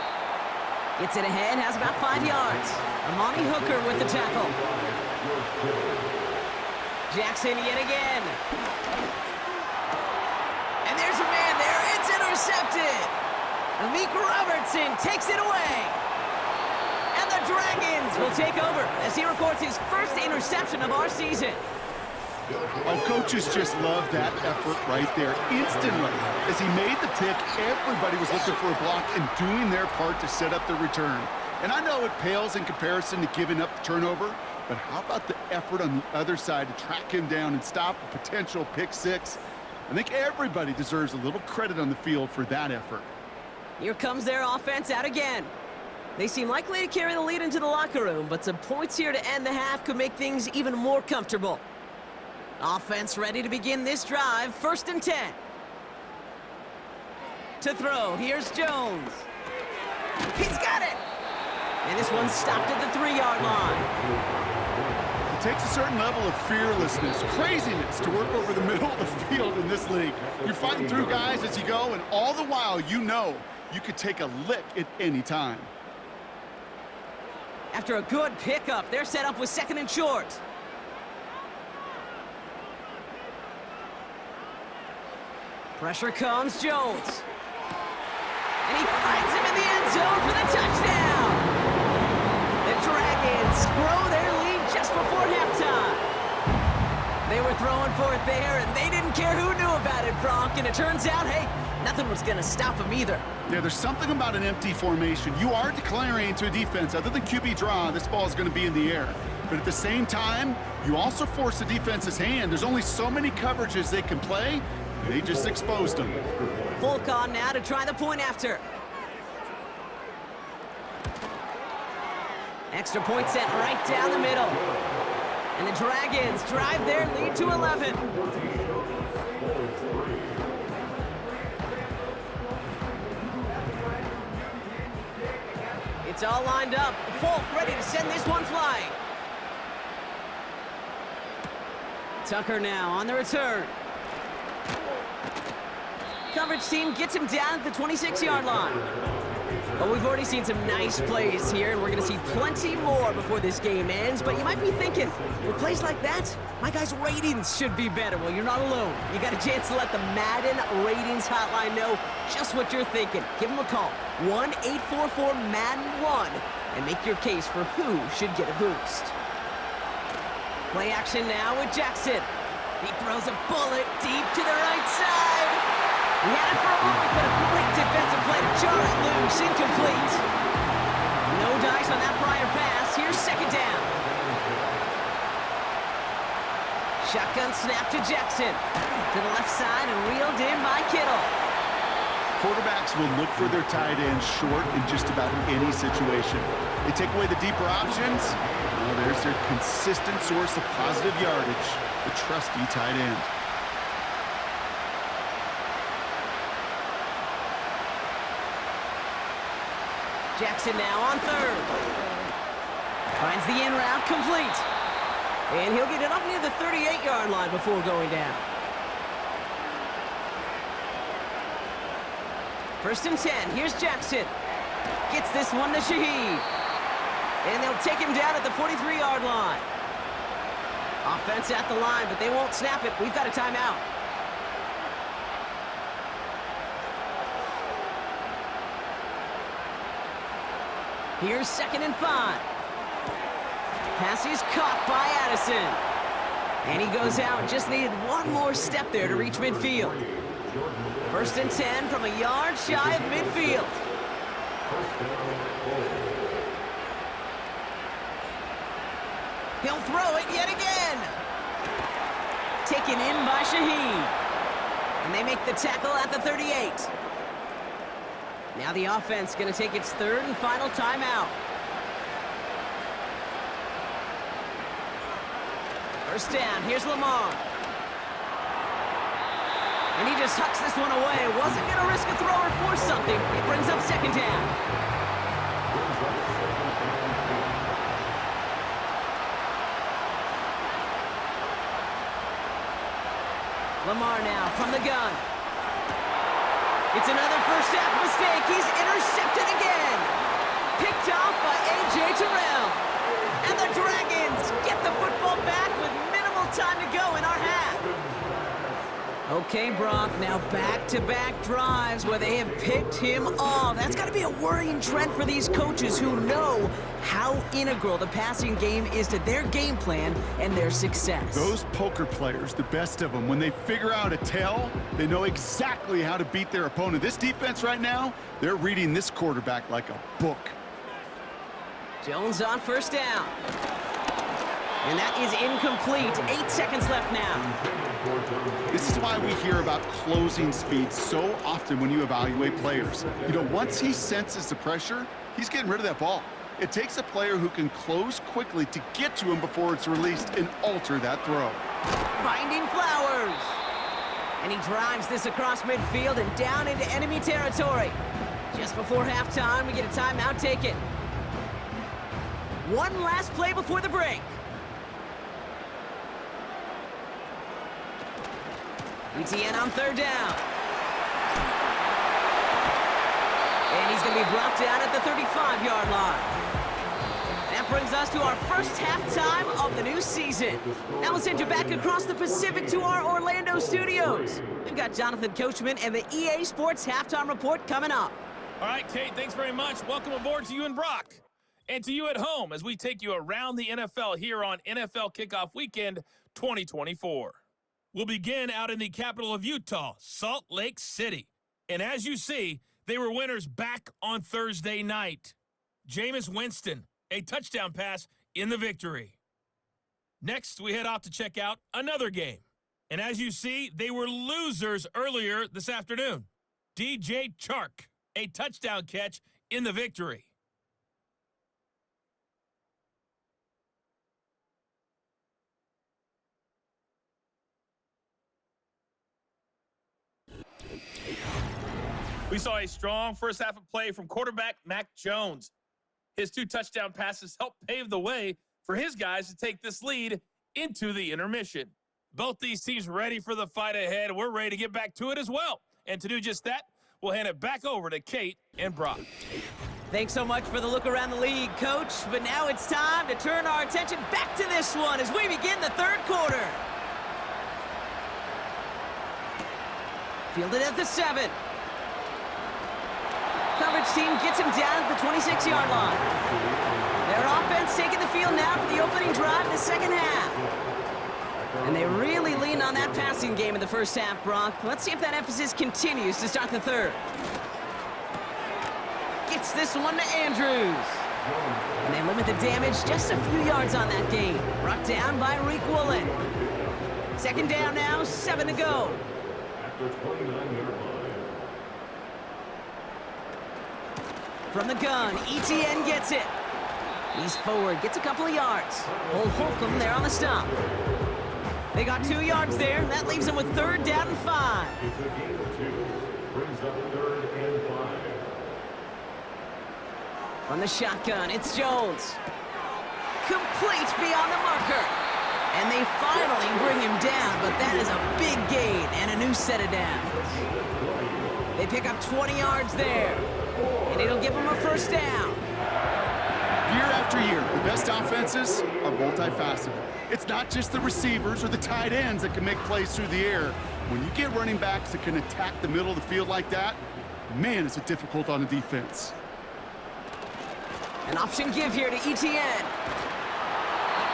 Gets it ahead, has about 5 yards. Amani Hooker with the tackle. Jackson yet again. And there's a man there, it's intercepted. Amik Robertson takes it away. And the Dragons will take over as he records his first interception of our season. Oh, coaches just love that effort right there. Instantly, as he made the pick, everybody was looking for a block and doing their part to set up the return. And I know it pales in comparison to giving up the turnover, but how about the effort on the other side to track him down and stop a potential pick 6? I think everybody deserves a little credit on the field for that effort. Here comes their offense out again. They seem likely to carry the lead into the locker room, but some points here to end the half could make things even more comfortable. Offense ready to begin this drive. 1st and 10. To throw, here's Jones. He's got it! And this one's stopped at the 3-yard line. It takes a certain level of fearlessness, craziness to work over the middle of the field in this league. You're fighting through guys as you go, and all the while you know you could take a lick at any time. After a good pickup, they're set up with 2nd and short. Pressure comes, Jones. And he finds him in the end zone for the touchdown. The Dragons grow their lead just before halftime. They were throwing for it there, and they didn't care who knew about it, Bronk. And it turns out, hey, nothing was going to stop them either. Yeah, there's something about an empty formation. You are declaring to a defense, other than QB draw, this ball is going to be in the air. But at the same time, you also force the defense's hand. There's only so many coverages they can play. They just exposed them. Folk on now to try the point after. Extra point set right down the middle. And the Dragons drive their lead to 11. It's all lined up. Folk ready to send this one flying. Tucker now on the return. Coverage team gets him down at the 26-yard line. Well, we've already seen some nice plays here, and we're going to see plenty more before this game ends. But you might be thinking, with plays like that, my guys' ratings should be better. Well, you're not alone. You got a chance to let the Madden ratings hotline know just what you're thinking. Give them a call, 1-844-MADDEN-1, and make your case for who should get a boost. Play action now with Jackson. He throws a bullet deep to the right side. He had it for a moment, but a great defensive play to jar it loose. Incomplete. No dice on that prior pass. Here's second down. Shotgun snap to Jackson. To the left side and reeled in by Kittle. Quarterbacks will look for their tight end short in just about any situation. They take away the deeper options. Well, there's their consistent source of positive yardage, the trusty tight end. Jackson now on third. Finds the in route complete. And he'll get it up near the 38-yard line before going down. First and 10. Here's Jackson. Gets this one to Shaheed. And they'll take him down at the 43-yard line. Offense at the line, but they won't snap it. We've got a timeout. Here's second and 5. Pass is caught by Addison. And he goes out. Just needed one more step there to reach midfield. First and 10 from a yard shy of midfield. He'll throw it yet again. Taken in by Shaheed. And they make the tackle at the 38. Now the offense going to take its third and final timeout. First down, here's Lamar. And he just hucks this one away. Wasn't going to risk a throw or force something. It brings up second down. Lamar now from the gun. It's another first half mistake. He's intercepted again. Picked off by A.J. Terrell. And the Dragons get the football back with minimal time to go in our half. Okay, Brock, now back-to-back drives where they have picked him off. That's got to be a worrying trend for these coaches who know how integral the passing game is to their game plan and their success. Those poker players, the best of them, when they figure out a tell, they know exactly how to beat their opponent. This defense right now, they're reading this quarterback like a book. Jones on first down. And that is incomplete. 8 seconds left now. This is why we hear about closing speed so often when you evaluate players. You know, once he senses the pressure, he's getting rid of that ball. It takes a player who can close quickly to get to him before it's released and alter that throw. Finding Flowers. And he drives this across midfield and down into enemy territory. Just before halftime, we get a timeout taken. One last play before the break. ETN on third down. And he's going to be brought down at the 35-yard line. That brings us to our first halftime of the new season. Now we'll send you back across the Pacific to our Orlando studios. We've got Jonathan Coachman and the EA Sports Halftime Report coming up. All right, Kate, thanks very much. Welcome aboard to you and Brock. And to you at home as we take you around the NFL here on NFL Kickoff Weekend 2024. We'll begin out in the capital of Utah, Salt Lake City. And as you see, they were winners back on Thursday night. Jameis Winston, a touchdown pass in the victory. Next, we head off to check out another game. And as you see, they were losers earlier this afternoon. DJ Chark, a touchdown catch in the victory. We saw a strong first half of play from quarterback Mac Jones. His 2 touchdown passes helped pave the way for his guys to take this lead into the intermission. Both these teams ready for the fight ahead. We're ready to get back to it as well. And to do just that, we'll hand it back over to Kate and Brock. Thanks so much for the look around the league, Coach. But now it's time to turn our attention back to this one as we begin the third quarter. Fielded at the 7. Coverage team gets him down at the 26-yard line. Their offense taking the field now for the opening drive in the second half. And they really leaned on that passing game in the first half, Brock. Let's see if that emphasis continues to start the third. Gets this one to Andrews. And they limit the damage just a few yards on that gain. Brought down by Reek Woolen. Second down now, 7 to go. From the gun, ETN gets it. He's forward, gets a couple of yards. Holcomb there on the stop. They got 2 yards there. That leaves them with 3rd down and 5. It's a gain of 2. Brings up 3rd and 5. From the shotgun, it's Jones. Complete beyond the marker. And they finally bring him down, but that is a big gain and a new set of downs. They pick up 20 yards there, and it'll give them a 1st down. Year after year, the best offenses are multifaceted. It's not just the receivers or the tight ends that can make plays through the air. When you get running backs that can attack the middle of the field like that, man, is it difficult on the defense. An option give here to ETN.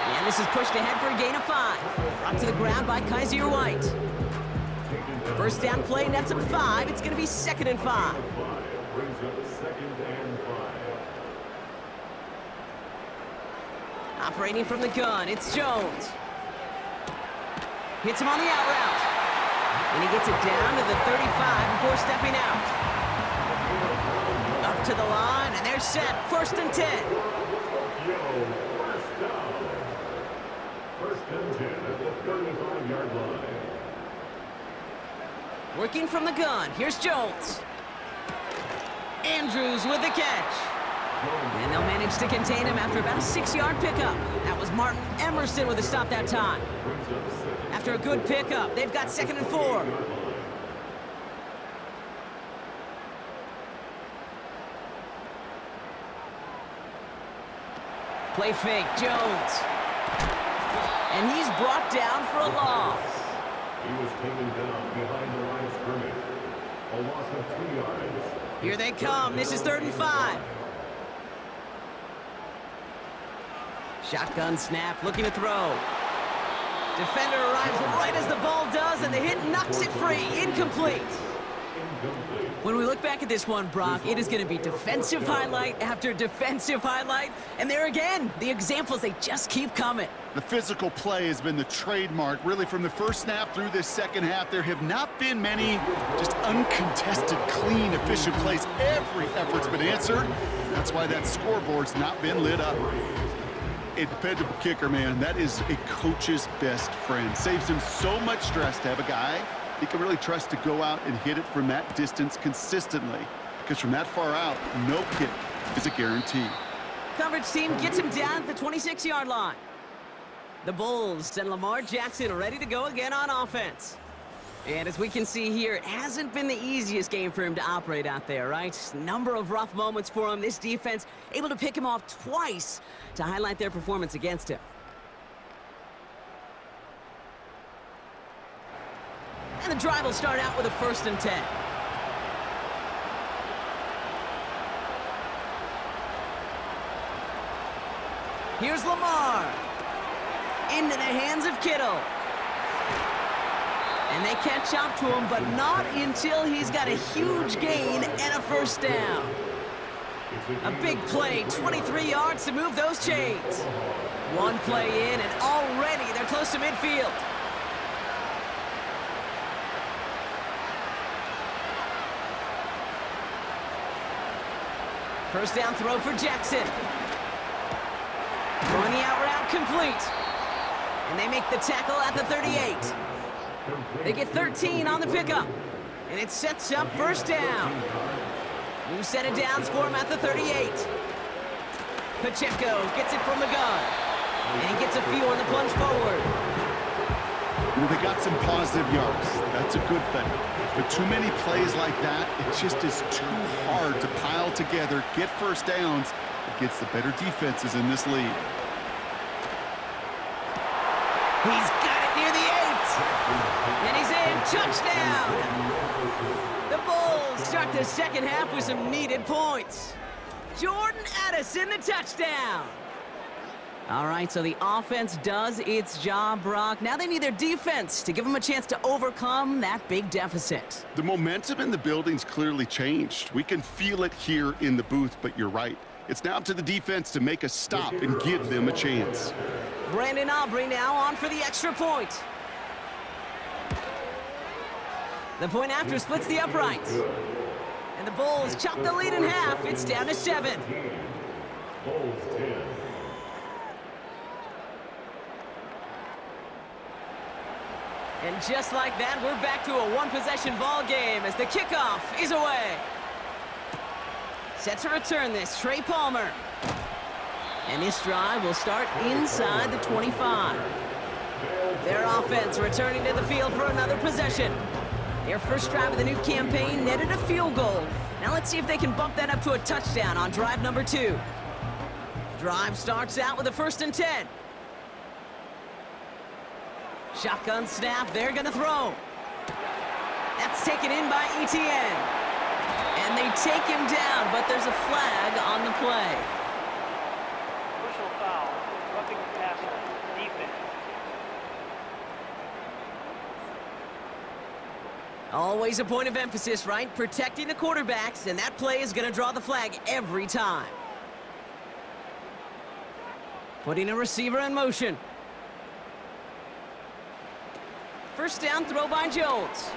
And this is pushed ahead for a gain of 5. Brought to the ground by Kaiser White. 1st down play, nets him 5. It's going to be 2nd and 5. Brings up 2nd and 5. Operating from the gun, it's Jones. Hits him on the out route. And he gets it down to the 35 before stepping out. Up to the line, and they're set. 1st and 10. First down. 1st and 10 at the 35-yard line. Working from the gun, here's Jones. Andrews with the catch. And they'll manage to contain him after about a 6-yard pickup. That was Martin Emerson with a stop that time. After a good pickup, they've got 2nd and 4. Play fake, Jones. And he's brought down for a loss. He was taken down behind the line of scrimmage. A loss of 2 yards. Here they come. This is 3rd and 5. Shotgun snap, looking to throw. Defender arrives right as the ball does, and the hit knocks it free. Incomplete. When we look back at this one, Brock, it is going to be defensive highlight after defensive highlight. And there again, the examples, they just keep coming. The physical play has been the trademark. Really, from the first snap through this second half, there have not been many just uncontested, clean, efficient plays. Every effort's been answered. That's why that scoreboard's not been lit up. A dependable kicker, man, that is a coach's best friend. Saves him so much stress to have a guy he can really trust to go out and hit it from that distance consistently. Because from that far out, no kick is a guarantee. Coverage team gets him down at the 26-yard line. The Bulls send Lamar Jackson ready to go again on offense. And as we can see here, it hasn't been the easiest game for him to operate out there, right? Number of rough moments for him. This defense able to pick him off twice to highlight their performance against him. And the drive will start out with a 1st and 10. Here's Lamar. Into the hands of Kittle. And they catch up to him, but not until he's got a huge gain and a 1st down. A big play, 23 yards to move those chains. One play in, and already they're close to midfield. First down throw for Jackson. Throwing the out route complete. And they make the tackle at the 38. They get 13 on the pickup. And it sets up 1st down. New set of downs for him at the 38. Pacheco gets it from the gun. And he gets a few on the plunge forward. You know, they got some positive yards. That's a good thing. But too many plays like that, it just is too hard to pile together, get first downs against the better defenses in this league. He's got it near the 8. And he's in. Touchdown. The Bulls start the second half with some needed points. Jordan Addison, the touchdown. All right, so the offense does its job, Brock. Now they need their defense to give them a chance to overcome that big deficit. The momentum in the building's clearly changed. We can feel it here in the booth, but you're right. It's now up to the defense to make a stop and give them a chance. Brandon Aubrey now on for the extra point. The point after splits the uprights. And the Bulls chop the lead in half. It's down to 7. Bulls 10. And just like that, we're back to a one-possession ball game as the kickoff is away. Set to return this, Trey Palmer. And this drive will start inside the 25. Their offense returning to the field for another possession. Their first drive of the new campaign netted a field goal. Now let's see if they can bump that up to a touchdown on drive number 2. Drive starts out with a 1st and 10. Shotgun snap, they're gonna throw. That's taken in by Etienne. And they take him down, but there's a flag on the play. Personal foul, roughing the passer, defense. Always a point of emphasis, right? Protecting the quarterbacks, and that play is gonna draw the flag every time. Putting a receiver in motion. First down throw by Jones.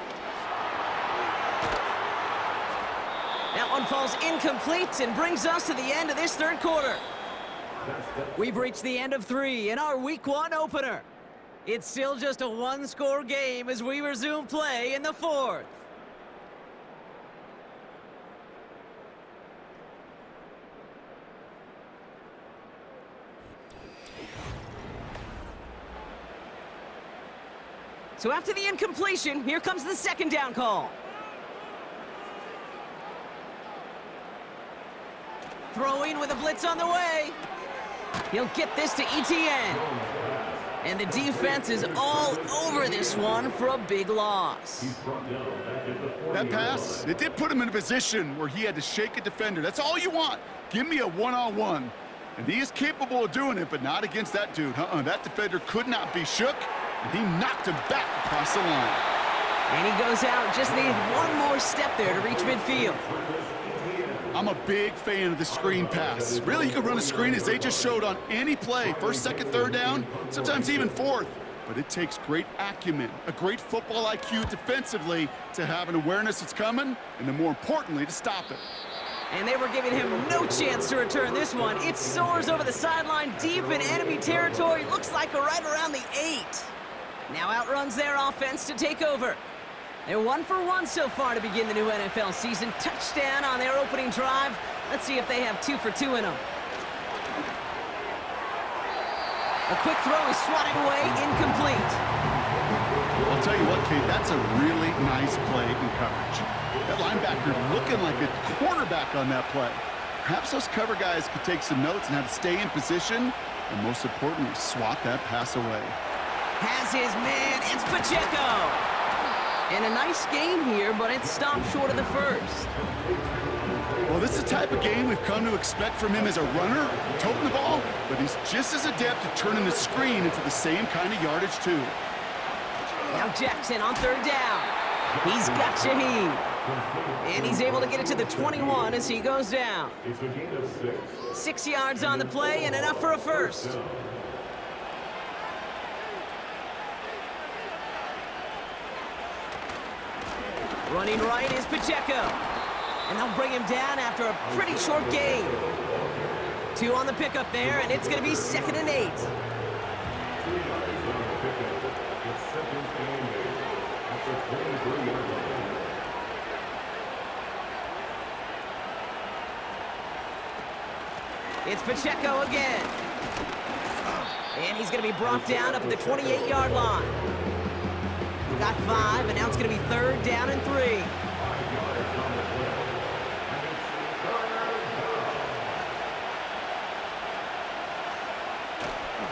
That one falls incomplete and brings us to the end of this third quarter. We've reached the end of 3 in our Week 1 opener. It's still just a one-score game as we resume play in the 4th. So after the incompletion, here comes the second down call. Throwing with a blitz on the way. He'll get this to Etienne. And the defense is all over this one for a big loss. That pass, it did put him in a position where he had to shake a defender. That's all you want. Give me a one-on-one. And he is capable of doing it, but not against that dude. That defender could not be shook. And he knocked him back across the line. And he goes out, just needed one more step there to reach midfield. I'm a big fan of the screen pass. Really, you can run a screen as they just showed on any play. 1st, 2nd, 3rd down, sometimes even 4th. But it takes great acumen, a great football IQ defensively to have an awareness it's coming, and then more importantly, to stop it. And they were giving him no chance to return this one. It soars over the sideline deep in enemy territory. Looks like right around the 8. Now outruns their offense to take over. They're 1 for 1 so far to begin the new NFL season. Touchdown on their opening drive. Let's see if they have 2 for 2 in them. A quick throw is swatted away, incomplete. I'll tell you what, Kate, that's a really nice play in coverage. That linebacker looking like a quarterback on that play. Perhaps those cover guys could take some notes and how to stay in position, and most importantly, swat that pass away. Has his man, it's Pacheco. And a nice game here, but it stopped short of the first. Well, this is the type of game we've come to expect from him as a runner, toting the ball, but he's just as adept at turning the screen into the same kind of yardage, too. Now Jackson on 3rd down. He's got Shaheed. And he's able to get it to the 21 as he goes down. 6 yards on the play and enough for a first. Running right is Pacheco. And they'll bring him down after a pretty short gain. 2 on the pickup there, and it's going to be 2nd and 8. It's Pacheco again. And he's going to be brought down up at the 28-yard line. We got 5, and now it's going to be 3rd down and 3.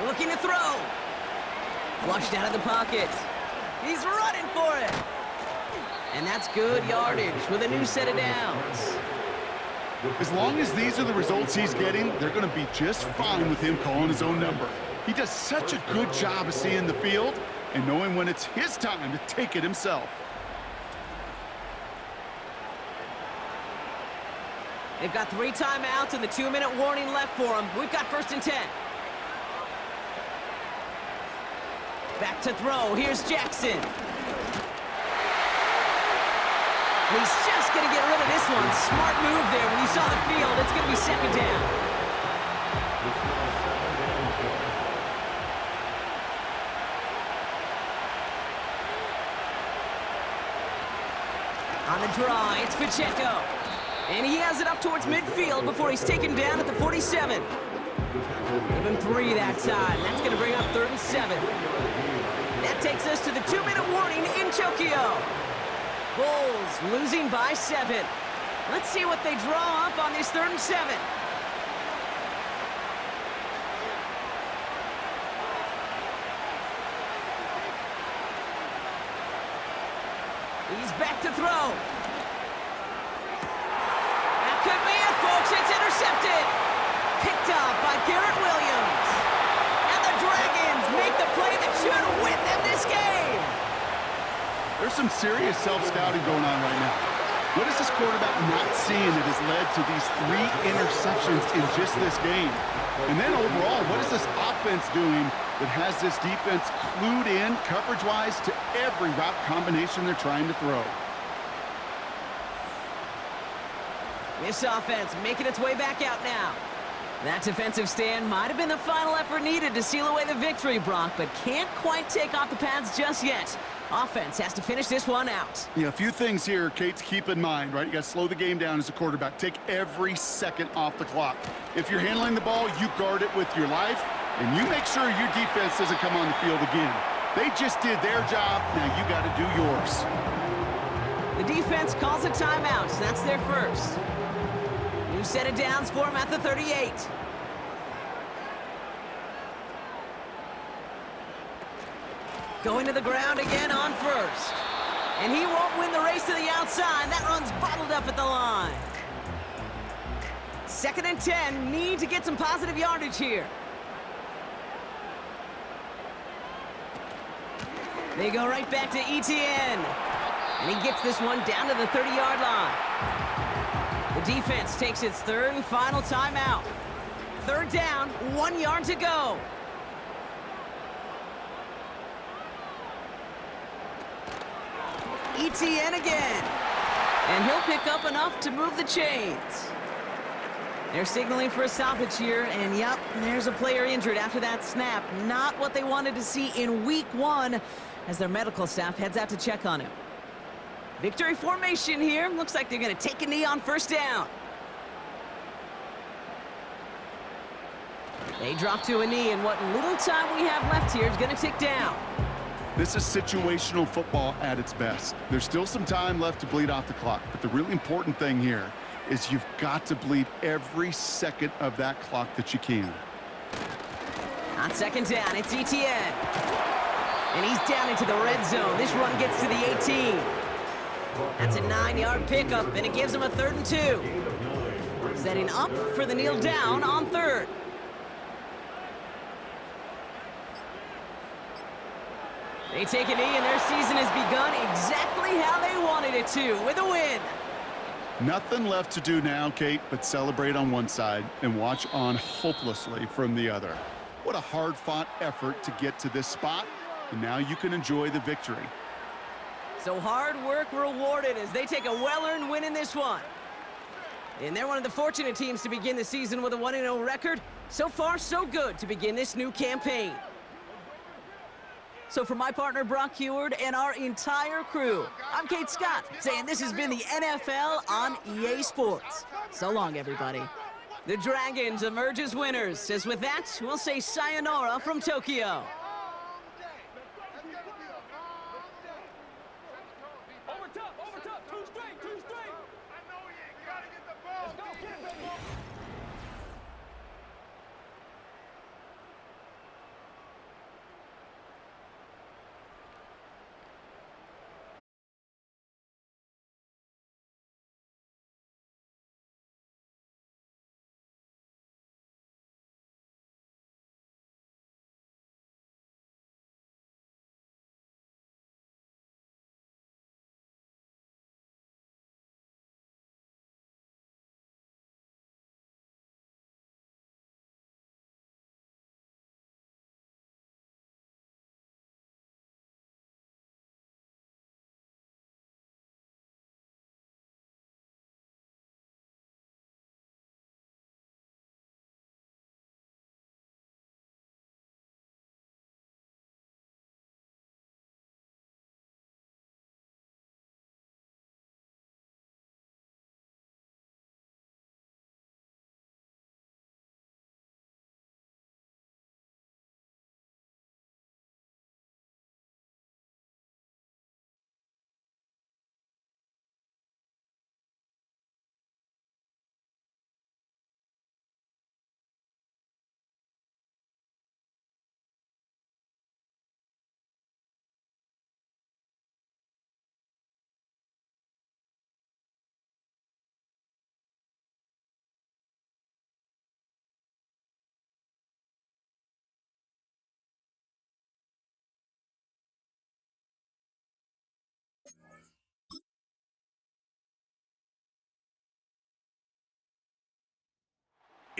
Looking to throw. Flushed out of the pocket. He's running for it. And that's good yardage with a new set of downs. As long as these are the results he's getting, they're going to be just fine with him calling his own number. He does such a good job of seeing the field and knowing when it's his time to take it himself. They've got 3 timeouts and the 2-minute warning left for them. We've got 1st and 10. Back to throw. Here's Jackson. He's just going to get rid of this one. Smart move there. When you saw the field, it's going to be 2nd down. On the draw, it's Pacheco. And he has it up towards midfield before he's taken down at the 47. Give him 3 that time. That's going to bring up 3rd and 7. That takes us to the 2-minute warning in Tokyo. Bulls losing by 7. Let's see what they draw up on this 3rd and 7. He's back to throw. That could be it, folks. It's intercepted. Picked off by Garrett Williams. And the Dragons make the play that should win them this game. There's some serious self-scouting going on right now. What is this quarterback not seeing that has led to these 3 interceptions in just this game? And then overall, what is this offense doing that has this defense clued in coverage-wise to every route combination they're trying to throw? This offense making its way back out now. That defensive stand might have been the final effort needed to seal away the victory, Brock, but can't quite take off the pads just yet. Offense has to finish this one out. Yeah, a few things here, Kate, to keep in mind, right? You got to slow the game down as a quarterback. Take every second off the clock. If you're handling the ball, you guard it with your life, and you make sure your defense doesn't come on the field again. They just did their job. Now you got to do yours. The defense calls a timeout, so that's their first. New set of downs for him at the 38. Going to the ground again on first. And he won't win the race to the outside. That run's bottled up at the line. 2nd and 10. Need to get some positive yardage here. They go right back to Etienne. And he gets this one down to the 30-yard line. The defense takes its 3rd and final timeout. 3rd down, 1 yard to go. Etienne again. And he'll pick up enough to move the chains. They're signaling for a stoppage here, and yep, there's a player injured after that snap. Not what they wanted to see in week 1 as their medical staff heads out to check on him. Victory formation here. Looks like they're going to take a knee on 1st down. They drop to a knee, and what little time we have left here is going to tick down. This is situational football at its best. There's still some time left to bleed off the clock, but the really important thing here is you've got to bleed every second of that clock that you can. On 2nd down, it's Etienne. And he's down into the red zone. This run gets to the 18. That's a 9-yard pickup, and it gives him a 3rd and 2. Setting up for the kneel down on 3rd. They take a knee, and their season has begun exactly how they wanted it to, with a win. Nothing left to do now, Kate, but celebrate on one side and watch on hopelessly from the other. What a hard-fought effort to get to this spot, and now you can enjoy the victory. So hard work rewarded as they take a well-earned win in this one. And they're one of the fortunate teams to begin the season with a 1-0 record. So far, so good to begin this new campaign. So for my partner, Brock Heward, and our entire crew, I'm Kate Scott, saying this has been the NFL on EA Sports. So long, everybody. The Dragons emerge as winners, as with that, we'll say sayonara from Tokyo.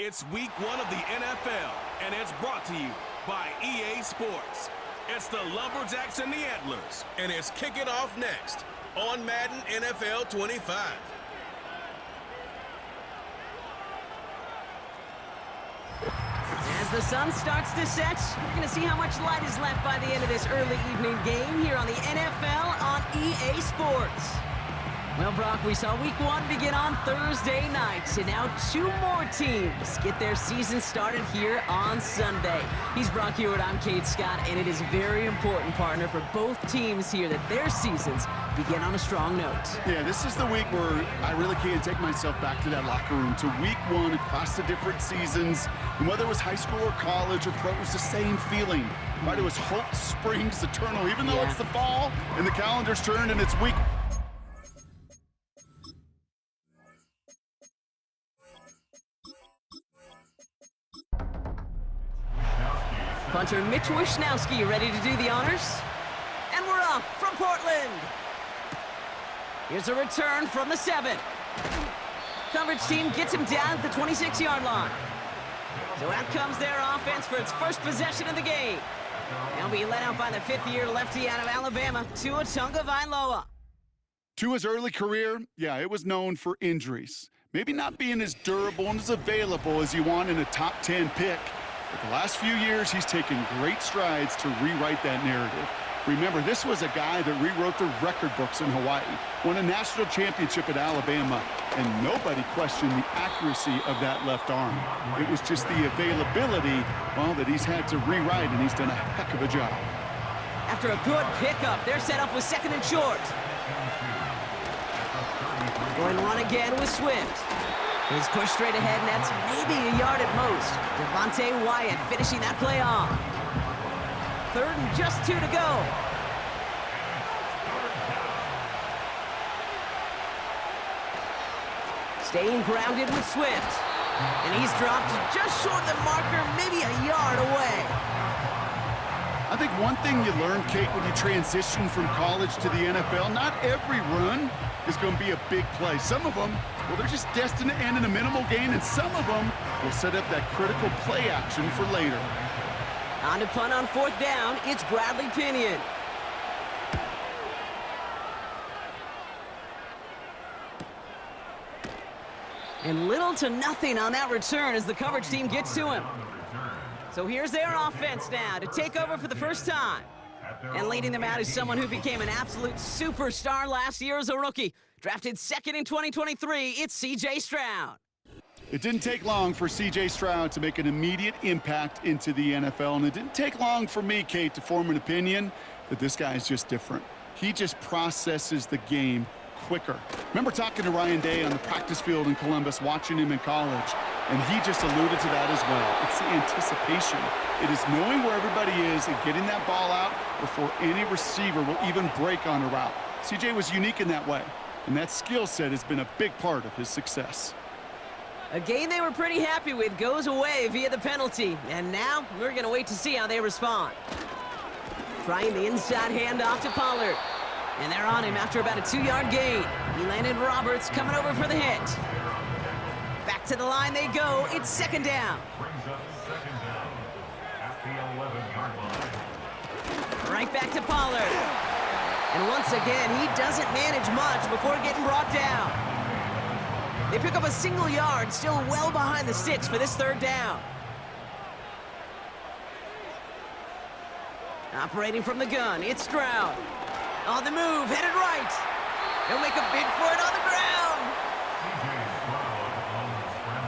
It's week 1 of the NFL, and it's brought to you by EA Sports. It's the Lumberjacks and the Antlers, and it's kicking off next on Madden NFL 25. As the sun starts to set, we're going to see how much light is left by the end of this early evening game here on the NFL on EA Sports. Well, Brock, we saw week 1 begin on Thursday night, and now 2 more teams get their season started here on Sunday. He's Brock Hewitt, I'm Kate Scott, and it is very important, partner, for both teams here that their seasons begin on a strong note. Yeah, this is the week where I really can't take myself back to that locker room, to week 1 across the different seasons. And whether it was high school or college or pro, it was the same feeling. Right? It was hope springs eternal, even though it's the fall and the calendar's turned and it's week. Punter Mitch Wishnowski ready to do the honors. And we're off from Portland. Here's a return from the 7. Coverage team gets him down at the 26-yard line. So out comes their offense for its first possession of the game. They'll be led out by the 5th-year lefty out of Alabama, Tua Tagovailoa. Tua's early career, it was known for injuries. Maybe not being as durable and as available as you want in a top 10 pick. But the last few years, he's taken great strides to rewrite that narrative. Remember, this was a guy that rewrote the record books in Hawaii, won a national championship at Alabama, and nobody questioned the accuracy of that left arm. It was just the availability, that he's had to rewrite, and he's done a heck of a job. After a good pickup, they're set up with 2nd and short. Going to run again with Swift. He's pushed straight ahead, and that's maybe a yard at most. Devontae Wyatt finishing that play off. 3rd and just 2 to go. Staying grounded with Swift. And he's dropped just short of the marker, maybe a yard away. I think one thing you learn, Kate, when you transition from college to the NFL, not every run is going to be a big play. Some of them, they're just destined to end in a minimal gain, and some of them will set up that critical play action for later. On to punt on 4th down, it's Bradley Pinion. And little to nothing on that return as the coverage team gets to him. So here's their offense now to take over for the first time. And leading them out is someone who became an absolute superstar last year as a rookie. Drafted 2nd in 2023, it's C.J. Stroud. It didn't take long for C.J. Stroud to make an immediate impact into the NFL, and it didn't take long for me, Kate, to form an opinion that this guy is just different. He just processes the game quicker. Remember talking to Ryan Day on the practice field in Columbus, watching him in college, and he just alluded to that as well. It's the anticipation. It is knowing where everybody is and getting that ball out before any receiver will even break on a route. C.J. was unique in that way, and that skill set has been a big part of his success. A game they were pretty happy with goes away via the penalty, and now we're going to wait to see how they respond. Trying the inside handoff to Pollard, and they're on him after about a 2-yard gain. He landed Roberts coming over for the hit. Back to the line they go. It's second down. Brings up second down at the 11-yard line. Right back to Pollard. And once again, he doesn't manage much before getting brought down. They pick up a single yard, still well behind the sticks for this third down. Operating from the gun, it's Stroud. On the move, headed right. He'll make a bid for it on the ground.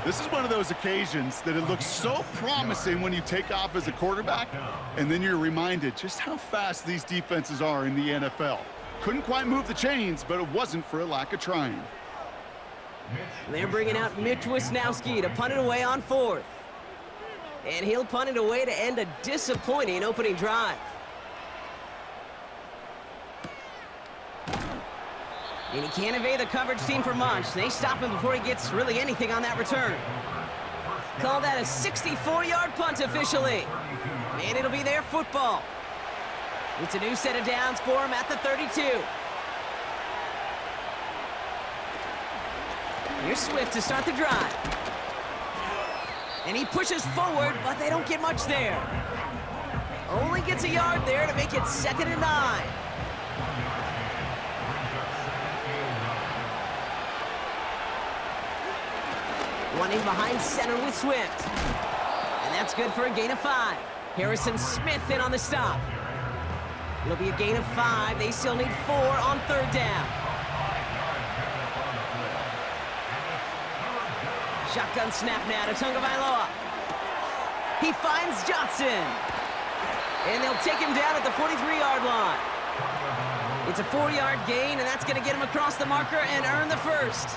This is one of those occasions that it looks so promising when you take off as a quarterback, and then you're reminded just how fast these defenses are in the NFL. Couldn't quite move the chains, but it wasn't for a lack of trying. They're bringing out Mitch Wisnowski to punt it away on fourth. And he'll punt it away to end a disappointing opening drive. And he can't evade the coverage team for much. They stop him before he gets really anything on that return. Call that a 64-yard punt officially. And it'll be their football. It's a new set of downs for him at the 32. Here's Swift to start the drive. And he pushes forward, but they don't get much there. Only gets a yard there to make it 2nd and 9. Running behind center with Swift. And that's good for a gain of 5. Harrison Smith in on the stop. It'll be a gain of 5. They still need 4 on third down. Shotgun snap now to Tagovailoa. He finds Johnson. And they'll take him down at the 43-yard line. It's a 4-yard gain, and that's going to get him across the marker and earn the first.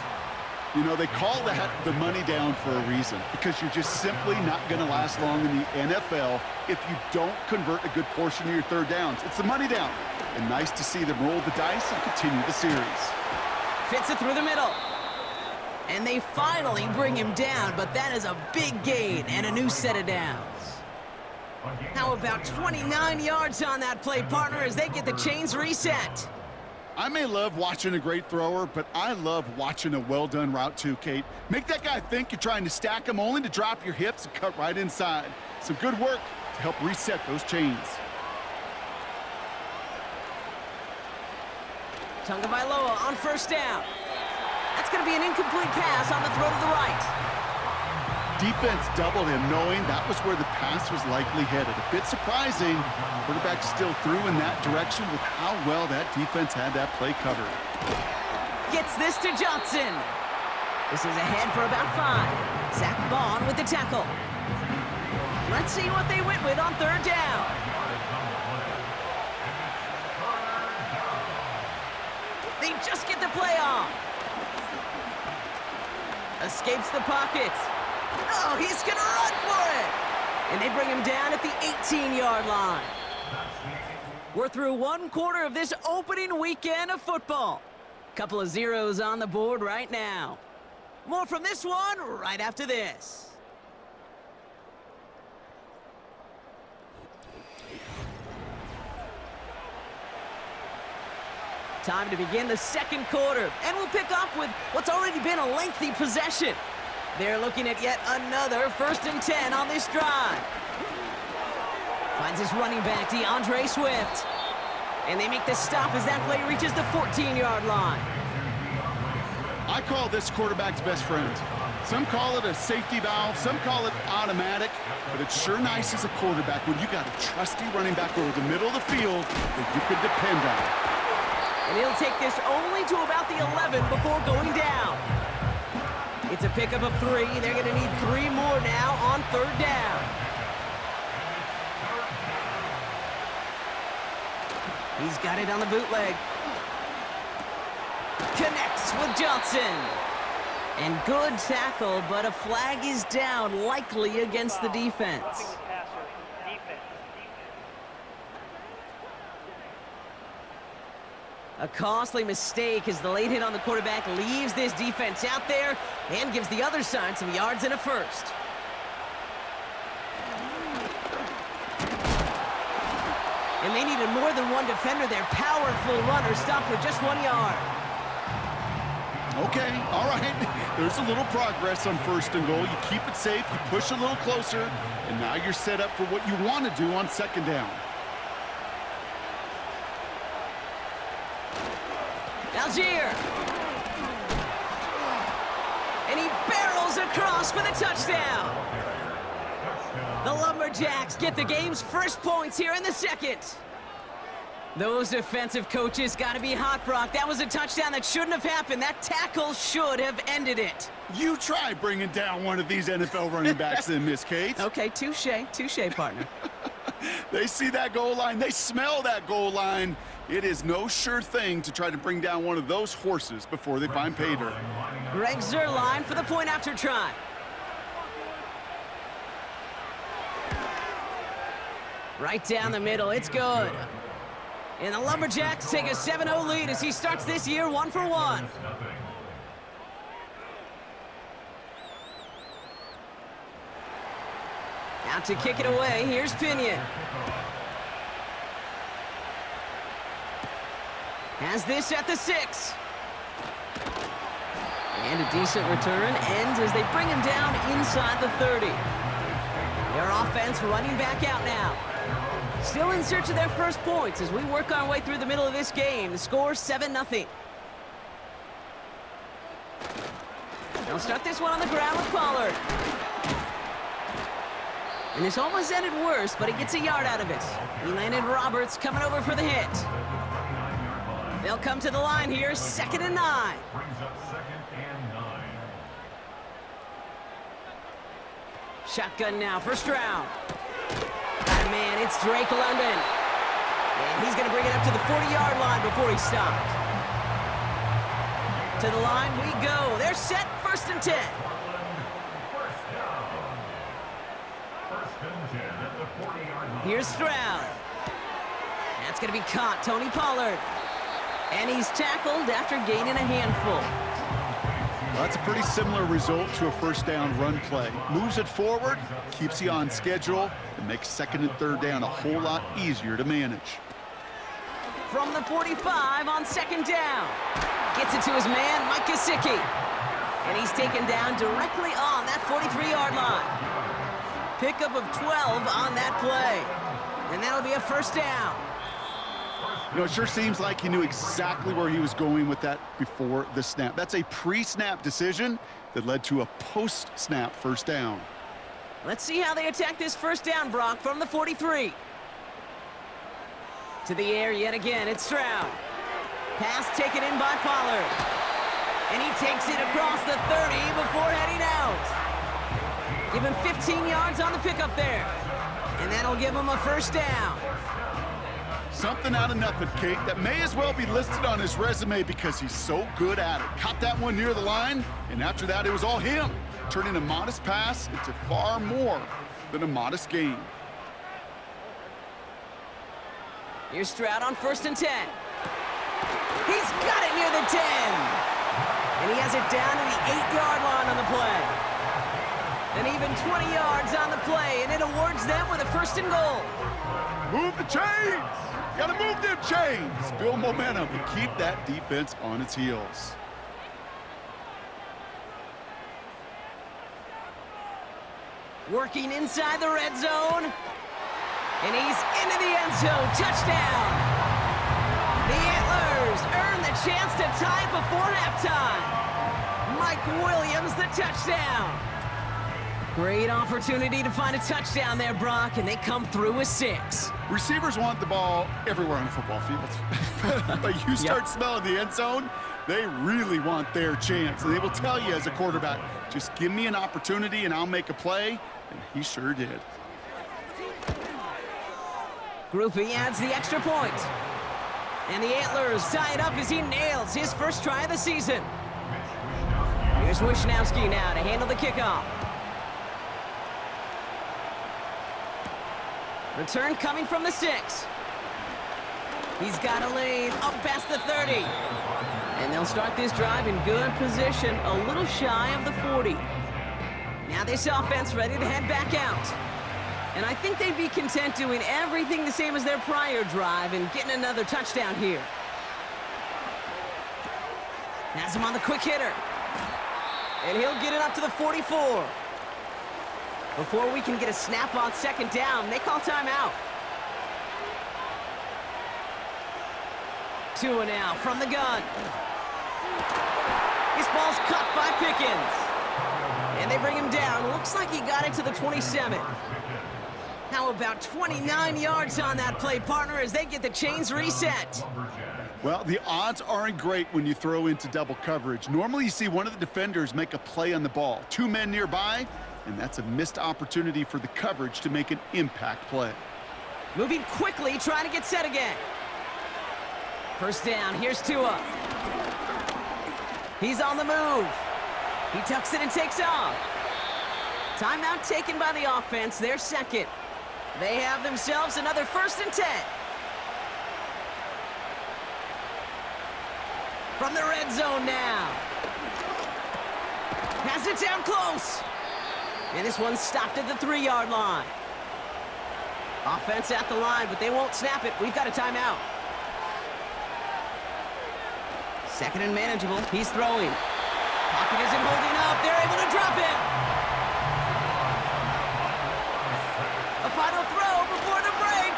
You know, they call that the money down for a reason, because you're just simply not going to last long in the NFL if you don't convert a good portion of your third downs. It's the money down. And nice to see them roll the dice and continue the series. Fits it through the middle. And they finally bring him down, but that is a big gain and a new set of downs. How about 29 yards on that play, partner, as they get the chains reset? I may love watching a great thrower, but I love watching a well-done route too, Kate. Make that guy think you're trying to stack him only to drop your hips and cut right inside. Some good work to help reset those chains. Tagovailoa on first down. That's going to be an incomplete pass on the throw to the right. Defense doubled him, knowing that was where the pass was likely headed. A bit surprising. Quarterback still threw in that direction with how well that defense had that play covered. Gets this to Johnson. This is ahead for about 5. Zach Bond with the tackle. Let's see what they went with on third down. They just get the play off. Escapes the pocket. Oh, he's going to run for it. And they bring him down at the 18-yard line. We're through 1 quarter of this opening weekend of football. Couple of zeros on the board right now. More from this one right after this. Time to begin the second quarter, and we'll pick up with what's already been a lengthy possession. They're looking at yet another 1st and 10 on this drive. Finds his running back, DeAndre Swift. And they make the stop as that play reaches the 14-yard line. I call this quarterback's best friend. Some call it a safety valve, some call it automatic, but it's sure nice as a quarterback when you got a trusty running back over the middle of the field that you could depend on. And he'll take this only to about the 11 before going down. It's a pickup of 3. They're going to need 3 more now on 3rd down. He's got it on the bootleg. Connects with Johnson. And good tackle, but a flag is down, likely against the defense. A costly mistake as the late hit on the quarterback leaves this defense out there and gives the other side some yards and a first. And they needed more than one defender. Their powerful runner stopped with just 1 yard. Okay, all right. There's a little progress on 1st and goal. You keep it safe, you push a little closer, and now you're set up for what you want to do on 2nd down. Algier. And he barrels across for the touchdown. The Lumberjacks get the game's first points here in the 2nd. Those defensive coaches got to be hot, Brock. That was a touchdown that shouldn't have happened. That tackle should have ended it. You try bringing down one of these NFL running backs then, Miss Kate. Okay, touche, partner. They see that goal line. They smell that goal line. It is no sure thing to try to bring down one of those horses before they find pay dirt. Greg Zuerlein for the point after try. Right down the middle. It's good. And the Lumberjacks take a 7-0 lead as he starts this year 1 for 1. Out to kick it away. Here's Pinion. Has this at the 6. And a decent return ends as they bring him down inside the 30. Their offense running back out now. Still in search of their first points as we work our way through the middle of this game. The score 7-0. They'll start this one on the ground with Pollard. And this almost ended worse, but he gets a yard out of it. He landed Roberts coming over for the hit. They'll come to the line here, 2nd and 9. Brings up 2nd and 9. Shotgun now for Stroud. Got a man, it's Drake London. And he's going to bring it up to the 40-yard line before he stopped. To the line we go. They're set, 1st and 10. Here's Stroud. That's going to be caught, Tony Pollard. And he's tackled after gaining a handful. Well, that's a pretty similar result to a 1st down run play. Moves it forward, keeps you on schedule, and makes 2nd and 3rd down a whole lot easier to manage. From the 45 on 2nd down. Gets it to his man, Mike Gesicki. And he's taken down directly on that 43-yard line. Pickup of 12 on that play. And that'll be a 1st down. You know, it sure seems like he knew exactly where he was going with that before the snap. That's a pre-snap decision that led to a post-snap 1st down. Let's see how they attack this 1st down, Brock, from the 43. To the air yet again, it's Stroud. Pass taken in by Pollard. And he takes it across the 30 before heading out. Give him 15 yards on the pickup there. And that'll give him a 1st down. Something out of nothing, Kate, that may as well be listed on his resume because he's so good at it. Caught that one near the line, and after that, it was all him, turning a modest pass into far more than a modest gain. Here's Stroud on 1st and 10. He's got it near the 10. And he has it down to the 8-yard line on the play. And even 20 yards on the play, and it awards them with a 1st and goal. Move the chains! Gotta move them chains! Build momentum and keep that defense on its heels. Working inside the red zone. And he's into the end zone. Touchdown! The Antlers earn the chance to tie before halftime. Mike Williams, the touchdown. Great opportunity to find a touchdown there, Brock, and they come through with 6. Receivers want the ball everywhere on the football field. But you start smelling the end zone, they really want their chance. And they will tell you as a quarterback, just give me an opportunity and I'll make a play. And he sure did. Groupie adds the extra point. And the Antlers tie it up as he nails his first try of the season. Here's Wishnowski now to handle the kickoff. Return coming from the 6. He's got a lane up past the 30. And they'll start this drive in good position, a little shy of the 40. Now this offense ready to head back out. And I think they'd be content doing everything the same as their prior drive and getting another touchdown here. Has him on the quick hitter. And he'll get it up to the 44. Before we can get a snap on second down, they call timeout. Tua now from the gun. This ball's cut by Pickens. And they bring him down. Looks like he got it to the 27. How about 29 yards on that play, partner, as they get the chains reset? Well, the odds aren't great when you throw into double coverage. Normally you see one of the defenders make a play on the ball. 2 men nearby, and that's a missed opportunity for the coverage to make an impact play. Moving quickly, trying to get set again. First down, here's Tua. He's on the move. He tucks it and takes off. Timeout taken by the offense, their second. They have themselves another 1st and 10. From the red zone now. Has it down close. And this one's stopped at the 3-yard line. Offense at the line, but they won't snap it. We've got a timeout. Second and manageable. He's throwing. Pocket isn't holding up. They're able to drop him. A final throw before the break.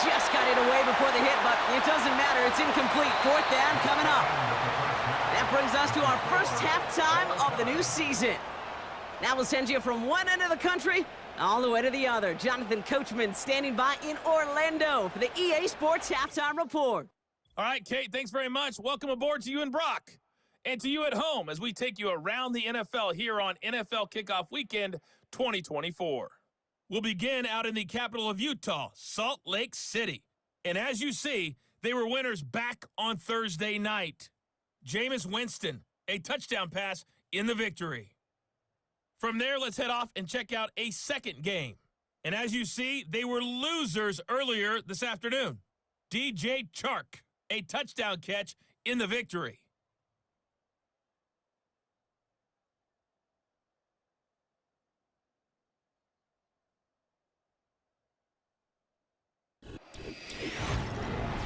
Just got it away before the hit, but it doesn't matter. It's incomplete. 4th down coming up. That brings us to our first halftime of the new season. Now we'll send you from one end of the country all the way to the other. Jonathan Coachman standing by in Orlando for the EA Sports Halftime Report. All right, Kate, thanks very much. Welcome aboard to you and Brock. And to you at home as we take you around the NFL here on NFL Kickoff Weekend 2024. We'll begin out in the capital of Utah, Salt Lake City. And as you see, they were winners back on Thursday night. Jameis Winston, a touchdown pass in the victory. From there, let's head off and check out a second game. And as you see, they were losers earlier this afternoon. DJ Chark, a touchdown catch in the victory.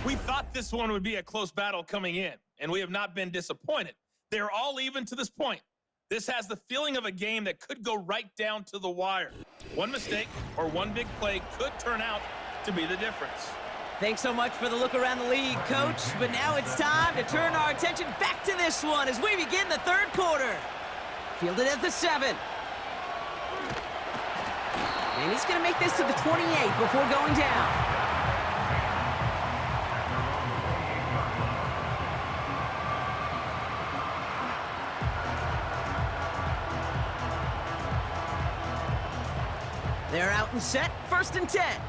We thought this one would be a close battle coming in, and we have not been disappointed. They're all even to this point. This has the feeling of a game that could go right down to the wire. One mistake or one big play could turn out to be the difference. Thanks so much for the look around the league, Coach. But now it's time to turn our attention back to this one as we begin the third quarter. Fielded at the 7. And he's going to make this to the 28 before going down. They're out and set, 1st and 10.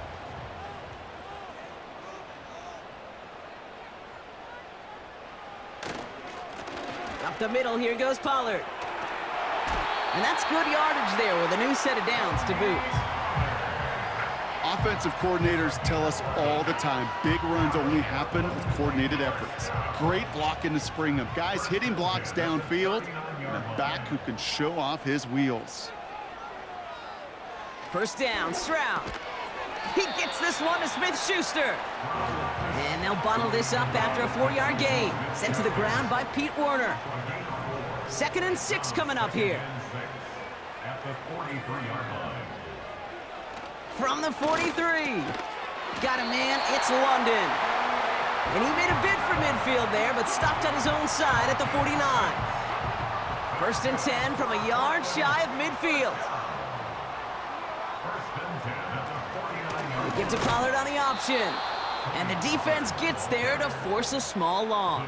Up the middle, here goes Pollard. And that's good yardage there with a new set of downs to boot. Offensive coordinators tell us all the time, big runs only happen with coordinated efforts. Great blocking to spring them. Guys hitting blocks downfield, and a back who can show off his wheels. First down, Stroud. He gets this one to Smith-Schuster. And they'll bottle this up after a 4-yard gain. Sent to the ground by Pete Werner. 2nd and 6 coming up here. At the 43-yard line. From the 43. Got a man, it's London. And he made a bid for midfield there, but stopped on his own side at the 49. First and 10 from a yard shy of midfield. They give to Pollard on the option. And the defense gets there to force a small loss.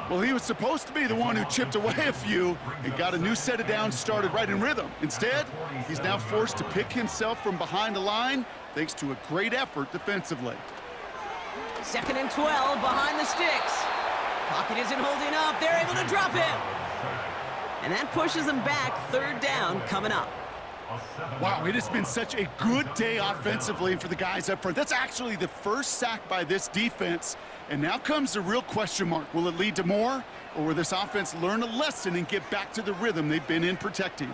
Well, he was supposed to be the one who chipped away a few and got a new set of downs started right in rhythm. Instead, he's now forced to pick himself from behind the line thanks to a great effort defensively. Second and 12 behind the sticks. Pocket isn't holding up. They're able to drop him. And that pushes them back. Third down coming up. Wow, it has been such a good day offensively for the guys up front. That's actually the first sack by this defense. And now comes the real question mark. Will it lead to more? Or will this offense learn a lesson and get back to the rhythm they've been in protecting?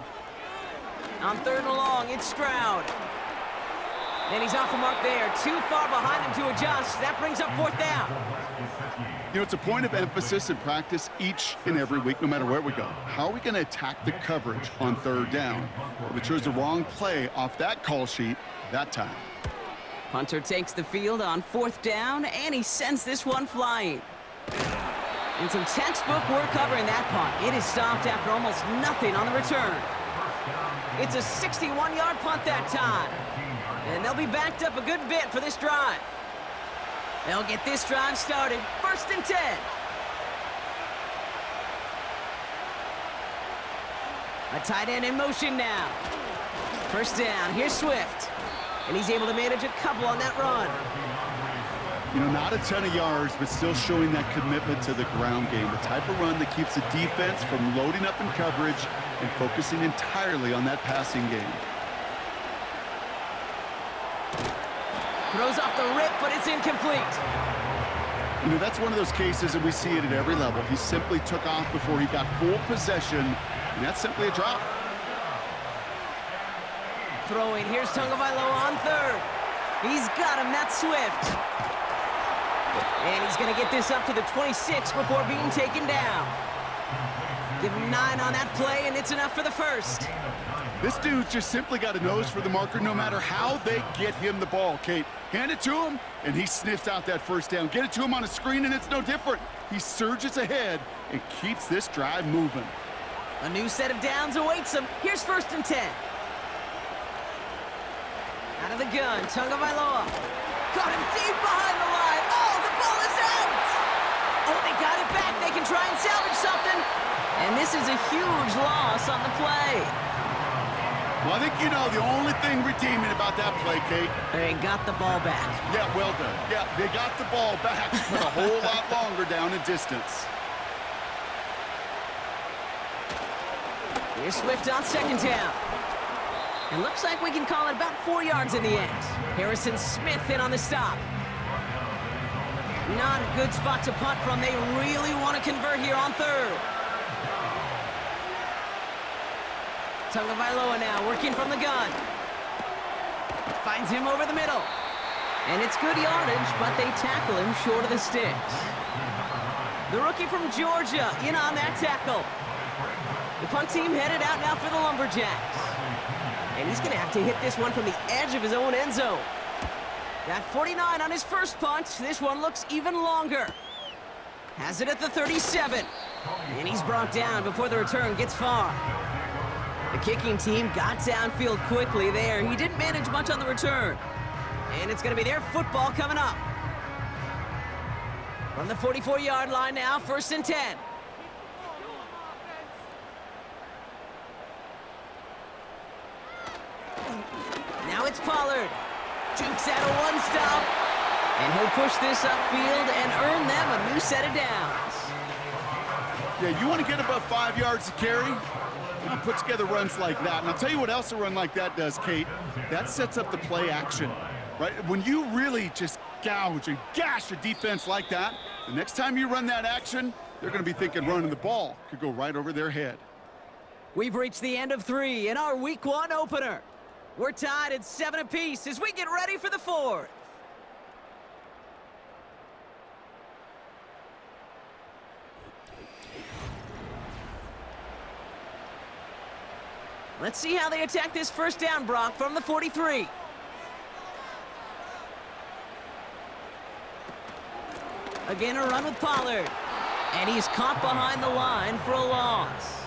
On third and long, it's Stroud. And he's off the mark there. Too far behind him to adjust. That brings up fourth down. You know, it's a point of emphasis in practice each and every week, no matter where we go. How are we going to attack the coverage on third down? Well, they chose the wrong play off that call sheet that time. Punter takes the field on fourth down, and he sends this one flying. And some textbook work covering that punt. It is stopped after almost nothing on the return. It's a 61-yard punt that time. And they'll be backed up a good bit for this drive. They'll get this drive started. First and 10. A tight end in motion now. First down. Here's Swift. And he's able to manage a couple on that run. You know, not a ton of yards, but still showing that commitment to the ground game. The type of run that keeps the defense from loading up in coverage and focusing entirely on that passing game. Throws off the rip, but it's incomplete. You know, that's one of those cases, and we see it at every level. He simply took off before he got full possession, and that's simply a drop. Throwing, here's Tagovailoa on third. He's got him, that's Swift. And he's going to get this up to the 26 before being taken down. Give him 9 on that play, and it's enough for the first. This dude's just simply got a nose for the marker no matter how they get him the ball, Kate. Hand it to him, and he sniffs out that first down. Get it to him on a screen, and it's no different. He surges ahead and keeps this drive moving. A new set of downs awaits him. Here's first and 10. Out of the gun, Tagovailoa. Caught him deep behind the line. Oh, the ball is out! Oh, they got it back. They can try and salvage something. And this is a huge loss on the play. Well, I think you know the only thing redeeming about that play, Kate. They got the ball back. Yeah, well done. Yeah, they got the ball back, but a whole lot longer down in distance. Here's Swift on second down. It looks like we can call it about 4 yards in the end. Harrison Smith in on the stop. Not a good spot to punt from. They really want to convert here on third. Tagovailoa now working from the gun. Finds him over the middle. And it's good yardage, but they tackle him short of the sticks. The rookie from Georgia in on that tackle. The punt team headed out now for the Lumberjacks. And he's going to have to hit this one from the edge of his own end zone. Got 49 on his first punt. This one looks even longer. Has it at the 37. And he's brought down before the return gets far. The kicking team got downfield quickly there. He didn't manage much on the return. And it's going to be their football coming up. From the 44-yard line now, first and 10. Now it's Pollard. Jukes out a one stop. And he'll push this upfield and earn them a new set of downs. Yeah, you want to get above 5 yards to carry? Put together runs like that. And I'll tell you what else a run like that does, Kate. That sets up the play action, right? When you really just gouge and gash a defense like that, the next time you run that action, they're going to be thinking running the ball. Could go right over their head. We've reached the end of 3 in our Week 1 opener. We're tied at 7 apiece as we get ready for the 4th. Let's see how they attack this first down, Brock, from the 43. Again, a run with Pollard. And he's caught behind the line for a loss.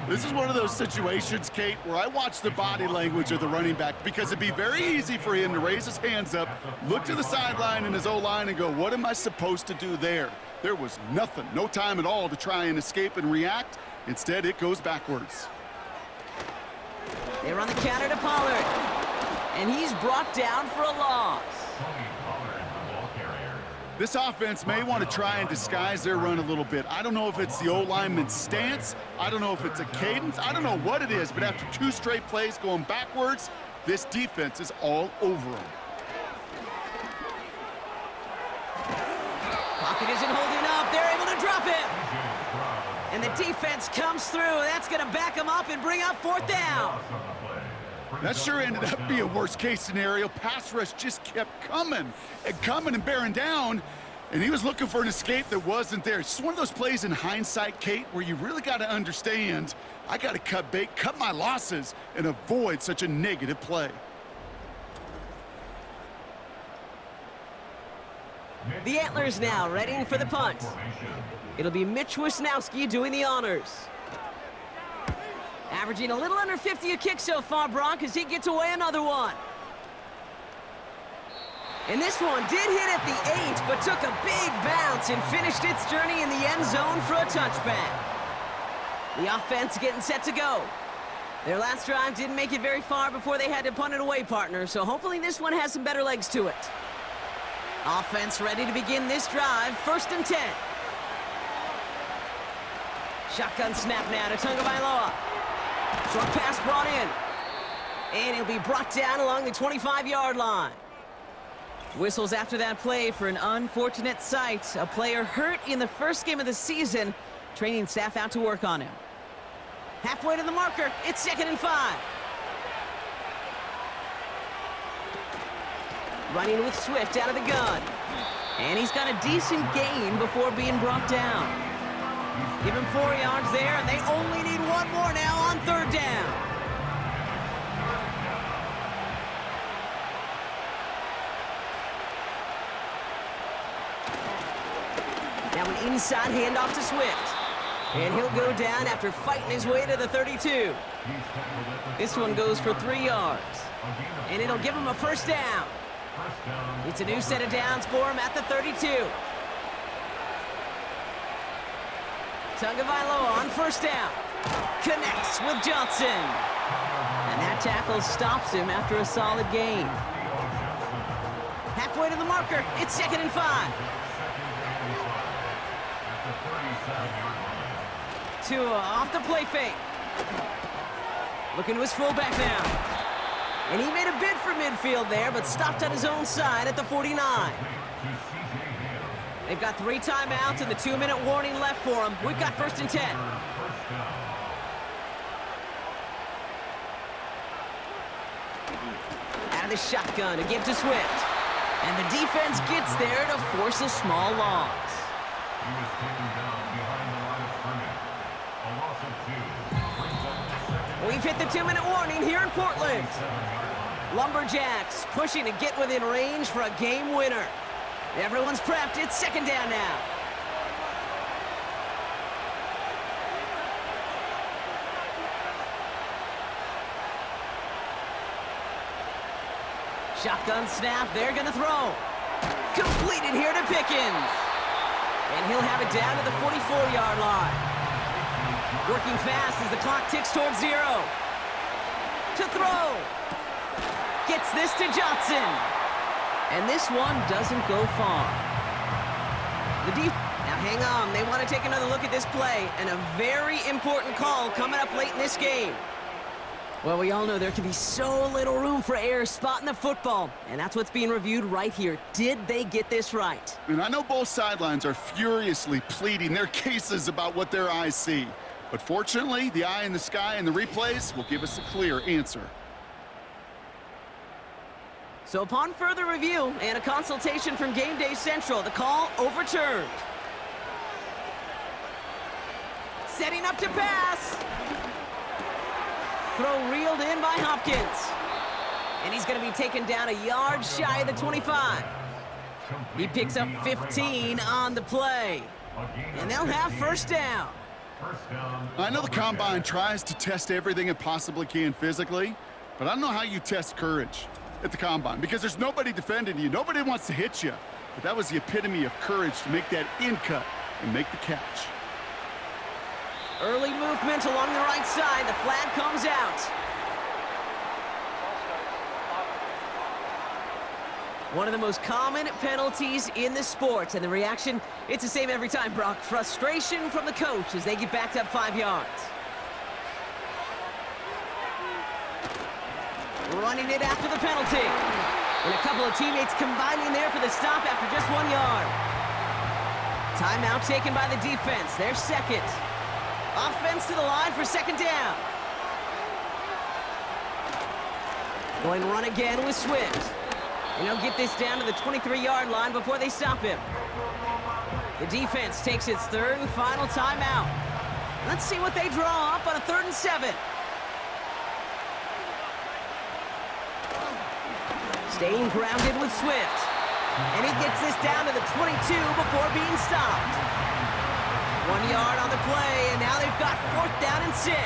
This is one of those situations, Kate, where I watch the body language of the running back because it'd be very easy for him to raise his hands up, look to the sideline in his O-line and go, what am I supposed to do there? There was nothing, no time at all to try and escape and react. Instead, it goes backwards. They run the counter to Pollard. And he's brought down for a loss. This offense may want to try and disguise their run a little bit. I don't know if it's the O-lineman's stance. I don't know if it's a cadence. I don't know what it is, but after 2 straight plays going backwards, this defense is all over them. Pocket isn't holding up. They're able to drop it. And the defense comes through. That's going to back them up and bring up 4th down. That sure ended up being a worst-case scenario. Pass rush just kept coming and bearing down, and he was looking for an escape that wasn't there. It's just one of those plays in hindsight, Kate, where you really got to understand, I got to cut bait, cut my losses, and avoid such a negative play. The Antlers now readying for the punt. It'll be Mitch Wisnowski doing the honors. Averaging a little under 50 a kick so far, Brock, as he gets away another one. And this one did hit at the 8, but took a big bounce and finished its journey in the end zone for a touchback. The offense getting set to go. Their last drive didn't make it very far before they had to punt it away, partner, so hopefully this one has some better legs to it. Offense ready to begin this drive, 1st and 10. Shotgun snap now to Tagovailoa. Short pass brought in. And he'll be brought down along the 25-yard line. Whistles after that play for an unfortunate sight. A player hurt in the first game of the season. Training staff out to work on him. Halfway to the marker. It's 2nd and 5. Running with Swift out of the gun. And he's got a decent gain before being brought down. Give him 4 yards there, and they only need 1 more now on 3rd down. Now an inside handoff to Swift. And he'll go down after fighting his way to the 32. This one goes for 3 yards. And it'll give him a 1st down. It's a new set of downs for him at the 32. Tagovailoa on 1st down. Connects with Johnson. And that tackle stops him after a solid gain. Halfway to the marker. It's 2nd and 5. Tua off the play fake. Looking to his fullback now. And he made a bid for midfield there, but stopped on his own side at the 49. They've got 3 timeouts and the 2-minute warning left for them. We've got 1st and 10. Out of the shotgun to give to Swift. And the defense gets there to force a small loss. We've hit the 2-minute warning here in Portland. Lumberjacks pushing to get within range for a game winner. Everyone's prepped. It's 2nd down now. Shotgun snap. They're going to throw. Completed here to Pickens. And he'll have it down to the 44-yard line. Working fast as the clock ticks towards 0. To throw. Gets this to Johnson. And this one doesn't go far. Now hang on. They want to take another look at this play. And a very important call coming up late in this game. Well, we all know there can be so little room for error spotting the football. And that's what's being reviewed right here. Did they get this right? And I know both sidelines are furiously pleading their cases about what their eyes see. But fortunately, the eye in the sky and the replays will give us a clear answer. So upon further review and a consultation from Game Day Central, the call overturned. Setting up to pass. Throw reeled in by Hopkins. And he's going to be taken down a yard shy of the 25. He picks up 15 on the play. And they'll have first down. I know the Combine tries to test everything it possibly can physically, but I don't know how you test courage at the Combine because there's nobody defending you. Nobody wants to hit you. But that was the epitome of courage to make that in cut and make the catch. Early movement along the right side. The flag comes out. One of the most common penalties in the sport, and the reaction, it's the same every time, Brock. Frustration from the coach as they get backed up 5 yards. Running it after the penalty. And a couple of teammates combining there for the stop after just 1 yard. Timeout taken by the defense. Their second. Offense to the line for second down. Going run again with Swift. And he'll get this down to the 23-yard line before they stop him. The defense takes its third and final timeout. Let's see what they draw up on a 3rd and 7. Staying grounded with Swift. And he gets this down to the 22 before being stopped. 1 yard on the play, and now they've got 4th down and 6.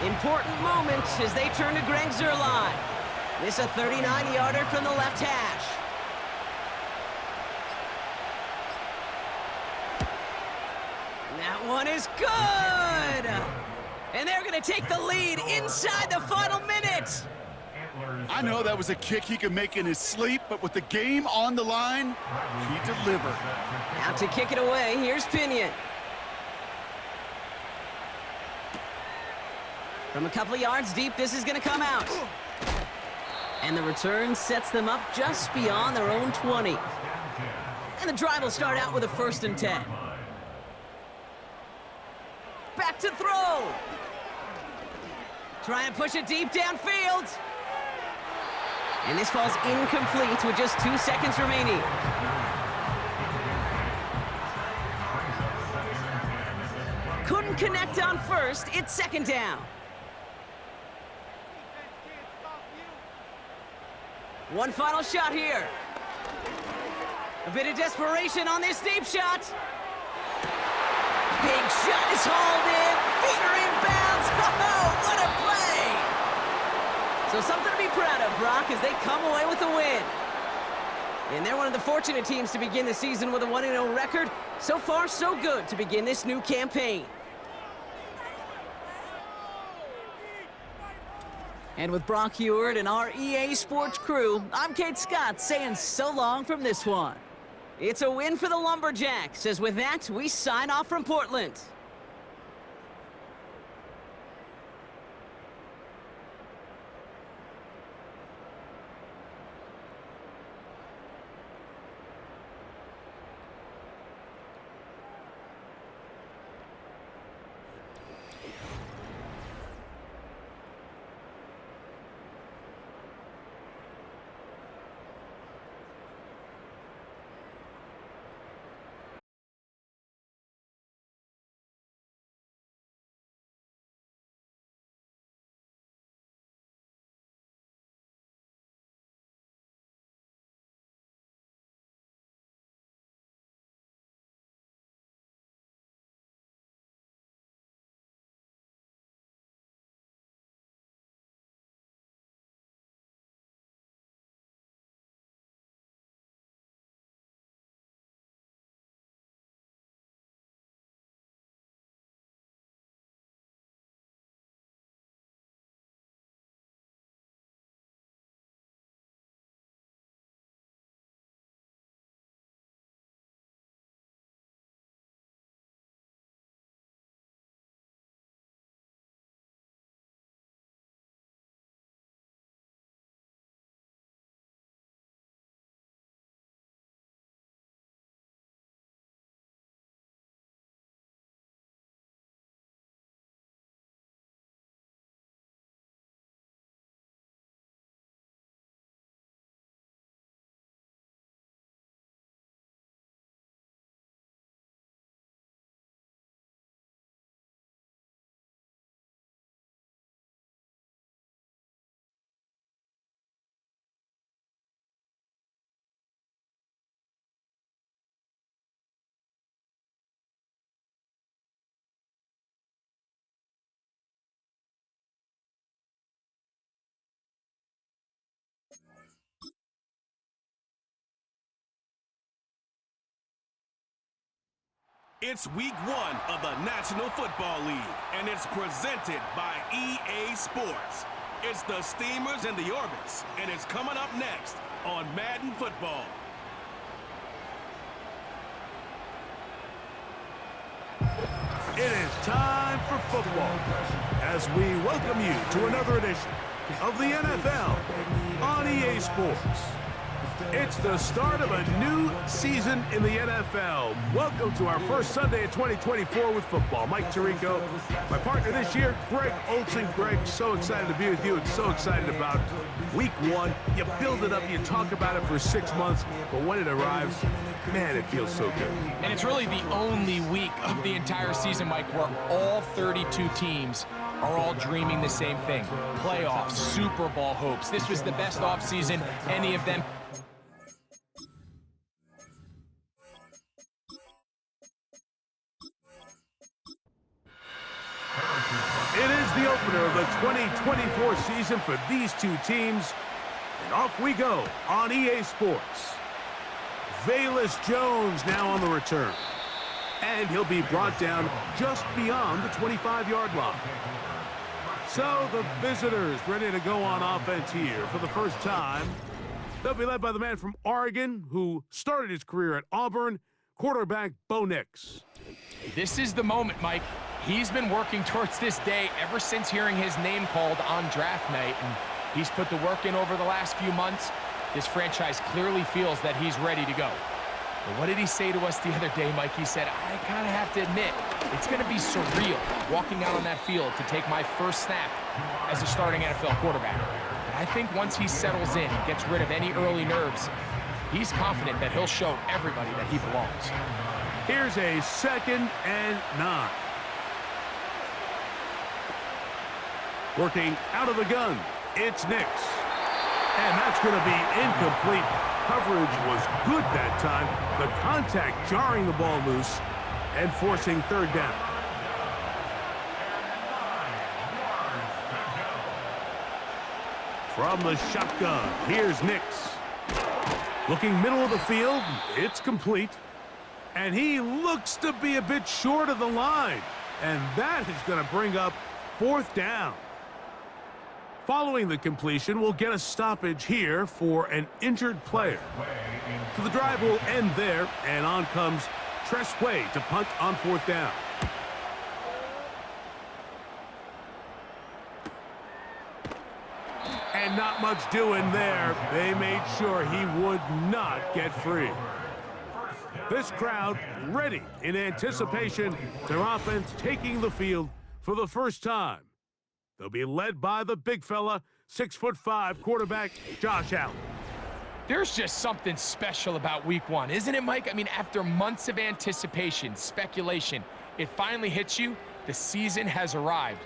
Important moment as they turn to Greg Zuerlein. This a 39-yarder from the left hash. That one is good! And they're going to take the lead inside the final minute. I know that was a kick he could make in his sleep, but with the game on the line, he delivered. Out to kick it away, here's Pinion. From a couple of yards deep, this is going to come out. And the return sets them up just beyond their own 20. And the drive will start out with a 1st and 10. Back to throw. Trying to push it deep downfield. And this falls incomplete with just 2 seconds remaining. Couldn't connect on first. It's 2nd down. One final shot here. A bit of desperation on this deep shot. Big shot is hauled in. Feet are inbounds. Oh, what a play! So something to be proud of, Brock, as they come away with the win. And they're one of the fortunate teams to begin the season with a 1-0 record. So far, so good to begin this new campaign. And with Brock Heward and our EA Sports crew, I'm Kate Scott saying so long from this one. It's a win for the Lumberjacks, as with that, we sign off from Portland. It's week 1 of the National Football League, and it's presented by EA Sports. It's the Steamers and the Orbits, and it's coming up next on Madden Football. It is time for football as we welcome you to another edition of the NFL on EA Sports. It's the start of a new season in the NFL. Welcome to our first Sunday of 2024 with football. Mike Tirico, my partner this year, Greg Olsen. Greg, so excited to be with you and so excited about week 1. You build it up, you talk about it for 6 months, but when it arrives, man, it feels so good. And it's really the only week of the entire season, Mike, where all 32 teams are all dreaming the same thing. Playoffs, Super Bowl hopes. This was the best offseason any of them. It is the opener of the 2024 season for these two teams, and off we go on EA Sports. Velus Jones now on the return, and he'll be brought down just beyond the 25-yard line. So the visitors ready to go on offense here for the first time. They'll be led by the man from Oregon who started his career at Auburn, quarterback Bo Nix. This is the moment, Mike. He's been working towards this day ever since hearing his name called on draft night, and he's put the work in over the last few months. This franchise clearly feels that he's ready to go. But what did he say to us the other day, Mike? He said, I kind of have to admit, it's going to be surreal walking out on that field to take my first snap as a starting NFL quarterback. But I think once he settles in and gets rid of any early nerves, he's confident that he'll show everybody that he belongs. Here's a 2nd and 9. Working out of the gun, it's Nix. And that's going to be incomplete. Coverage was good that time. The contact jarring the ball loose and forcing 3rd down. From the shotgun, here's Nix. Looking middle of the field, it's complete. And he looks to be a bit short of the line. And that is going to bring up 4th down. Following the completion, we'll get a stoppage here for an injured player. So the drive will end there, and on comes Tress Way to punt on 4th down. And not much doing there. They made sure he would not get free. This crowd ready in anticipation, their offense taking the field for the first time. They'll be led by the big fella, 6'5" quarterback Josh Allen. There's just something special about week 1, isn't it, Mike? I mean, after months of anticipation, speculation, it finally hits you. The season has arrived.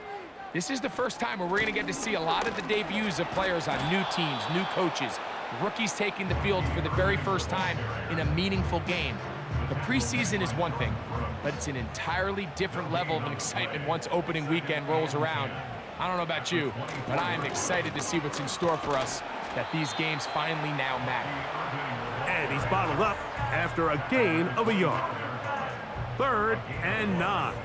This is the first time where we're going to get to see a lot of the debuts of players on new teams, new coaches, rookies taking the field for the very first time in a meaningful game. The preseason is one thing, but it's an entirely different level of excitement once opening weekend rolls around. I don't know about you, but I am excited to see what's in store for us, that these games finally now matter. And he's bottled up after a gain of a yard. 3rd and 9.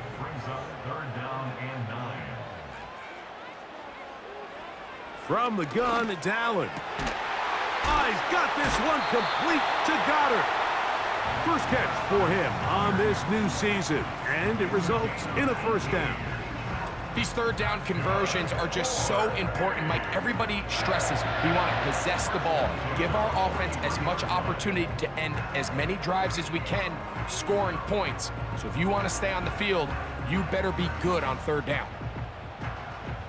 From the gun, it's Allen. He's got this one complete to Goddard. First catch for him on this new season, and it results in a 1st down. These 3rd down conversions are just so important, Mike. Everybody stresses we want to possess the ball, give our offense as much opportunity to end as many drives as we can, scoring points. So if you want to stay on the field, you better be good on 3rd down.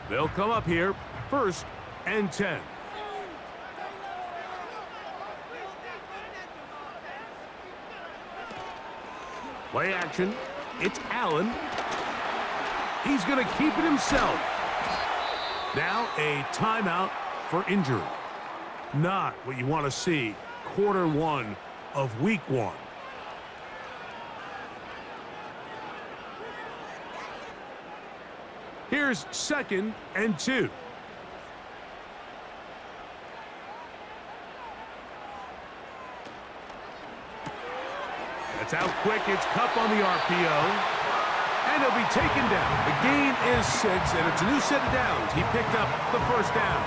They'll come up here, 1st and 10. Play action. It's Allen. He's going to keep it himself. Now a timeout for injury. Not what you want to see quarter 1 of week 1. Here's 2nd and 2. That's out quick. It's Cup on the RPO. And he'll be taken down. The gain is 6, and it's a new set of downs. He picked up the first down.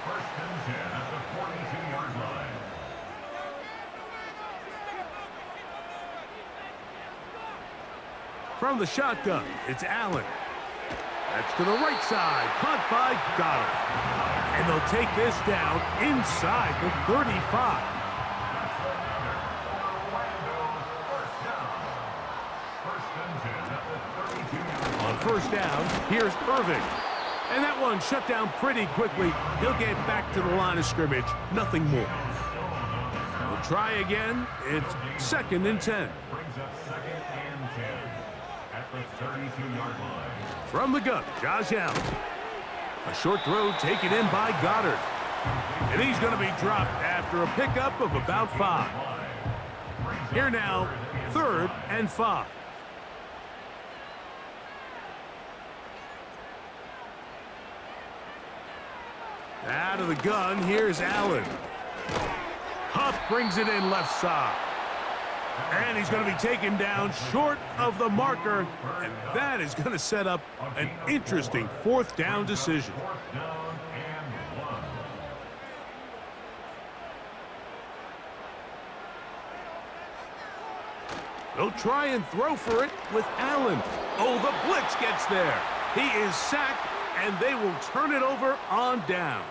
First and 10 at the 42-yard line. From the shotgun, it's Allen. That's to the right side. Caught by Goddard. And they'll take this down inside the 35. On first down, here's Irving. And that one shut down pretty quickly. He'll get back to the line of scrimmage. Nothing more. We'll try again. It's 2nd and 10. Brings up 2nd and 10 at the 32-yard line. From the gun, Josh Allen. A short throw taken in by Goddard. And he's going to be dropped after a pickup of about 5. Here now, 3rd and 5. Out of the gun, here's Allen. Huff brings it in left side. And he's going to be taken down short of the marker. And that is going to set up an interesting 4th down decision. 4th down and 1. They'll try and throw for it with Allen. Oh, the blitz gets there. He is sacked, and they will turn it over on downs.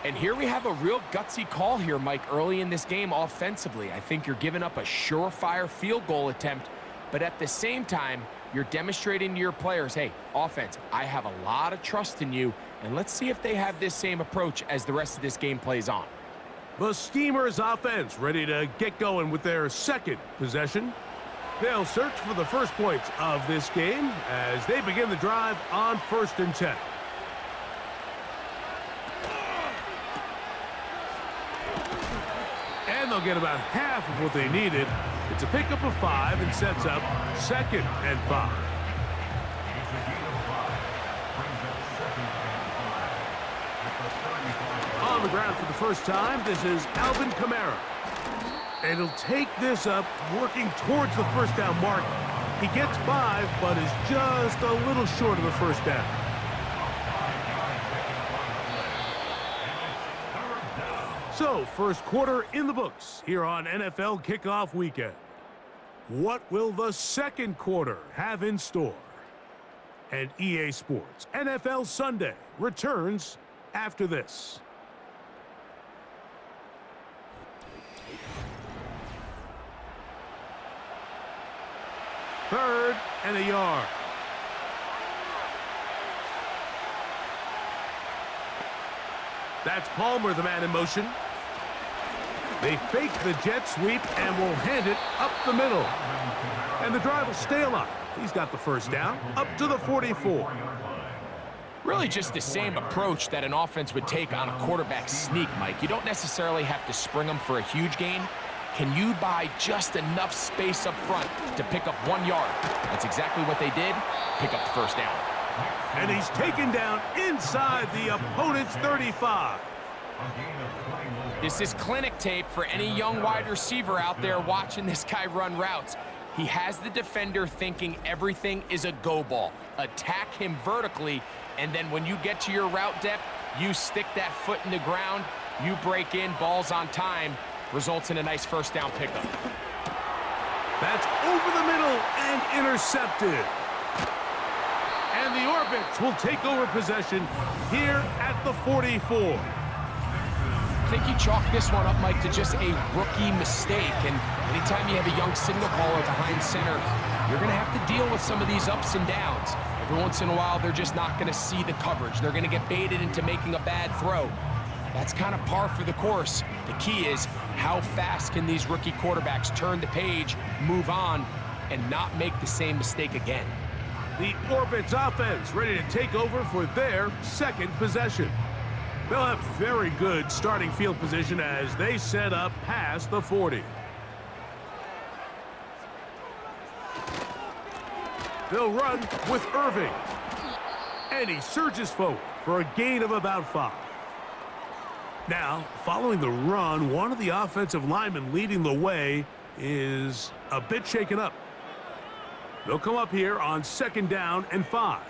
And here we have a real gutsy call here, Mike, early in this game offensively. I think you're giving up a surefire field goal attempt, but at the same time, you're demonstrating to your players, hey, offense, I have a lot of trust in you, and let's see if they have this same approach as the rest of this game plays on. The Steamers offense ready to get going with their 2nd possession. They'll search for the first points of this game as they begin the drive on 1st and 10. And they'll get about half of what they needed. It's a pickup of 5 and sets up 2nd and 5. On the ground for the first time, this is Alvin Kamara. And he'll take this up, working towards the 1st down mark. He gets 5, but is just a little short of the 1st down. So, first quarter in the books here on NFL Kickoff Weekend. What will the 2nd quarter have in store? And EA Sports NFL Sunday returns after this. Third and a yard. That's Palmer, the man in motion. They fake the jet sweep and will hand it up the middle. And the drive will stay alive. He's got the first down up to the 44. Really just the same approach that an offense would take on a quarterback sneak, Mike. You don't necessarily have to spring them for a huge gain. Can you buy just enough space up front to pick up 1 yard? That's exactly what they did. Pick up the first down. And he's taken down inside the opponent's 35. This is clinic tape for any young wide receiver out there watching this guy run routes. He has the defender thinking everything is a go ball. Attack him vertically, and then when you get to your route depth, you stick that foot in the ground, you break in, balls on time, results in a nice first down pickup. That's over the middle and intercepted. And the Orbits will take over possession here at the 44. I think you chalk this one up, Mike, to just a rookie mistake. And anytime you have a young signal caller behind center, you're going to have to deal with some of these ups and downs. Every once in a while, they're just not going to see the coverage. They're going to get baited into making a bad throw. That's kind of par for the course. The key is how fast can these rookie quarterbacks turn the page, move on, and not make the same mistake again. The Orbits offense ready to take over for their 2nd possession. They'll have very good starting field position as they set up past the 40. They'll run with Irving. And he surges forward for a gain of about 5. Now, following the run, one of the offensive linemen leading the way is a bit shaken up. They'll come up here on 2nd down and 5.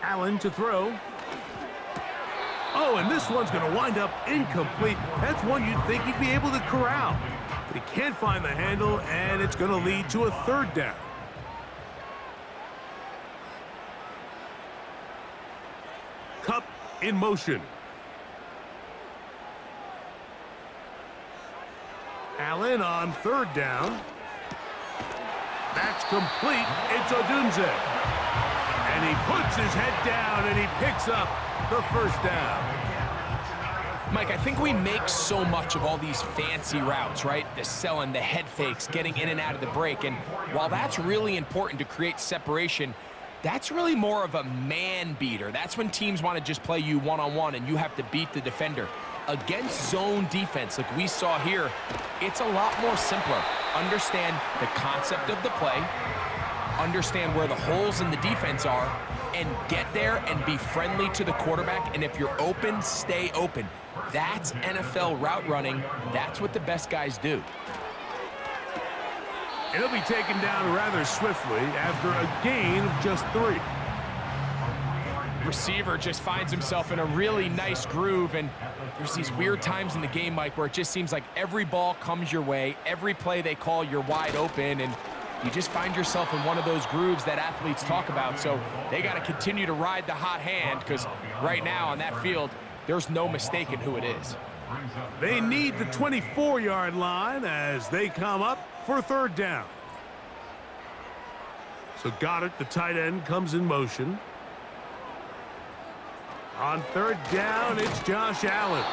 Allen to throw. Oh, and this one's going to wind up incomplete. That's one you'd think he'd be able to corral. But he can't find the handle, and it's going to lead to a 3rd down. Cup in motion. Allen on 3rd down. That's complete. It's Odunze. And he puts his head down, and he picks up the 1st down. Mike, I think we make so much of all these fancy routes, right? The selling, the head fakes, getting in and out of the break. And while that's really important to create separation, that's really more of a man beater. That's when teams want to just play you one-on-one and you have to beat the defender. Against zone defense like we saw here, it's a lot more simpler. Understand the concept of the play, understand where the holes in the defense are, and get there and be friendly to the quarterback. And if you're open, stay open. That's NFL route running. That's what the best guys do. It'll be taken down rather swiftly after a gain of just 3. Receiver just finds himself in a really nice groove, and there's these weird times in the game, Mike, where it just seems like every ball comes your way, every play they call, you're wide open, and you just find yourself in one of those grooves that athletes talk about. So they got to continue to ride the hot hand, because right now on that field, there's no mistaking who it is. They need the 24-yard line as they come up for 3rd down. So Goddard, the tight end, comes in motion. On 3rd down, it's Josh Allen.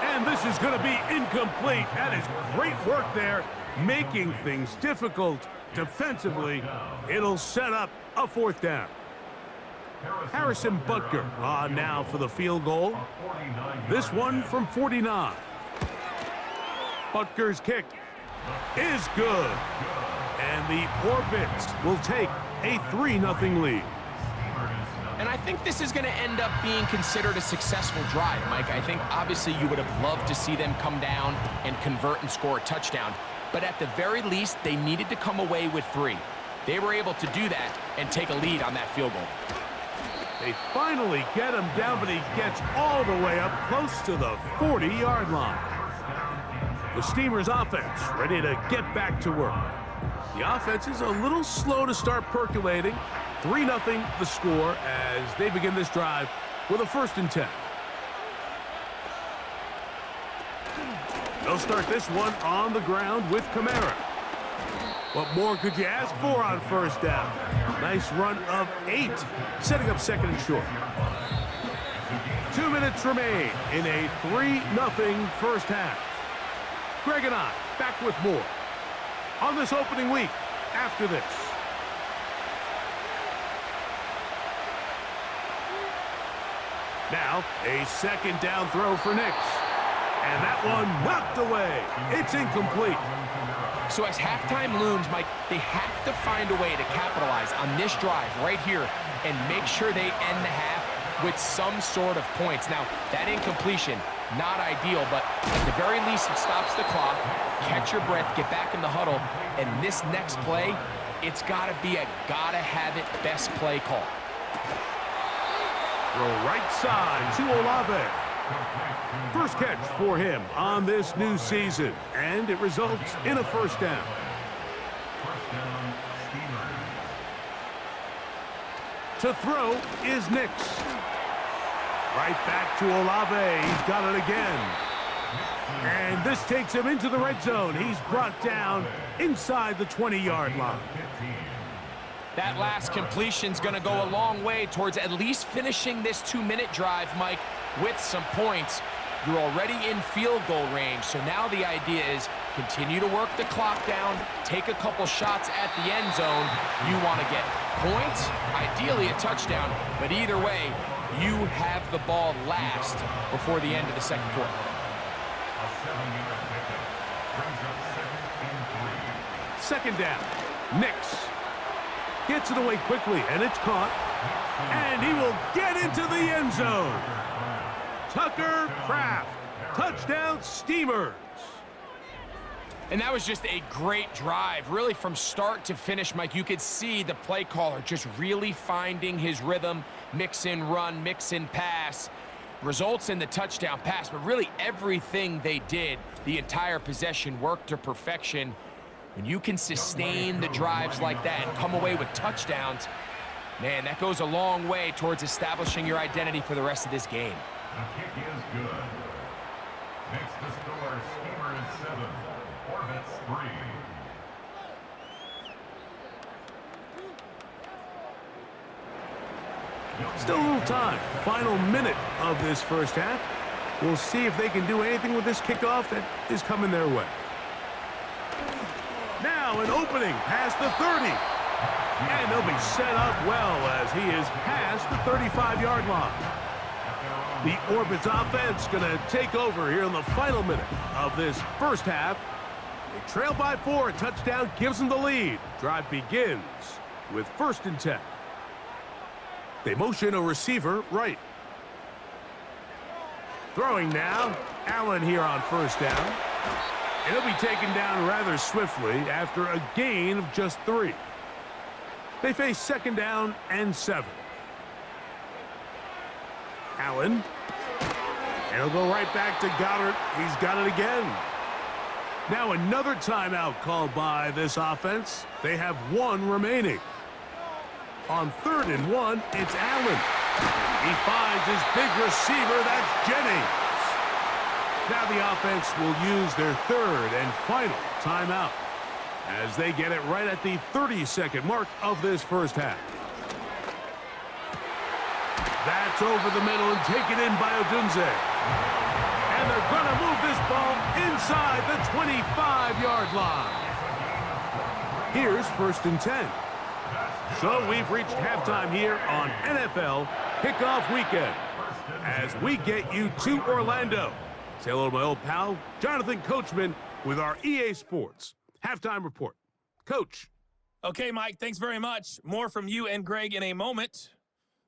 And this is going to be incomplete. That is great work there, making things difficult defensively. It'll set up a 4th down. Harrison Butker on now for the field goal. This one from 49. Butker's kick is good. And the Orbits will take a 3-0 lead. And I think this is going to end up being considered a successful drive, Mike. I think obviously you would have loved to see them come down and convert and score a touchdown. But at the very least, they needed to come away with 3. They were able to do that and take a lead on that field goal. They finally get him down, but he gets all the way up close to the 40-yard line. The Steamers offense ready to get back to work. The offense is a little slow to start percolating. 3-0 the score as they begin this drive with a 1st and 10. They'll start this one on the ground with Kamara. What more could you ask for on 1st down? Nice run of 8, setting up 2nd and short. 2 minutes remain in a 3-0 1st half. Greg and I back with more on this opening week after this. Now, a 2nd down throw for Nix. And that one knocked away. It's incomplete. So as halftime looms, Mike, they have to find a way to capitalize on this drive right here and make sure they end the half with some sort of points. Now, that incompletion, not ideal, but at the very least it stops the clock. Catch your breath, get back in the huddle, and this next play, it's got to be a gotta-have-it best play call. Throw right side to Olave. First catch for him on this new season, and it results in a 1st down. To throw is Nix. Right back to Olave. He's got it again. And this takes him into the red zone. He's brought down inside the 20-yard line. That last completion's going to go a long way towards at least finishing this 2-minute drive, Mike, with some points. You're already in field goal range, so now the idea is continue to work the clock down, take a couple shots at the end zone. You want to get points, ideally a touchdown, but either way, you have the ball last before the end of the 2nd quarter. 2nd down. Nix gets it away quickly, and it's caught. And he will get into the end zone. Tucker Kraft, touchdown Steamers. And that was just a great drive. Really, from start to finish, Mike, you could see the play caller just really finding his rhythm, mix in run, mix in pass. Results in the touchdown pass, but really everything they did, the entire possession, worked to perfection. When you can sustain the drives like that and come away with touchdowns, man, that goes a long way towards establishing your identity for the rest of this game. The kick is good. Makes the score Steamers 7, Orbits 3. Still a little time. Final minute of this first half. We'll see if they can do anything with this kickoff that is coming their way. Now an opening past the 30. And they'll be set up well as he is past the 35-yard line. The Orbits offense going to take over here in the final minute of this first half. They trail by 4. A touchdown gives them the lead. Drive begins with 1st and 10. They motion a receiver right. Throwing now. Allen here on 1st down. And he'll be taken down rather swiftly after a gain of just 3. They face 2nd down and 7. Allen. And he'll go right back to Goddard. He's got it again. Now another timeout called by this offense. They have 1 remaining. On 3rd and 1, it's Allen. He finds his big receiver, that's Jennings. Now the offense will use their 3rd and final timeout as they get it right at the 30-second mark of this first half. That's over the middle and taken in by Odunze. And they're going to move this ball inside the 25-yard line. Here's 1st and 10. So we've reached halftime here on NFL Kickoff Weekend as we get you to Orlando. Say hello to my old pal, Jonathan Coachman, with our EA Sports Halftime Report. Coach. Okay, Mike, thanks very much. More from you and Greg in a moment.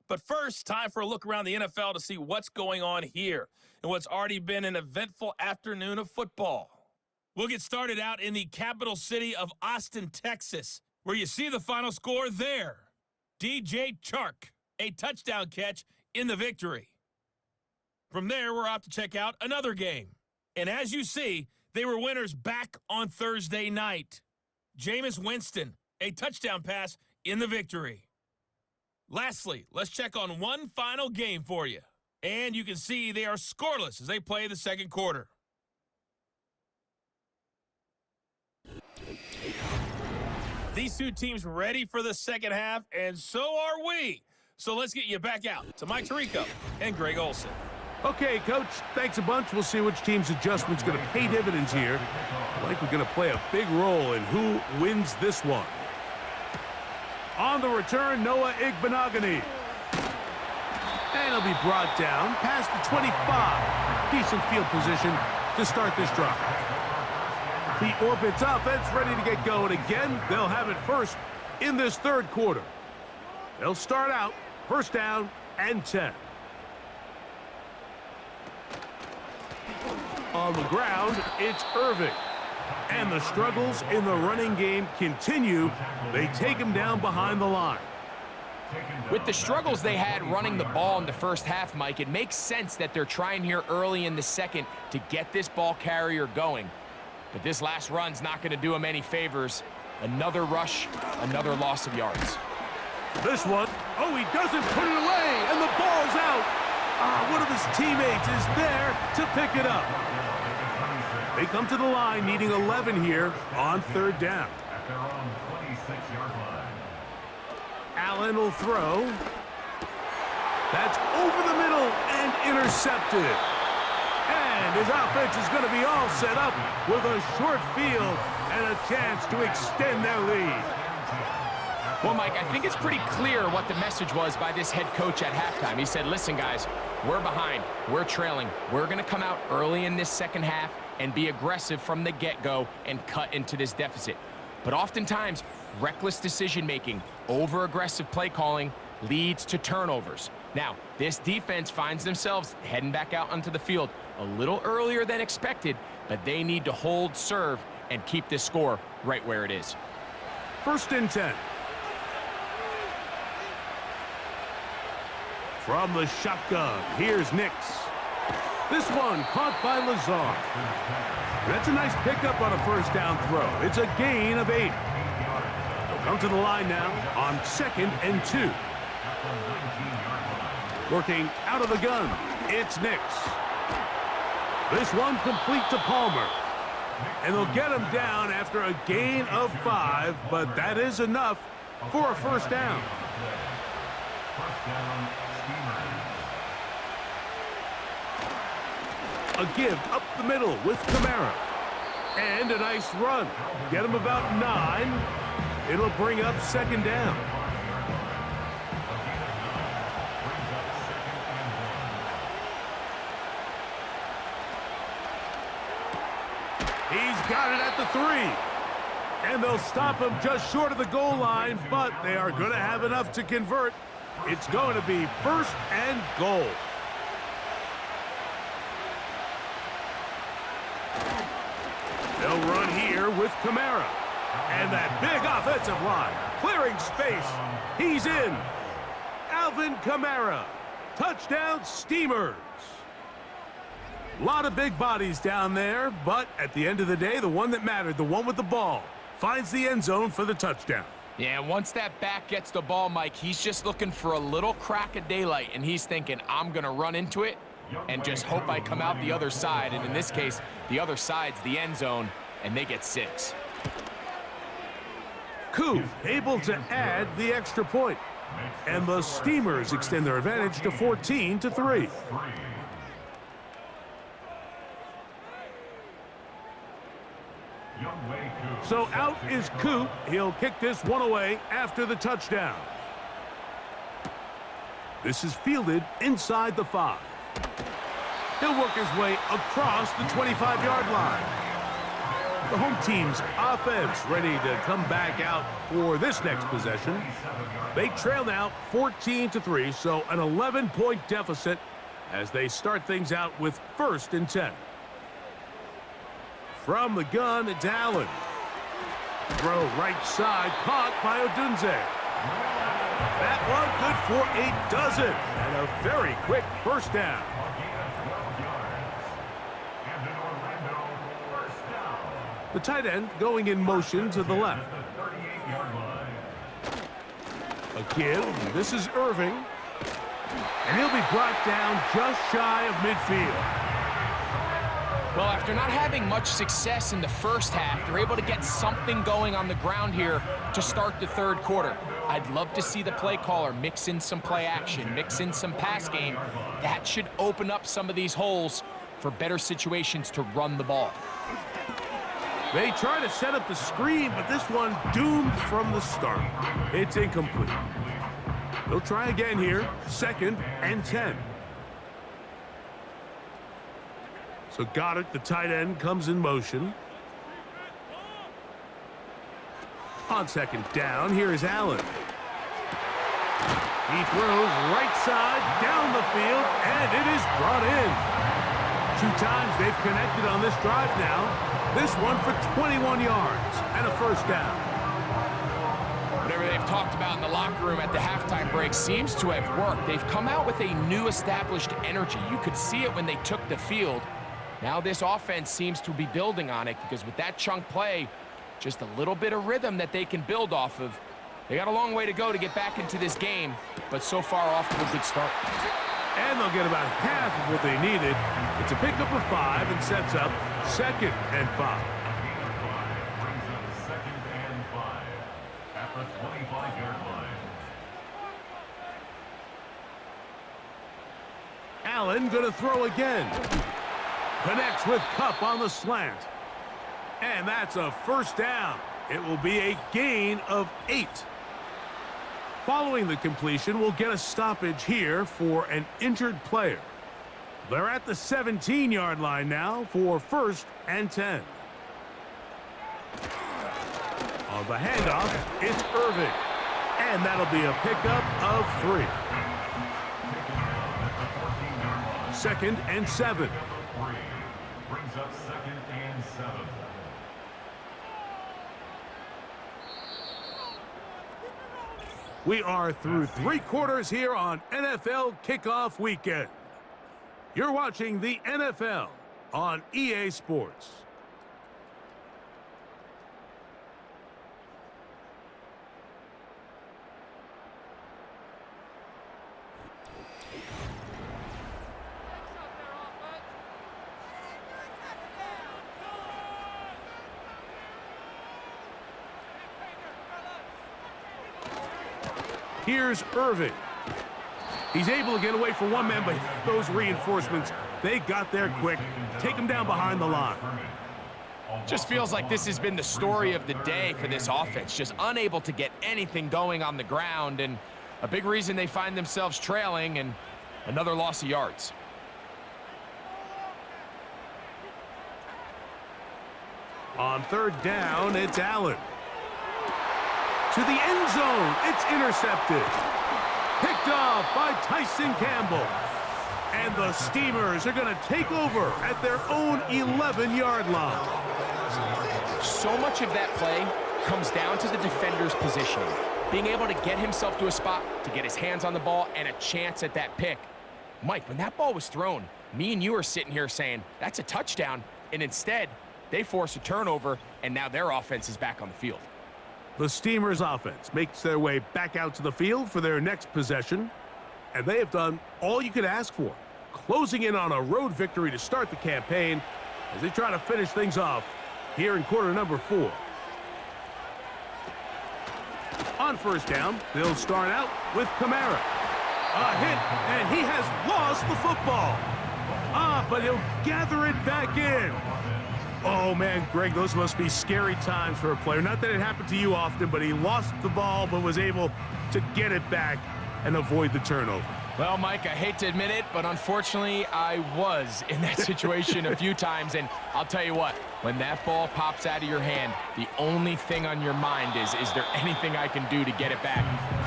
But first, time for a look around the NFL to see what's going on here and what's already been an eventful afternoon of football. We'll get started out in the capital city of Austin, Texas, where you see the final score there. DJ Chark, a touchdown catch in the victory. From there, we're off to check out another game. And as you see, they were winners back on Thursday night. Jameis Winston, a touchdown pass in the victory. Lastly, let's check on one final game for you. And you can see they are scoreless as they play the second quarter. These two teams ready for the second half, and so are we. So let's get you back out to Mike Tirico and Greg Olson. Okay, Coach, thanks a bunch. We'll see which team's adjustment's going to pay dividends here. I think we're going to play a big role in who wins this one. On the return, Noah Igbenogany. And he'll be brought down past the 25. Decent field position to start this drive. The Orbits offense ready to get going again. They'll have it first in this third quarter. They'll start out 1st down and 10. On the ground, it's Irving. And the struggles in the running game continue. They take him down behind the line. With the struggles they had running the ball in the first half, Mike, it makes sense that they're trying here early in the second to get this ball carrier going. But this last run's not going to do him any favors. Another rush, another loss of yards. This one, oh, he doesn't put it away, and the ball's out. One of his teammates is there to pick it up. They come to the line needing 11 here on 3rd down. At their own 26-yard line. Allen will throw. That's over the middle and intercepted. And his offense is going to be all set up with a short field and a chance to extend their lead. Well, Mike, I think it's pretty clear what the message was by this head coach at halftime. He said, listen, guys, we're behind. We're trailing. We're going to come out early in this second half and be aggressive from the get-go and cut into this deficit. But oftentimes, reckless decision-making, over-aggressive play calling leads to turnovers. Now, this defense finds themselves heading back out onto the field a little earlier than expected, but they need to hold serve and keep this score right where it is. 1st and 10. From the shotgun, here's Nix. This one caught by Lazard. That's a nice pickup on a 1st down throw. It's a gain of 8. They'll come to the line now on 2nd and 2. Working out of the gun, it's Nix. This one complete to Palmer. And they'll get him down after a gain of 5, but that is enough for a 1st down. A give up the middle with Kamara. And a nice run. Get him about 9. It'll bring up 2nd down. He's got it at the 3. And they'll stop him just short of the goal line, but they are going to have enough to convert. It's going to be 1st and goal. They'll run here with Kamara. And that big offensive line, clearing space. He's in. Alvin Kamara. Touchdown, Steamers. A lot of big bodies down there, but at the end of the day, the one that mattered, the one with the ball, finds the end zone for the touchdown. Yeah, once that back gets the ball, Mike, he's just looking for a little crack of daylight, and he's thinking, I'm going to run into it and just hope I come out the other side. And in this case, the other side's the end zone, and they get 6. Koo able to add the extra point. And the Steamers extend their advantage to 14-3. So out is Koo. He'll kick this one away after the touchdown. This is fielded inside the 5. He'll work his way across the 25-yard line. The home team's offense ready to come back out for this next possession. They trail now 14-3, so an 11-point deficit as they start things out with 1st and 10. From the gun, it's Allen. Throw right side, caught by Odunze. That one good for a dozen, and a very quick 1st down. The tight end going in motion to the left. A give. This is Irving. And he'll be brought down just shy of midfield. Well, after not having much success in the first half, they're able to get something going on the ground here to start the 3rd quarter. I'd love to see the play caller mix in some play action, mix in some pass game. That should open up some of these holes for better situations to run the ball. They try to set up the screen, but this one doomed from the start. It's incomplete. They'll try again here, 2nd and 10. So Goddard, the tight end, comes in motion. On 2nd down, here is Allen. He throws right side, down the field, and it is brought in. 2 times they've connected on this drive now. This one for 21 yards and a 1st down. Whatever they've talked about in the locker room at the halftime break seems to have worked. They've come out with a new established energy. You could see it when they took the field. Now this offense seems to be building on it because with that chunk play, just a little bit of rhythm that they can build off of. They got a long way to go to get back into this game, but so far off to a good start. And they'll get about half of what they needed. It's a pickup of 5 and sets up 2nd and 5. At the 25-yard line. Allen going to throw again. Connects with Kupp on the slant. And that's a 1st down. It will be a gain of 8. Following the completion, we'll get a stoppage here for an injured player. They're at the 17-yard line now for 1st and 10. On the handoff, it's Irving. And that'll be a pickup of 3. 2nd and 7. Brings up 2nd and 7. We are through 3 quarters here on NFL Kickoff Weekend. You're watching the NFL on EA Sports. Here's Irving. He's able to get away from one man, but those reinforcements, they got there quick. Take him down behind the line. Just feels like this has been the story of the day for this offense. Just unable to get anything going on the ground, and a big reason they find themselves trailing and another loss of yards. On 3rd down, it's Allen. To the end zone, it's intercepted. Picked off by Tyson Campbell. And the Steamers are going to take over at their own 11-yard line. So much of that play comes down to the defender's positioning. Being able to get himself to a spot, to get his hands on the ball, and a chance at that pick. Mike, when that ball was thrown, me and you are sitting here saying, that's a touchdown, and instead, they force a turnover, and now their offense is back on the field. The Steamers' offense makes their way back out to the field for their next possession, and they have done all you could ask for, closing in on a road victory to start the campaign as they try to finish things off here in quarter number 4. On 1st down, they'll start out with Kamara. A hit, and he has lost the football. But he'll gather it back in. Oh, man, Greg, those must be scary times for a player. Not that it happened to you often, but he lost the ball but was able to get it back and avoid the turnover. Well, Mike, I hate to admit it, but unfortunately, I was in that situation a few times, and I'll tell you what, when that ball pops out of your hand, the only thing on your mind is there anything I can do to get it back?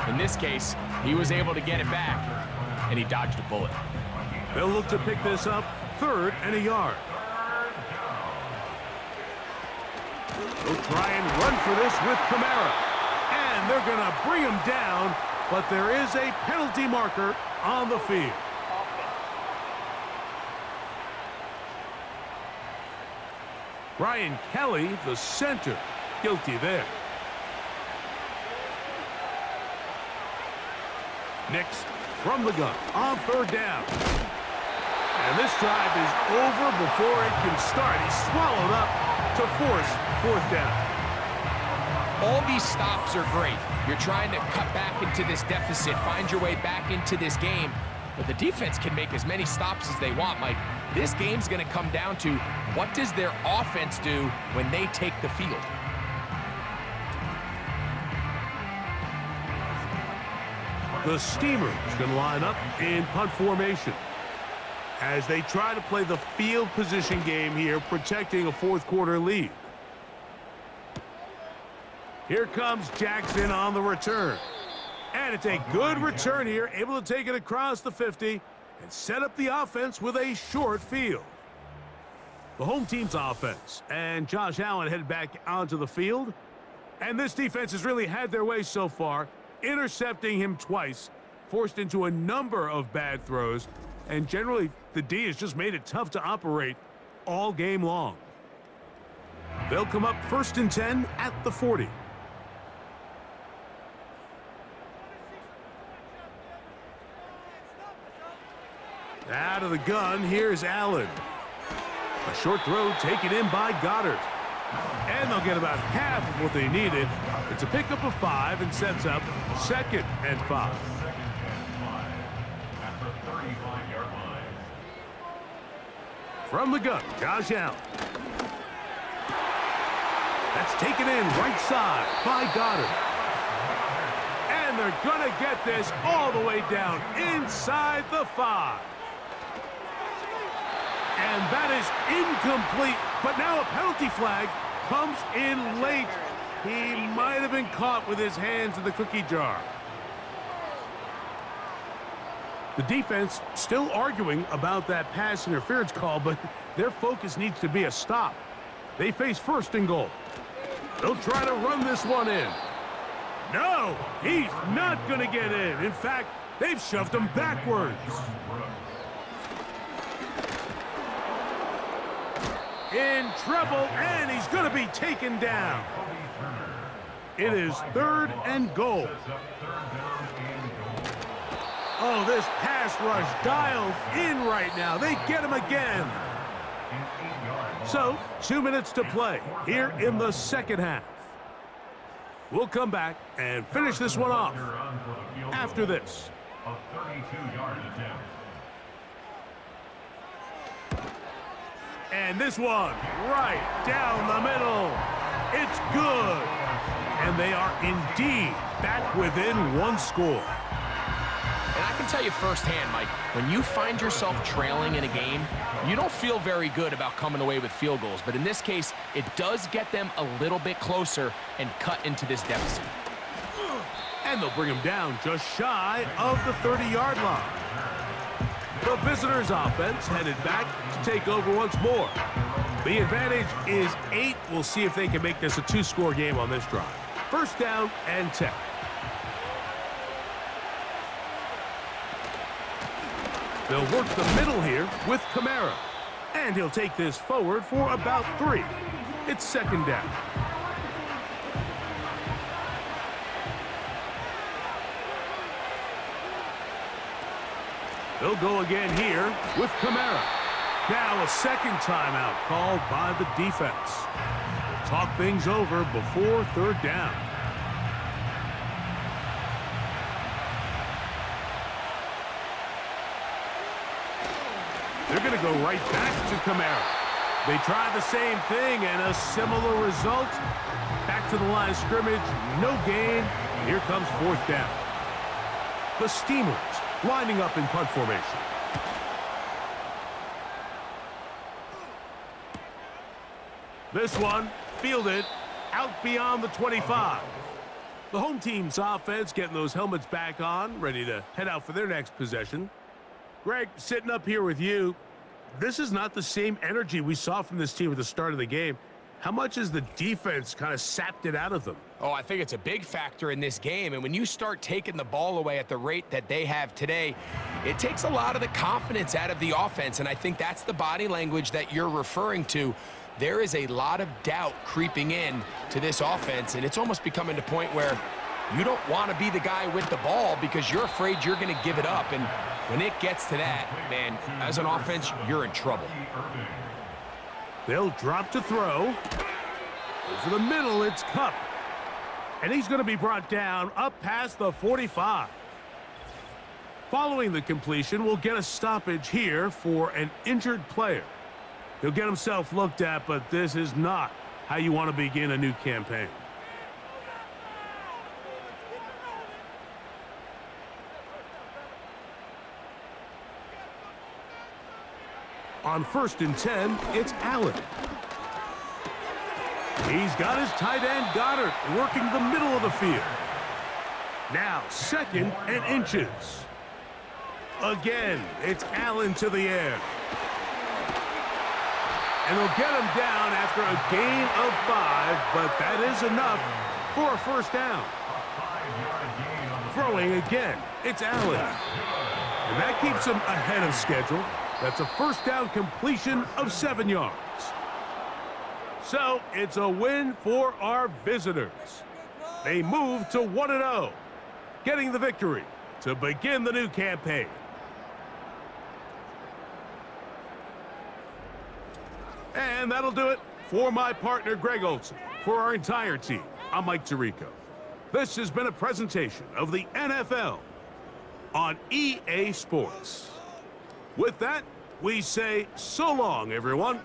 In this case, he was able to get it back, and he dodged a bullet. They'll look to pick this up 3rd and a yard. They'll try and run for this with Kamara. And they're going to bring him down, but there is a penalty marker on the field. Brian Kelly, the center, guilty there. Nix from the gun on 3rd down. And this drive is over before it can start. He's swallowed up to force 4th down. All these stops are great. You're trying to cut back into this deficit, find your way back into this game, but the defense can make as many stops as they want, Mike. This game's going to come down to what does their offense do when they take the field. The Steamers going to line up in punt formation as they try to play the field position game here, protecting a 4th quarter lead. Here comes Jackson on the return. And it's a good return here, able to take it across the 50 and set up the offense with a short field. The home team's offense, and Josh Allen headed back onto the field. And this defense has really had their way so far, intercepting him twice, forced into a number of bad throws, and generally the D has just made it tough to operate all game long. They'll come up 1st and 10 at the 40. Out of the gun, here's Allen. A short throw taken in by Goddard. And they'll get about half of what they needed. It's a pickup of 5 and sets up 2nd and 5. From the gun, Josh Allen. That's taken in right side by Goddard. And they're going to get this all the way down inside the 5. And that is incomplete, but now a penalty flag comes in late. He might have been caught with his hands in the cookie jar. The defense still arguing about that pass interference call, but their focus needs to be a stop. They face first and goal. They'll try to run this one in. No, he's not going to get in. In fact, they've shoved him backwards. In trouble, and he's going to be taken down. It is 3rd and goal. Oh, this pass rush dialed in right now. They get him again. So, 2 minutes to play here in the second half. We'll come back and finish this one off after this. A 32-yard attempt. And this one right down the middle. It's good. And they are indeed back within one score. And I can tell you firsthand, Mike, when you find yourself trailing in a game, you don't feel very good about coming away with field goals. But in this case, it does get them a little bit closer and cut into this deficit. And they'll bring him down just shy of the 30-yard line. The visitors' offense headed back to take over once more. The advantage is 8. We'll see if they can make this a 2-score game on this drive. First down and 10. They'll work the middle here with Kamara. And he'll take this forward for about 3. It's second down. They'll go again here with Kamara. Now a second timeout called by the defense. Talk things over before third down. They're going to go right back to Kamara. They try the same thing and a similar result. Back to the line of scrimmage, no gain. Here comes fourth down. The Steamers lining up in punt formation. This one fielded out beyond the 25. The home team's offense getting those helmets back on, ready to head out for their next possession. Greg, sitting up here with you, this is not the same energy we saw from this team at the start of the game. How much has the defense kind of sapped it out of them? Oh, I think it's a big factor in this game. And when you start taking the ball away at the rate that they have today, it takes a lot of the confidence out of the offense. And I think that's the body language that you're referring to. There is a lot of doubt creeping in to this offense. And it's almost becoming to the point where you don't want to be the guy with the ball because you're afraid you're going to give it up. And when it gets to that, man, as an offense, you're in trouble. They'll drop to throw. Over the middle, it's Kupp. And he's going to be brought down up past the 45. Following the completion, we'll get a stoppage here for an injured player. He'll get himself looked at, but this is not how you want to begin a new campaign. On 1st and 10, it's Allen. He's got his tight end, Goddard, working the middle of the field. Now, 2nd and inches. Again, it's Allen to the air. And they'll get him down after a gain of 5, but that is enough for a first down. Throwing again, it's Allen. And that keeps him ahead of schedule. That's a first down completion of 7 yards. So it's a win for our visitors. They move to 1-0, getting the victory to begin the new campaign. And that'll do it for my partner, Greg Olson. For our entire team, I'm Mike Tirico. This has been a presentation of the NFL on EA Sports. With that, we say so long, everyone.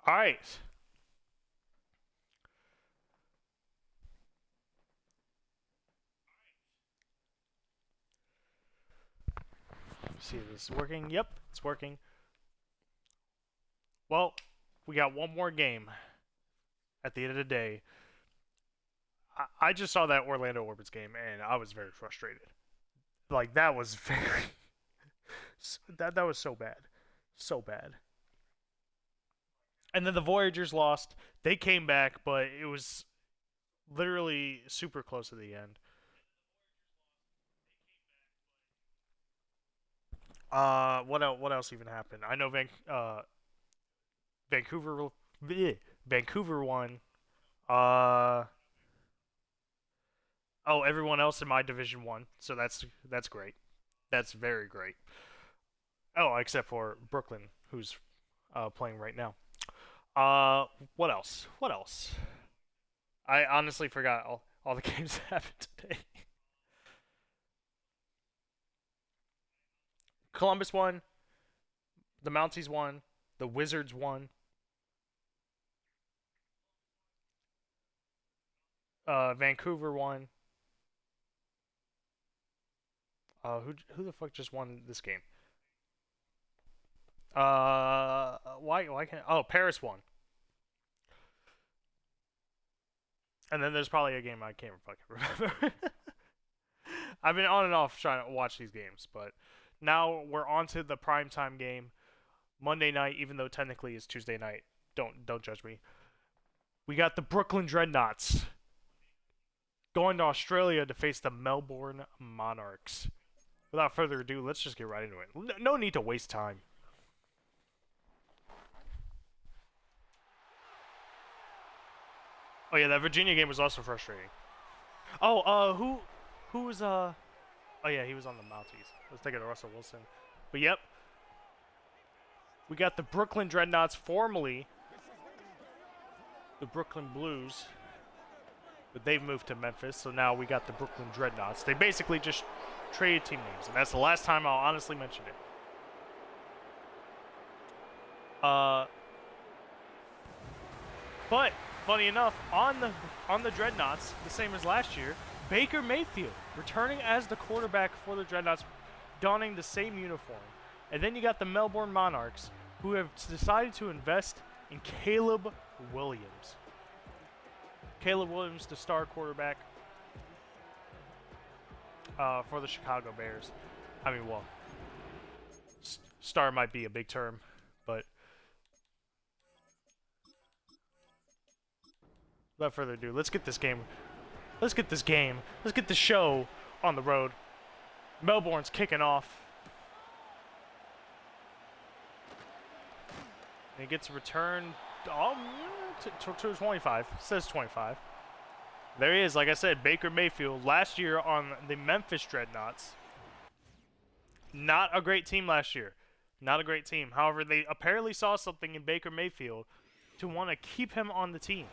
All right. See if this is working. Yep, it's working. Well, we got one more game at the end of the day. I just saw that Orlando Orbits game, and I was very frustrated. Like, that was very... that was so bad. So bad. And then the Voyagers lost. They came back, but it was literally super close to the end. What else even happened? I know Vancouver won. Oh, everyone else in my division won. So that's great. That's very great. Oh, except for Brooklyn, who's playing right now. What else? What else? I honestly forgot all the games that happened today. Columbus won. The Mounties won. The Wizards won. Vancouver won. Who the fuck just won this game? Why can't... Oh, Paris won. And then there's probably a game I can't fucking remember. I've been on and off trying to watch these games, but now we're on to the primetime game. Monday night, even though technically it's Tuesday night. Don't judge me. We got the Brooklyn Dreadnoughts going to Australia to face the Melbourne Monarchs. Without further ado, let's just get right into it. No need to waste time. Oh yeah, that Virginia game was also frustrating. Oh, who was oh yeah, he was on the Mounties. I was thinking of Russell Wilson. But yep. We got the Brooklyn Dreadnoughts, formerly the Brooklyn Blues. But they've moved to Memphis, so now we got the Brooklyn Dreadnoughts. They basically just traded team names, and that's the last time I'll honestly mention it. But funny enough, on the Dreadnoughts, the same as last year, Baker Mayfield returning as the quarterback for the Dreadnoughts, donning the same uniform. And then you got the Melbourne Monarchs, who have decided to invest in Caleb Williams. Caleb Williams, the star quarterback for the Chicago Bears. I mean, well, star might be a big term, but without further ado, let's get this game. Let's get this show on the road. Melbourne's kicking off. And he gets returned to 25. It says 25. There he is, like I said, Baker Mayfield. Last year on the Memphis Dreadnoughts. Not a great team last year. Not a great team. However, they apparently saw something in Baker Mayfield to want to keep him on the team.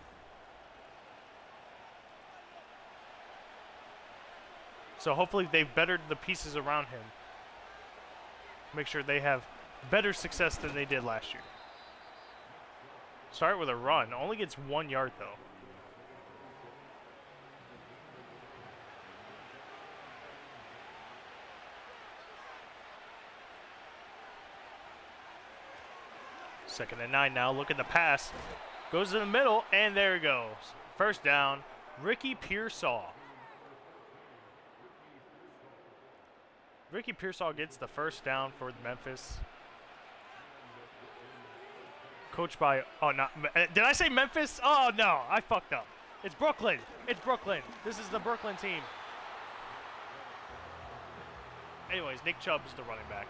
So hopefully they've bettered the pieces around him. Make sure they have better success than they did last year. Start with a run. Only gets 1 yard, though. Second and 9 now. Look at the pass. Goes in the middle, and there he goes. First down. Ricky Pearsall. Ricky Pearsall gets the first down for Memphis. Coached by, oh, not, did I say Memphis? Oh, no, I fucked up. It's Brooklyn. It's Brooklyn. This is the Brooklyn team. Anyways, Nick Chubb's the running back.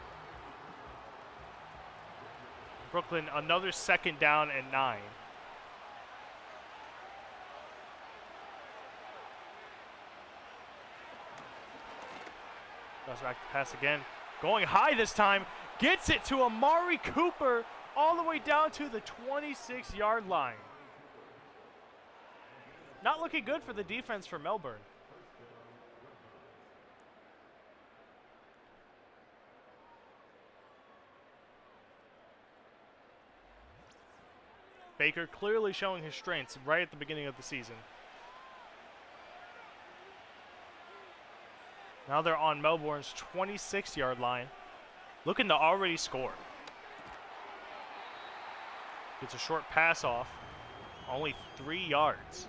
Brooklyn, another second down and 9. Goes back to pass again. Going high this time. Gets it to Amari Cooper all the way down to the 26-yard line. Not looking good for the defense for Melbourne. Baker clearly showing his strengths right at the beginning of the season. Now they're on Melbourne's 26-yard line, looking to already score. Gets a short pass off, only 3 yards.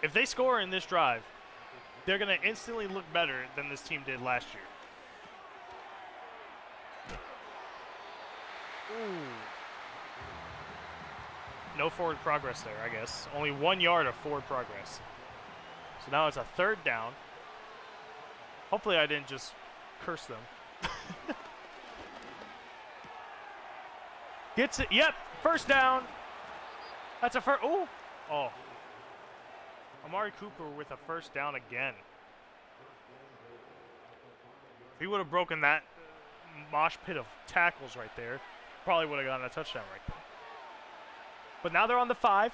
If they score in this drive, they're going to instantly look better than this team did last year. Ooh. No forward progress there, I guess. Only 1 yard of forward progress. So now it's a 3rd down. Hopefully I didn't just curse them. Gets it. Yep. First down. That's a first. Ooh. Oh. Amari Cooper with a first down again. If he would have broken that mosh pit of tackles right there, probably would have gotten a touchdown right there. But now they're on the 5.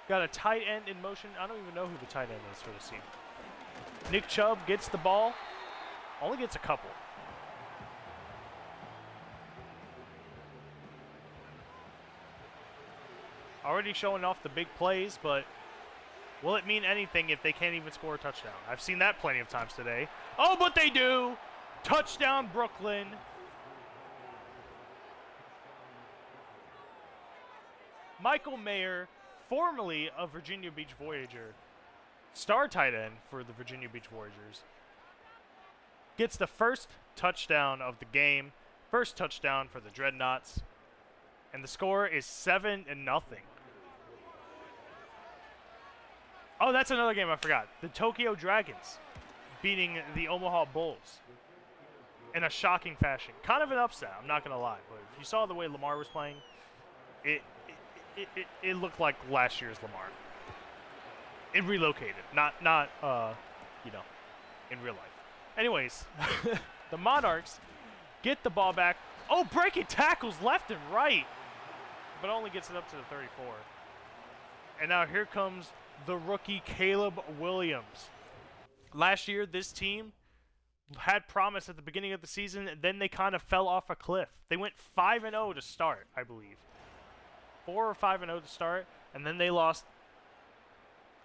Got a tight end in motion. I don't even know who the tight end is for this team. Nick Chubb gets the ball. Only gets a couple. Already showing off the big plays, but will it mean anything if they can't even score a touchdown? I've seen that plenty of times today. Oh, but they do! Touchdown, Brooklyn. Michael Mayer, formerly of Virginia Beach Voyager, star tight end for the Virginia Beach Voyagers, gets the first touchdown of the game, first touchdown for the Dreadnoughts, and the score is 7-0. Oh, that's another game I forgot. The Tokyo Dragons beating the Omaha Bulls in a shocking fashion. Kind of an upset, I'm not going to lie. But if you saw the way Lamar was playing, it looked like last year's Lamar. It Relocated, not in real life. Anyways, the Monarchs get the ball back. Oh, breaking tackles left and right, but only gets it up to the 34. And now here comes the rookie Caleb Williams. Last year, this team had promise at the beginning of the season, and then they kind of fell off a cliff. They went 5-0 to start, I believe. 4 or 5-0 to start, and then they lost.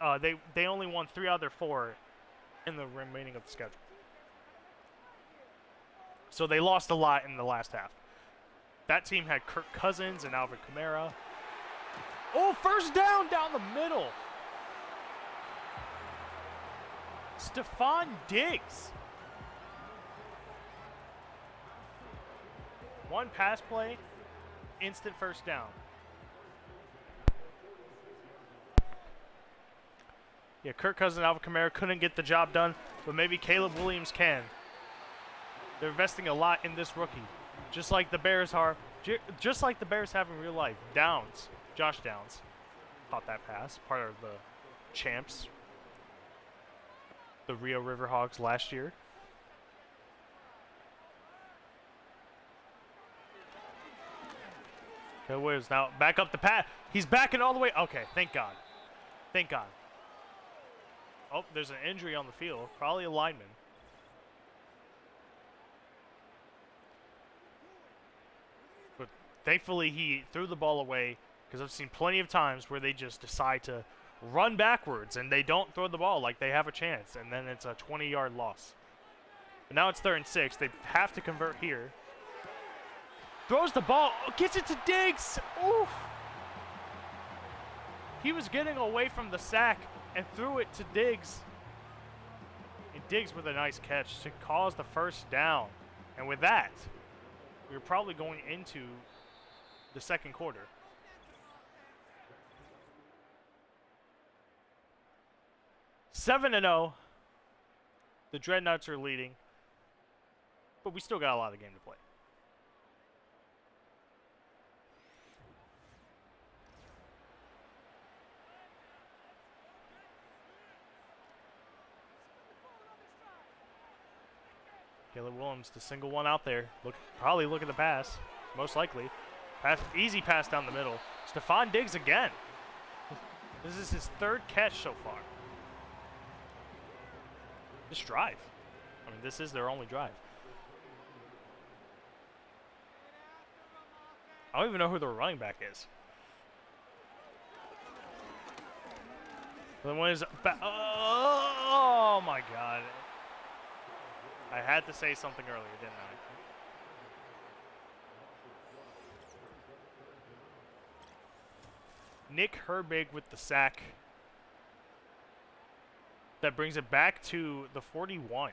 They only won 3 out of their 4 in the remaining of the schedule. So they lost a lot in the last half. That team had Kirk Cousins and Alvin Kamara. Oh, first down the middle. Stephon Diggs. One pass play, instant first down. Yeah, Kirk Cousins and Alvin Kamara couldn't get the job done, but maybe Caleb Williams can. They're investing a lot in this rookie, just like the Bears are, just like the Bears have in real life. Downs, Josh Downs, caught that pass, part of the champs, the Rio Riverhawks last year. Okay, Williams now back up the pass. He's backing all the way. Okay, thank God. Thank God. Oh, there's an injury on the field. Probably a lineman. But thankfully he threw the ball away, because I've seen plenty of times where they just decide to run backwards and they don't throw the ball like they have a chance, and then it's a 20-yard loss. But now it's 3rd and 6. They have to convert here. Throws the ball. Gets it to Diggs. Ooh. He was getting away from the sack and threw it to Diggs. And Diggs with a nice catch to cause the first down. And with that, we're probably going into the second quarter. 7-0. The Dreadnoughts are leading, but we still got a lot of game to play. Caleb Williams, the single one out there. Probably look at the pass, most likely. Easy pass down the middle. Stephon Diggs again. This is his 3rd catch so far. This drive. I mean, this is their only drive. I don't even know who the running back is. The one is back. Oh my God. I had to say something earlier, didn't I? Nick Herbig with the sack. That brings it back to the 41.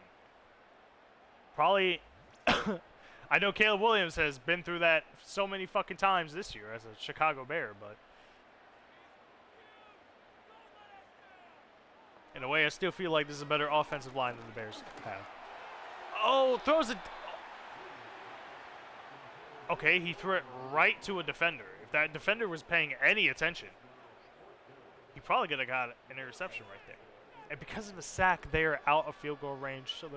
Probably, I know Caleb Williams has been through that so many fucking times this year as a Chicago Bear, but in a way, I still feel like this is a better offensive line than the Bears have. Oh, throws it. Okay, he threw it right to a defender. If that defender was paying any attention, he probably could have got an interception right there. And because of the sack, they are out of field goal range, so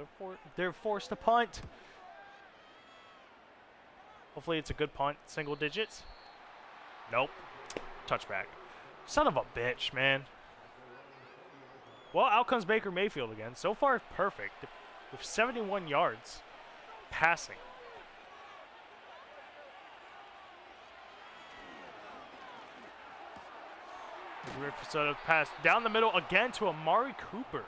they're forced to punt. Hopefully it's a good punt, single digits. Nope. Touchback. Son of a bitch, man. Well, out comes Baker Mayfield again. So far, perfect. With 71 yards passing. So to pass down the middle again to Amari Cooper.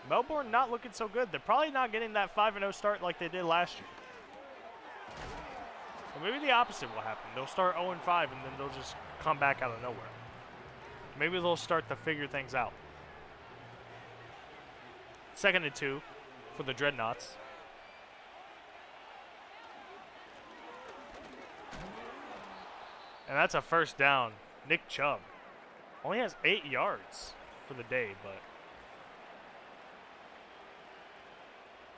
Melbourne not looking so good. They're probably not getting that 5-0 start like they did last year. Or maybe the opposite will happen. They'll start 0-5 and then they'll just come back out of nowhere. Maybe they'll start to figure things out. 2nd and 2 for the Dreadnoughts. And that's a first down. Nick Chubb only has 8 yards for the day, but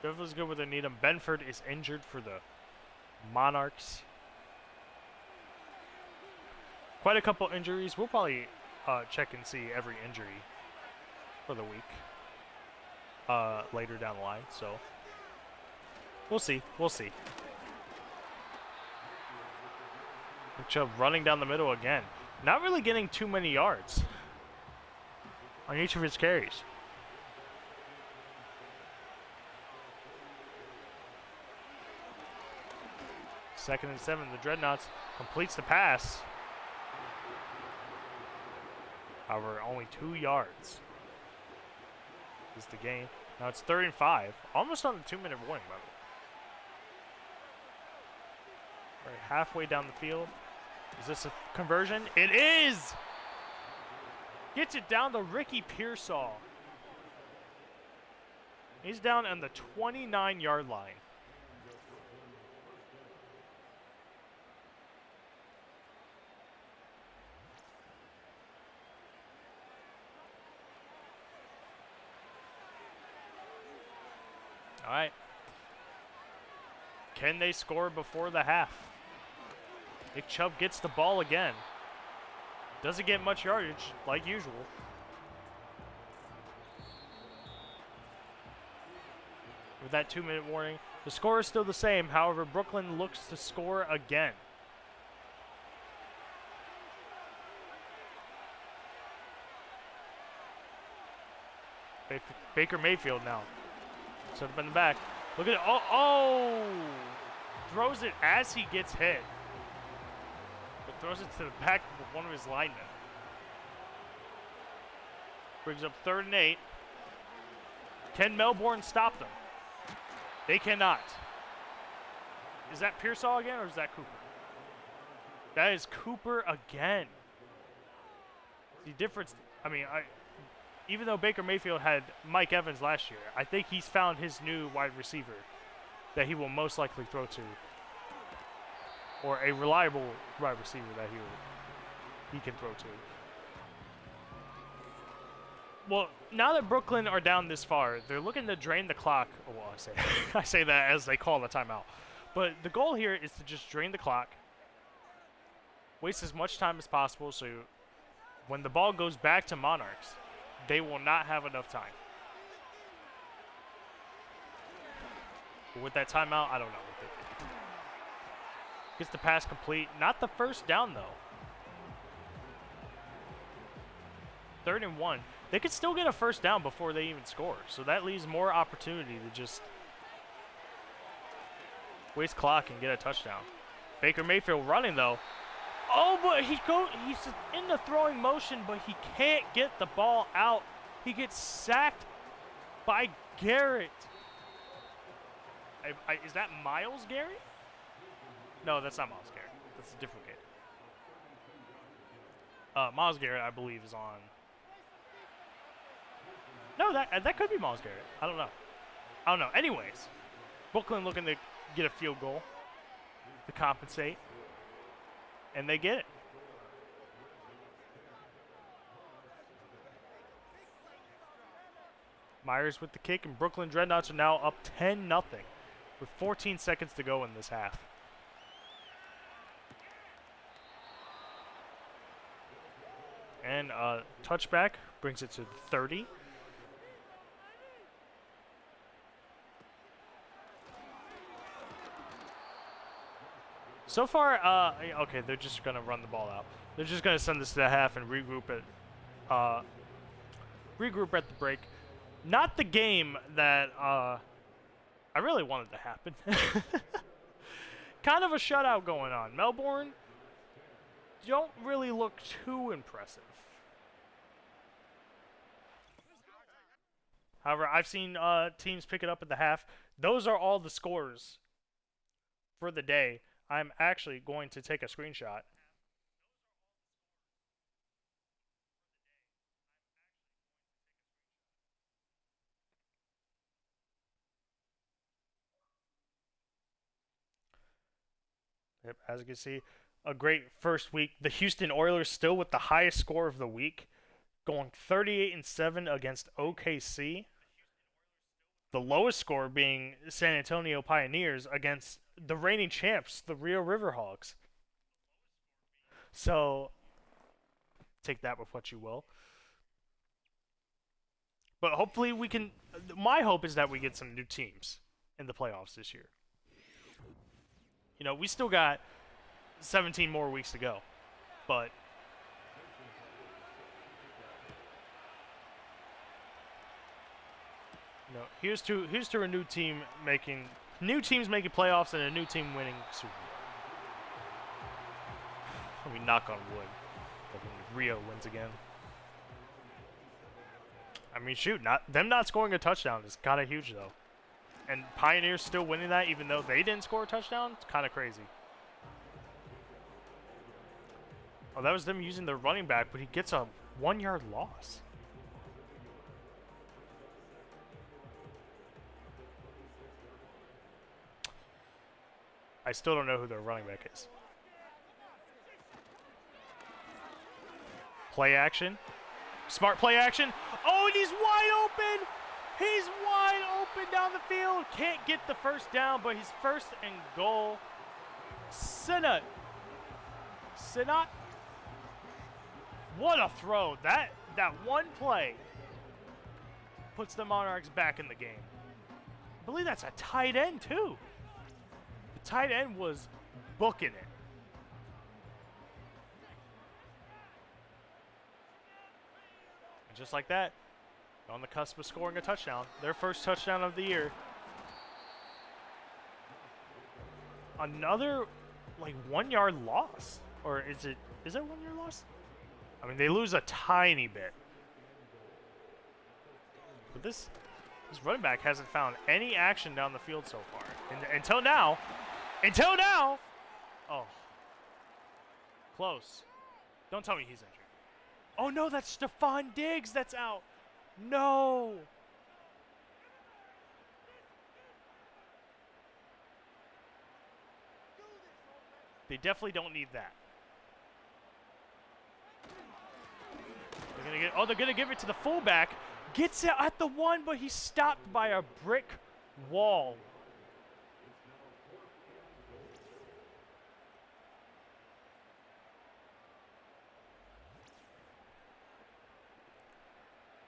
definitely good where they need him. Benford is injured for the Monarchs. Quite a couple injuries. We'll probably check and see every injury for the week later down the line. So we'll see. We'll see. Chubb running down the middle again. Not really getting too many yards on each of his carries. Second and 7, the Dreadnoughts completes the pass. However, only 2 yards is the gain. Now it's 3rd and 5. Almost on the 2-minute warning, by the way. Right halfway down the field. Is this a conversion? It is! Gets it down to Ricky Pearsall. He's down on the 29-yard line. All right. Can they score before the half? Nick Chubb gets the ball again. Doesn't get much yardage, like usual. With that 2-minute warning, the score is still the same. However, Brooklyn looks to score again. Baker Mayfield now. Set up in the back. Look at it. Oh! Throws it as he gets hit. But throws it to the back of one of his linemen. Brings up 3rd and 8. Can Melbourne stop them? They cannot. Is that Pearsall again, or is that Cooper? That is Cooper again. The difference, I mean, even though Baker Mayfield had Mike Evans last year, I think he's found his new wide receiver that he will most likely throw to, or a reliable wide receiver that he can throw to. Well, now that Brooklyn are down this far, they're looking to drain the clock. Well, I say that as they call the timeout. But the goal here is to just drain the clock, waste as much time as possible, so when the ball goes back to Monarchs, they will not have enough time. But with that timeout, I don't know what they do. Gets the pass complete. Not the first down, though. 3rd and 1. They could still get a first down before they even score. So that leaves more opportunity to just waste clock and get a touchdown. Baker Mayfield running, though. Oh, but he's in the throwing motion, but he can't get the ball out. He gets sacked by Garrett. Is that Myles Garrett? No, that's not Myles Garrett. That's a different game. Myles Garrett, I believe, is on. No, that could be Myles Garrett. I don't know. Anyways, Brooklyn looking to get a field goal to compensate, and they get it. Myers with the kick, and Brooklyn Dreadnoughts are now up 10-0 with 14 seconds to go in this half. And touchback brings it to 30. So far, okay, they're just going to run the ball out. They're just going to send this to the half and regroup at the break. Not the game that I really wanted to happen. Kind of a shutout going on. Melbourne don't really look too impressive. However, I've seen teams pick it up at the half. Those are all the scores for the day. I'm actually going to take a screenshot. Yep, as you can see, a great first week. The Houston Oilers still with the highest score of the week, going 38-7 against OKC. The lowest score being San Antonio Pioneers against the reigning champs, the Rio Riverhawks. So, take that with what you will. But hopefully we can... My hope is that we get some new teams in the playoffs this year. You know, we still got 17 more weeks to go. But... No, here's to a new team making making playoffs and a new team winning Super Bowl. I mean, knock on wood. But when Rio wins again. I mean, shoot, not scoring a touchdown is kind of huge though. And Pioneers still winning that even though they didn't score a touchdown. It's kind of crazy. Oh, that was them using their running back, but he gets a 1-yard loss. I still don't know who their running back is. Play action. Smart play action. Oh, and he's wide open. He's wide open down the field. Can't get the first down, but he's first and goal. Sinnott. What a throw. That one play puts the Monarchs back in the game. I believe that's a tight end, too. The tight end was booking it. And just like that, on the cusp of scoring a touchdown. Their first touchdown of the year. Another, 1-yard loss. Or is it 1-yard loss? I mean, they lose a tiny bit. But this running back hasn't found any action down the field so far. And until now. Oh. Close. Don't tell me he's injured. Oh, no, that's Stephon Diggs that's out. No. They definitely don't need that. They're gonna give it to the fullback. Gets it at the 1, but he's stopped by a brick wall.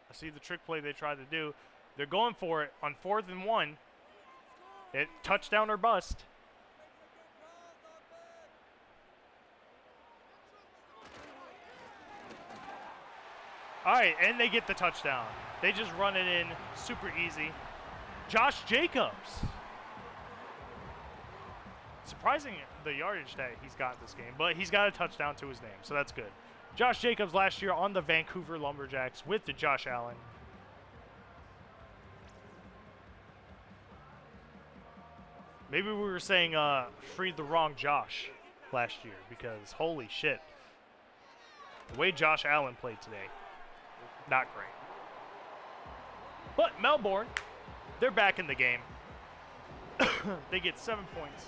I see the trick play they tried to do. They're going for it on 4th and 1. Touchdown or bust. All right, and they get the touchdown. They just run it in super easy. Josh Jacobs. Surprising the yardage that he's got this game, but he's got a touchdown to his name, so that's good. Josh Jacobs last year on the Vancouver Lumberjacks with the Josh Allen. Maybe we were saying freed the wrong Josh last year because holy shit. The way Josh Allen played today, not great. But Melbourne, they're back in the game. They get 7 points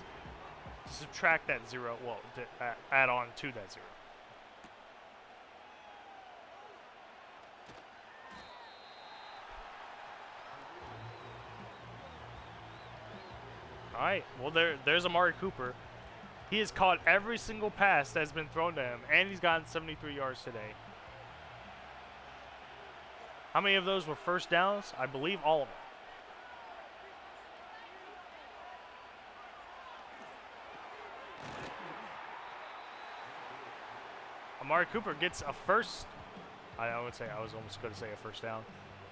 to subtract that 0, well, to add on to that 0. All right, well, there's Amari Cooper. He has caught every single pass that's been thrown to him, and he's gotten 73 yards today. How many of those were first downs? I believe all of them. Amari Cooper gets a first. I would say, I was almost going to say a first down,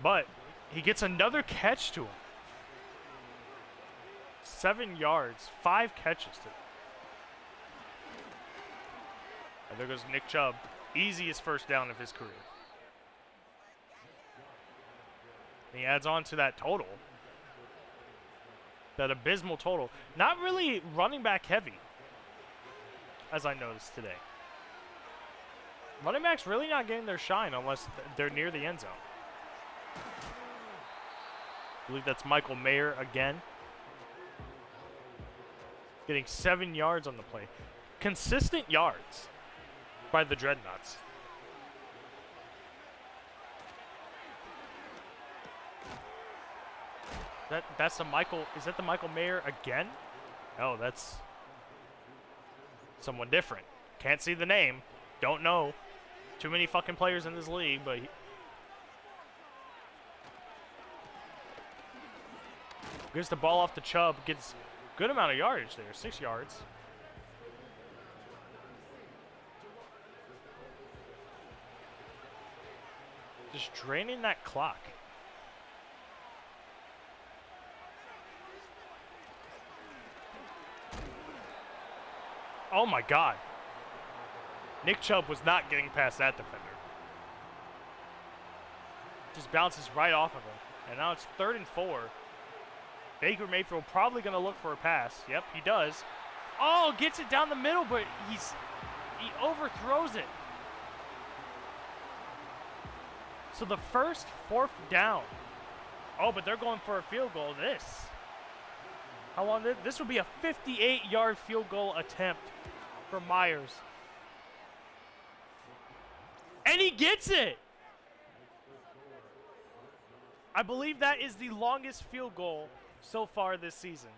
but he gets another catch to him. 7 yards, 5 catches to him. And there goes Nick Chubb, easiest first down of his career. And he adds on to that total, that abysmal total. Not really running back heavy, as I noticed today. Running backs really not getting their shine unless they're near the end zone. I believe that's Michael Mayer again. Getting 7 yards on the play. Consistent yards by the Dreadnoughts. That's the Michael. Is that the Michael Mayer again? No, that's someone different. Can't see the name. Don't know. Too many fucking players in this league, but gets the ball off the Chubb. Gets good amount of yardage there. 6 yards. Just draining that clock. Oh my God. Nick Chubb was not getting past that defender. Just bounces right off of him. And now it's 3rd and 4. Baker Mayfield probably going to look for a pass. Yep, he does. Oh, gets it down the middle, but he overthrows it. So the first 4th down. Oh, but they're going for a field goal. How long? This would be a 58-yard field goal attempt for Myers. And he gets it. I believe that is the longest field goal so far this season.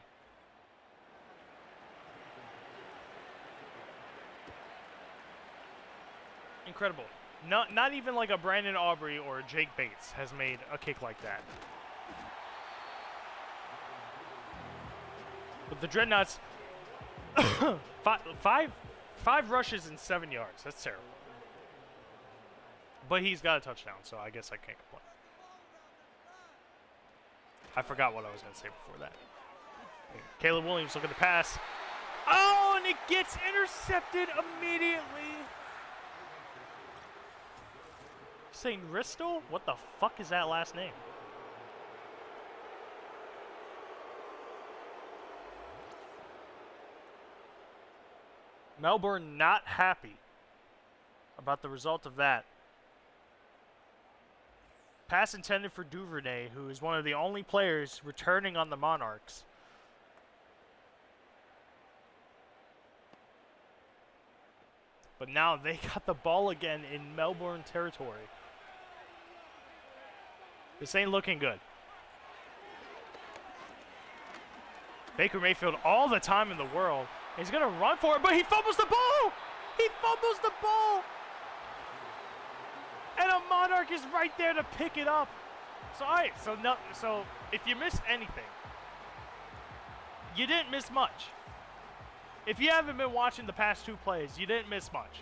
Incredible. Not even like a Brandon Aubrey or a Jake Bates has made a kick like that. But the Dreadnoughts, five rushes and 7 yards. That's terrible. But he's got a touchdown, so I guess I can't complain. I forgot what I was going to say before that. Caleb Williams looking to pass. Oh, and it gets intercepted immediately. St. Ristel? What the fuck is that last name? Melbourne not happy about the result of that. Pass intended for Duvernay, who is one of the only players returning on the Monarchs. But now they got the ball again in Melbourne territory. This ain't looking good. Baker Mayfield all the time in the world. He's going to run for it, but he fumbles the ball! He fumbles the ball! And a Monarch is right there to pick it up. So, all right, so if you missed anything, you didn't miss much. If you haven't been watching the past 2 plays, you didn't miss much.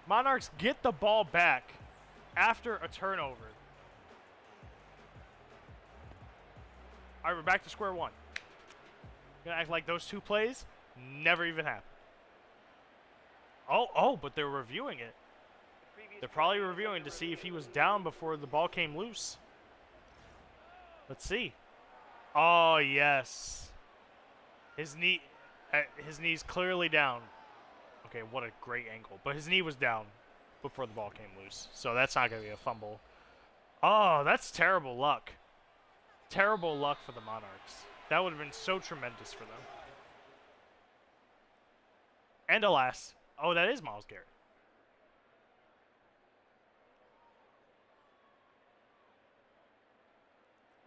Monarchs get the ball back after a turnover. All right, we're back to square one. Gonna act like those two plays never even happened. Oh, but they're reviewing it. They're probably reviewing to see if he was down before the ball came loose. Let's see. Oh, yes. His knee's clearly down. Okay, what a great angle. But his knee was down before the ball came loose. So that's not going to be a fumble. Oh, that's terrible luck. Terrible luck for the Monarchs. That would have been so tremendous for them. And alas, oh, that is Myles Garrett.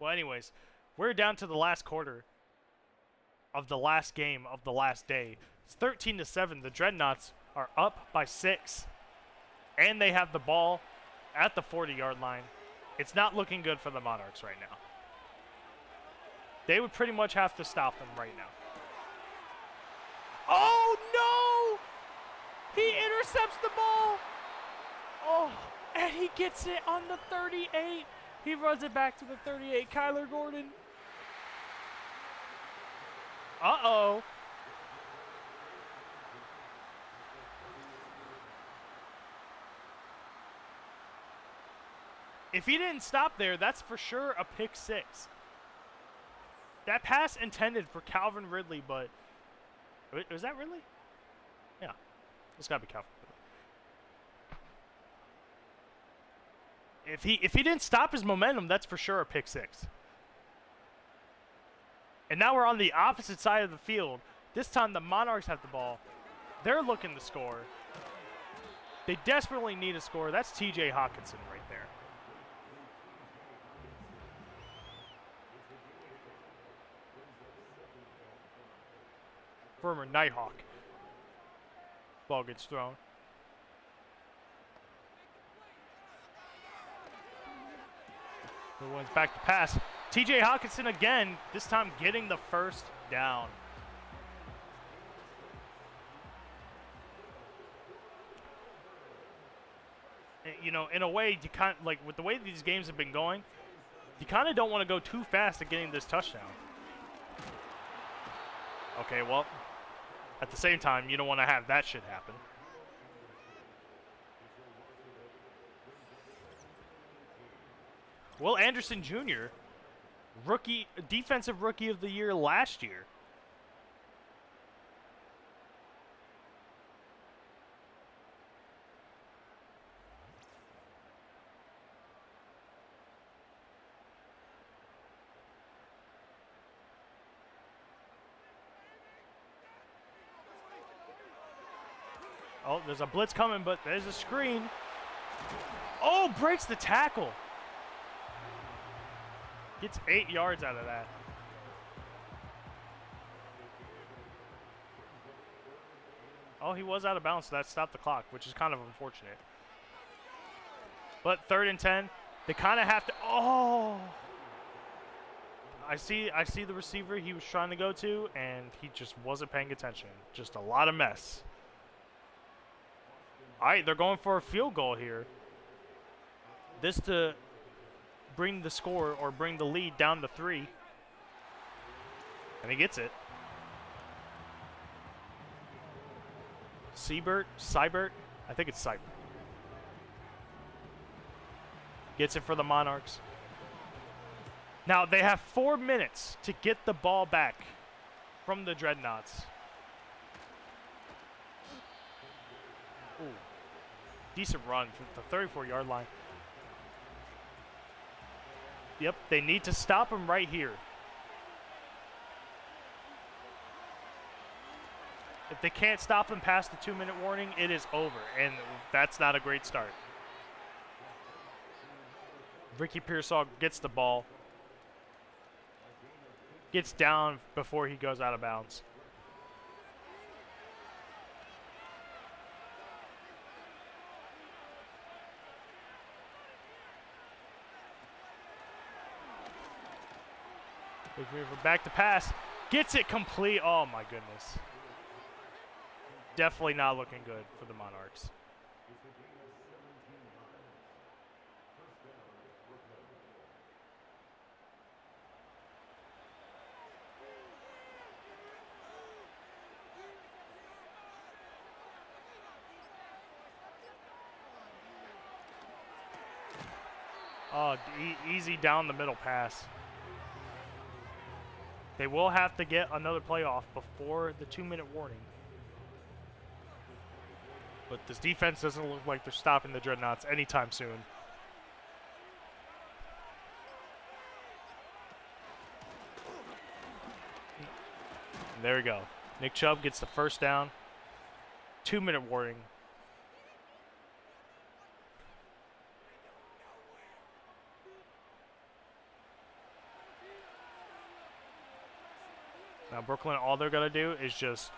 Well, anyways, we're down to the last quarter of the last game of the last day. It's 13-7. The Dreadnoughts are up by 6. And they have the ball at the 40-yard line. It's not looking good for the Monarchs right now. They would pretty much have to stop them right now. Oh, no! He intercepts the ball. Oh, and he gets it on the 38. He runs it back to the 38. Kyler Gordon. Uh-oh. If he didn't stop there, that's for sure a pick six. That pass intended for Calvin Ridley, but... Was that Ridley? Yeah. It's got to be Calvin Ridley. If he didn't stop his momentum, that's for sure a pick six. And now we're on the opposite side of the field. This time the Monarchs have the ball. They're looking to score. They desperately need a score. That's TJ Hawkinson right there. Former Nighthawk. Ball gets thrown. The one's back to pass. TJ Hawkinson again, this time getting the first down. You know, in a way, you kind of, like with the way these games have been going, you kind of don't want to go too fast at getting this touchdown. Okay, well, at the same time, you don't want to have that shit happen. Will Anderson Jr., defensive rookie of the year last year. Oh, there's a blitz coming, but there's a screen. Oh, breaks the tackle. Gets 8 yards out of that. Oh, he was out of bounds, so that stopped the clock, which is kind of unfortunate. But 3rd and 10, they kind of have to. Oh, I see the receiver he was trying to go to, and he just wasn't paying attention. Just a lot of mess. All right, they're going for a field goal here. This to bring the score or bring the lead down to 3. And he gets it. Seibert? I think it's Seibert. Gets it for the Monarchs. Now, they have 4 minutes to get the ball back from the Dreadnoughts. Ooh. Decent run from the 34-yard line. Yep, they need to stop him right here. If they can't stop him past the 2-minute warning, it is over, and that's not a great start. Ricky Pearsall gets the ball. Gets down before he goes out of bounds. Back to pass. Gets it complete. Oh, my goodness. Definitely not looking good for the Monarchs. Oh, easy down the middle pass. They will have to get another play off before the 2-minute warning. But this defense doesn't look like they're stopping the Dreadnoughts anytime soon. There we go. Nick Chubb gets the first down. 2-minute warning. Now Brooklyn, all they're going to do is just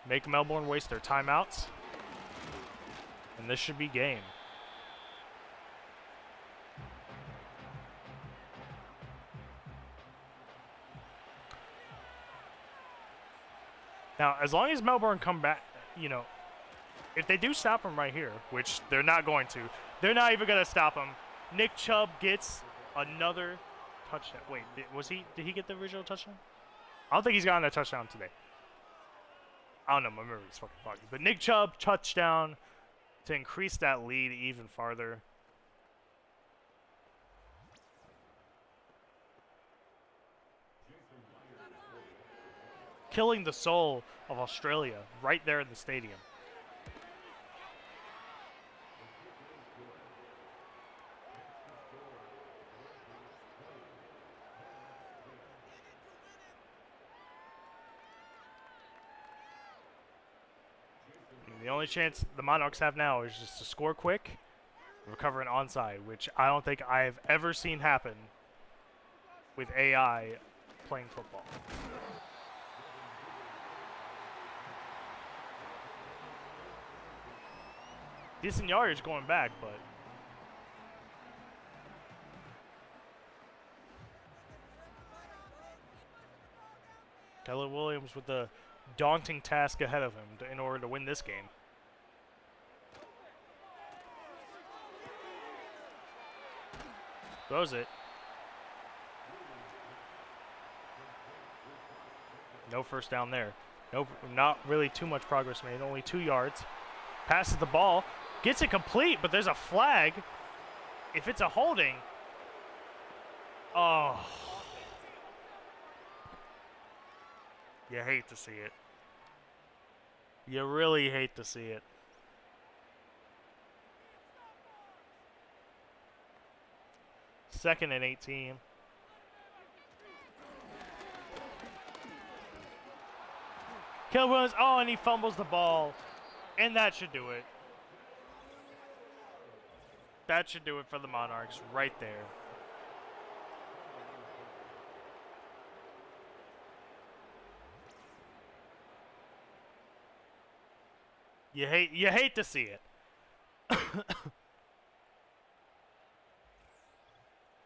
make Melbourne waste their timeouts. And this should be game. Now, as long as Melbourne come back, you know, if they do stop him right here, which they're not going to, they're not even going to stop him. Nick Chubb gets another touchdown. Wait, did he get the original touchdown? I don't think he's gotten a touchdown today. I don't know, my memory's fucking foggy. But Nick Chubb, touchdown to increase that lead even farther. Killing the soul of Australia right there in the stadium. The only chance the Monarchs have now is just to score quick, recover an onside, which I don't think I've ever seen happen with AI playing football. Decent yardage going back, but Keller Williams with the daunting task ahead of him in order to win this game. Throws it. No first down there. Nope, not really too much progress made. Only 2 yards. Passes the ball. Gets it complete, but there's a flag. If it's a holding. Oh. You hate to see it. You really hate to see it. Second and 18. Caleb Williams, oh, and he fumbles the ball. And that should do it. That should do it for the Monarchs right there. You hate to see it.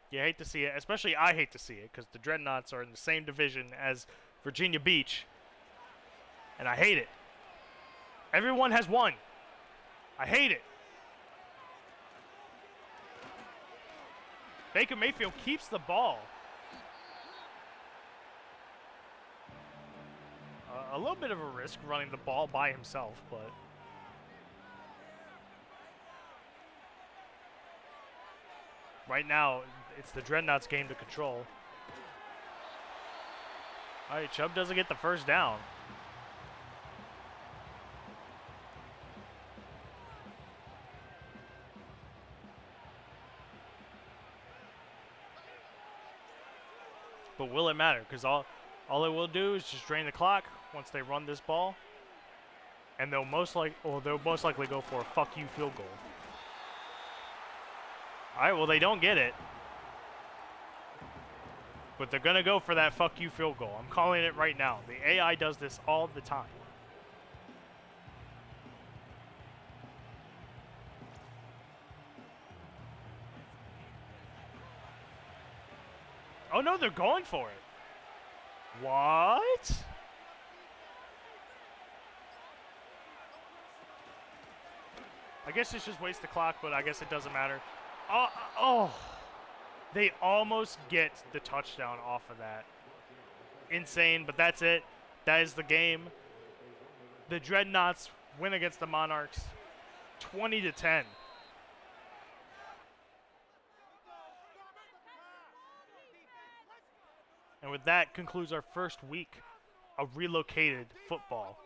You hate to see it, especially I hate to see it, because the Dreadnoughts are in the same division as Virginia Beach, and I hate it. Everyone has won. I hate it. Baker Mayfield keeps the ball. A little bit of a risk running the ball by himself, but right now, it's the Dreadnoughts' game to control. All right, Chubb doesn't get the first down. But will it matter? Because all it will do is just drain the clock once they run this ball, and they'll most likely go for a fuck you field goal. All right, well, they don't get it, but they're gonna go for that fuck you field goal. I'm calling it right now. The AI does this all the time. Oh no, they're going for it. What? I guess it's just waste the clock, but I guess it doesn't matter. Oh, they almost get the touchdown off of that. Insane, but that's it. That is the game. The Dreadnoughts win against the Monarchs 20-10. And with that concludes our first week of Relocated football.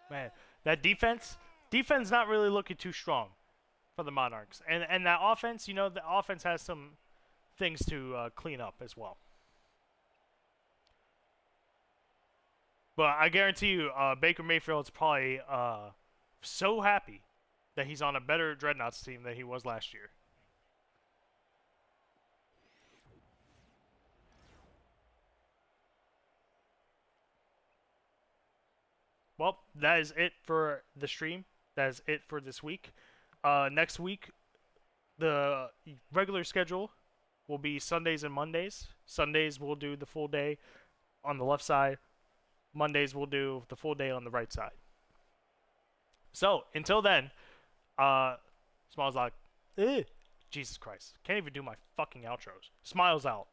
Man, that defense not really looking too strong for the Monarchs. And that offense, the offense has some things to clean up as well. But I guarantee you, Baker Mayfield's probably so happy that he's on a better Dreadnoughts team than he was last year. Well, that is it for the stream. That is it for this week. Next week, the regular schedule will be Sundays and Mondays. Sundays we'll do the full day on the left side. Mondays we'll do the full day on the right side. So, until then, Smiles like, Jesus Christ. Can't even do my fucking outros. Smiles out.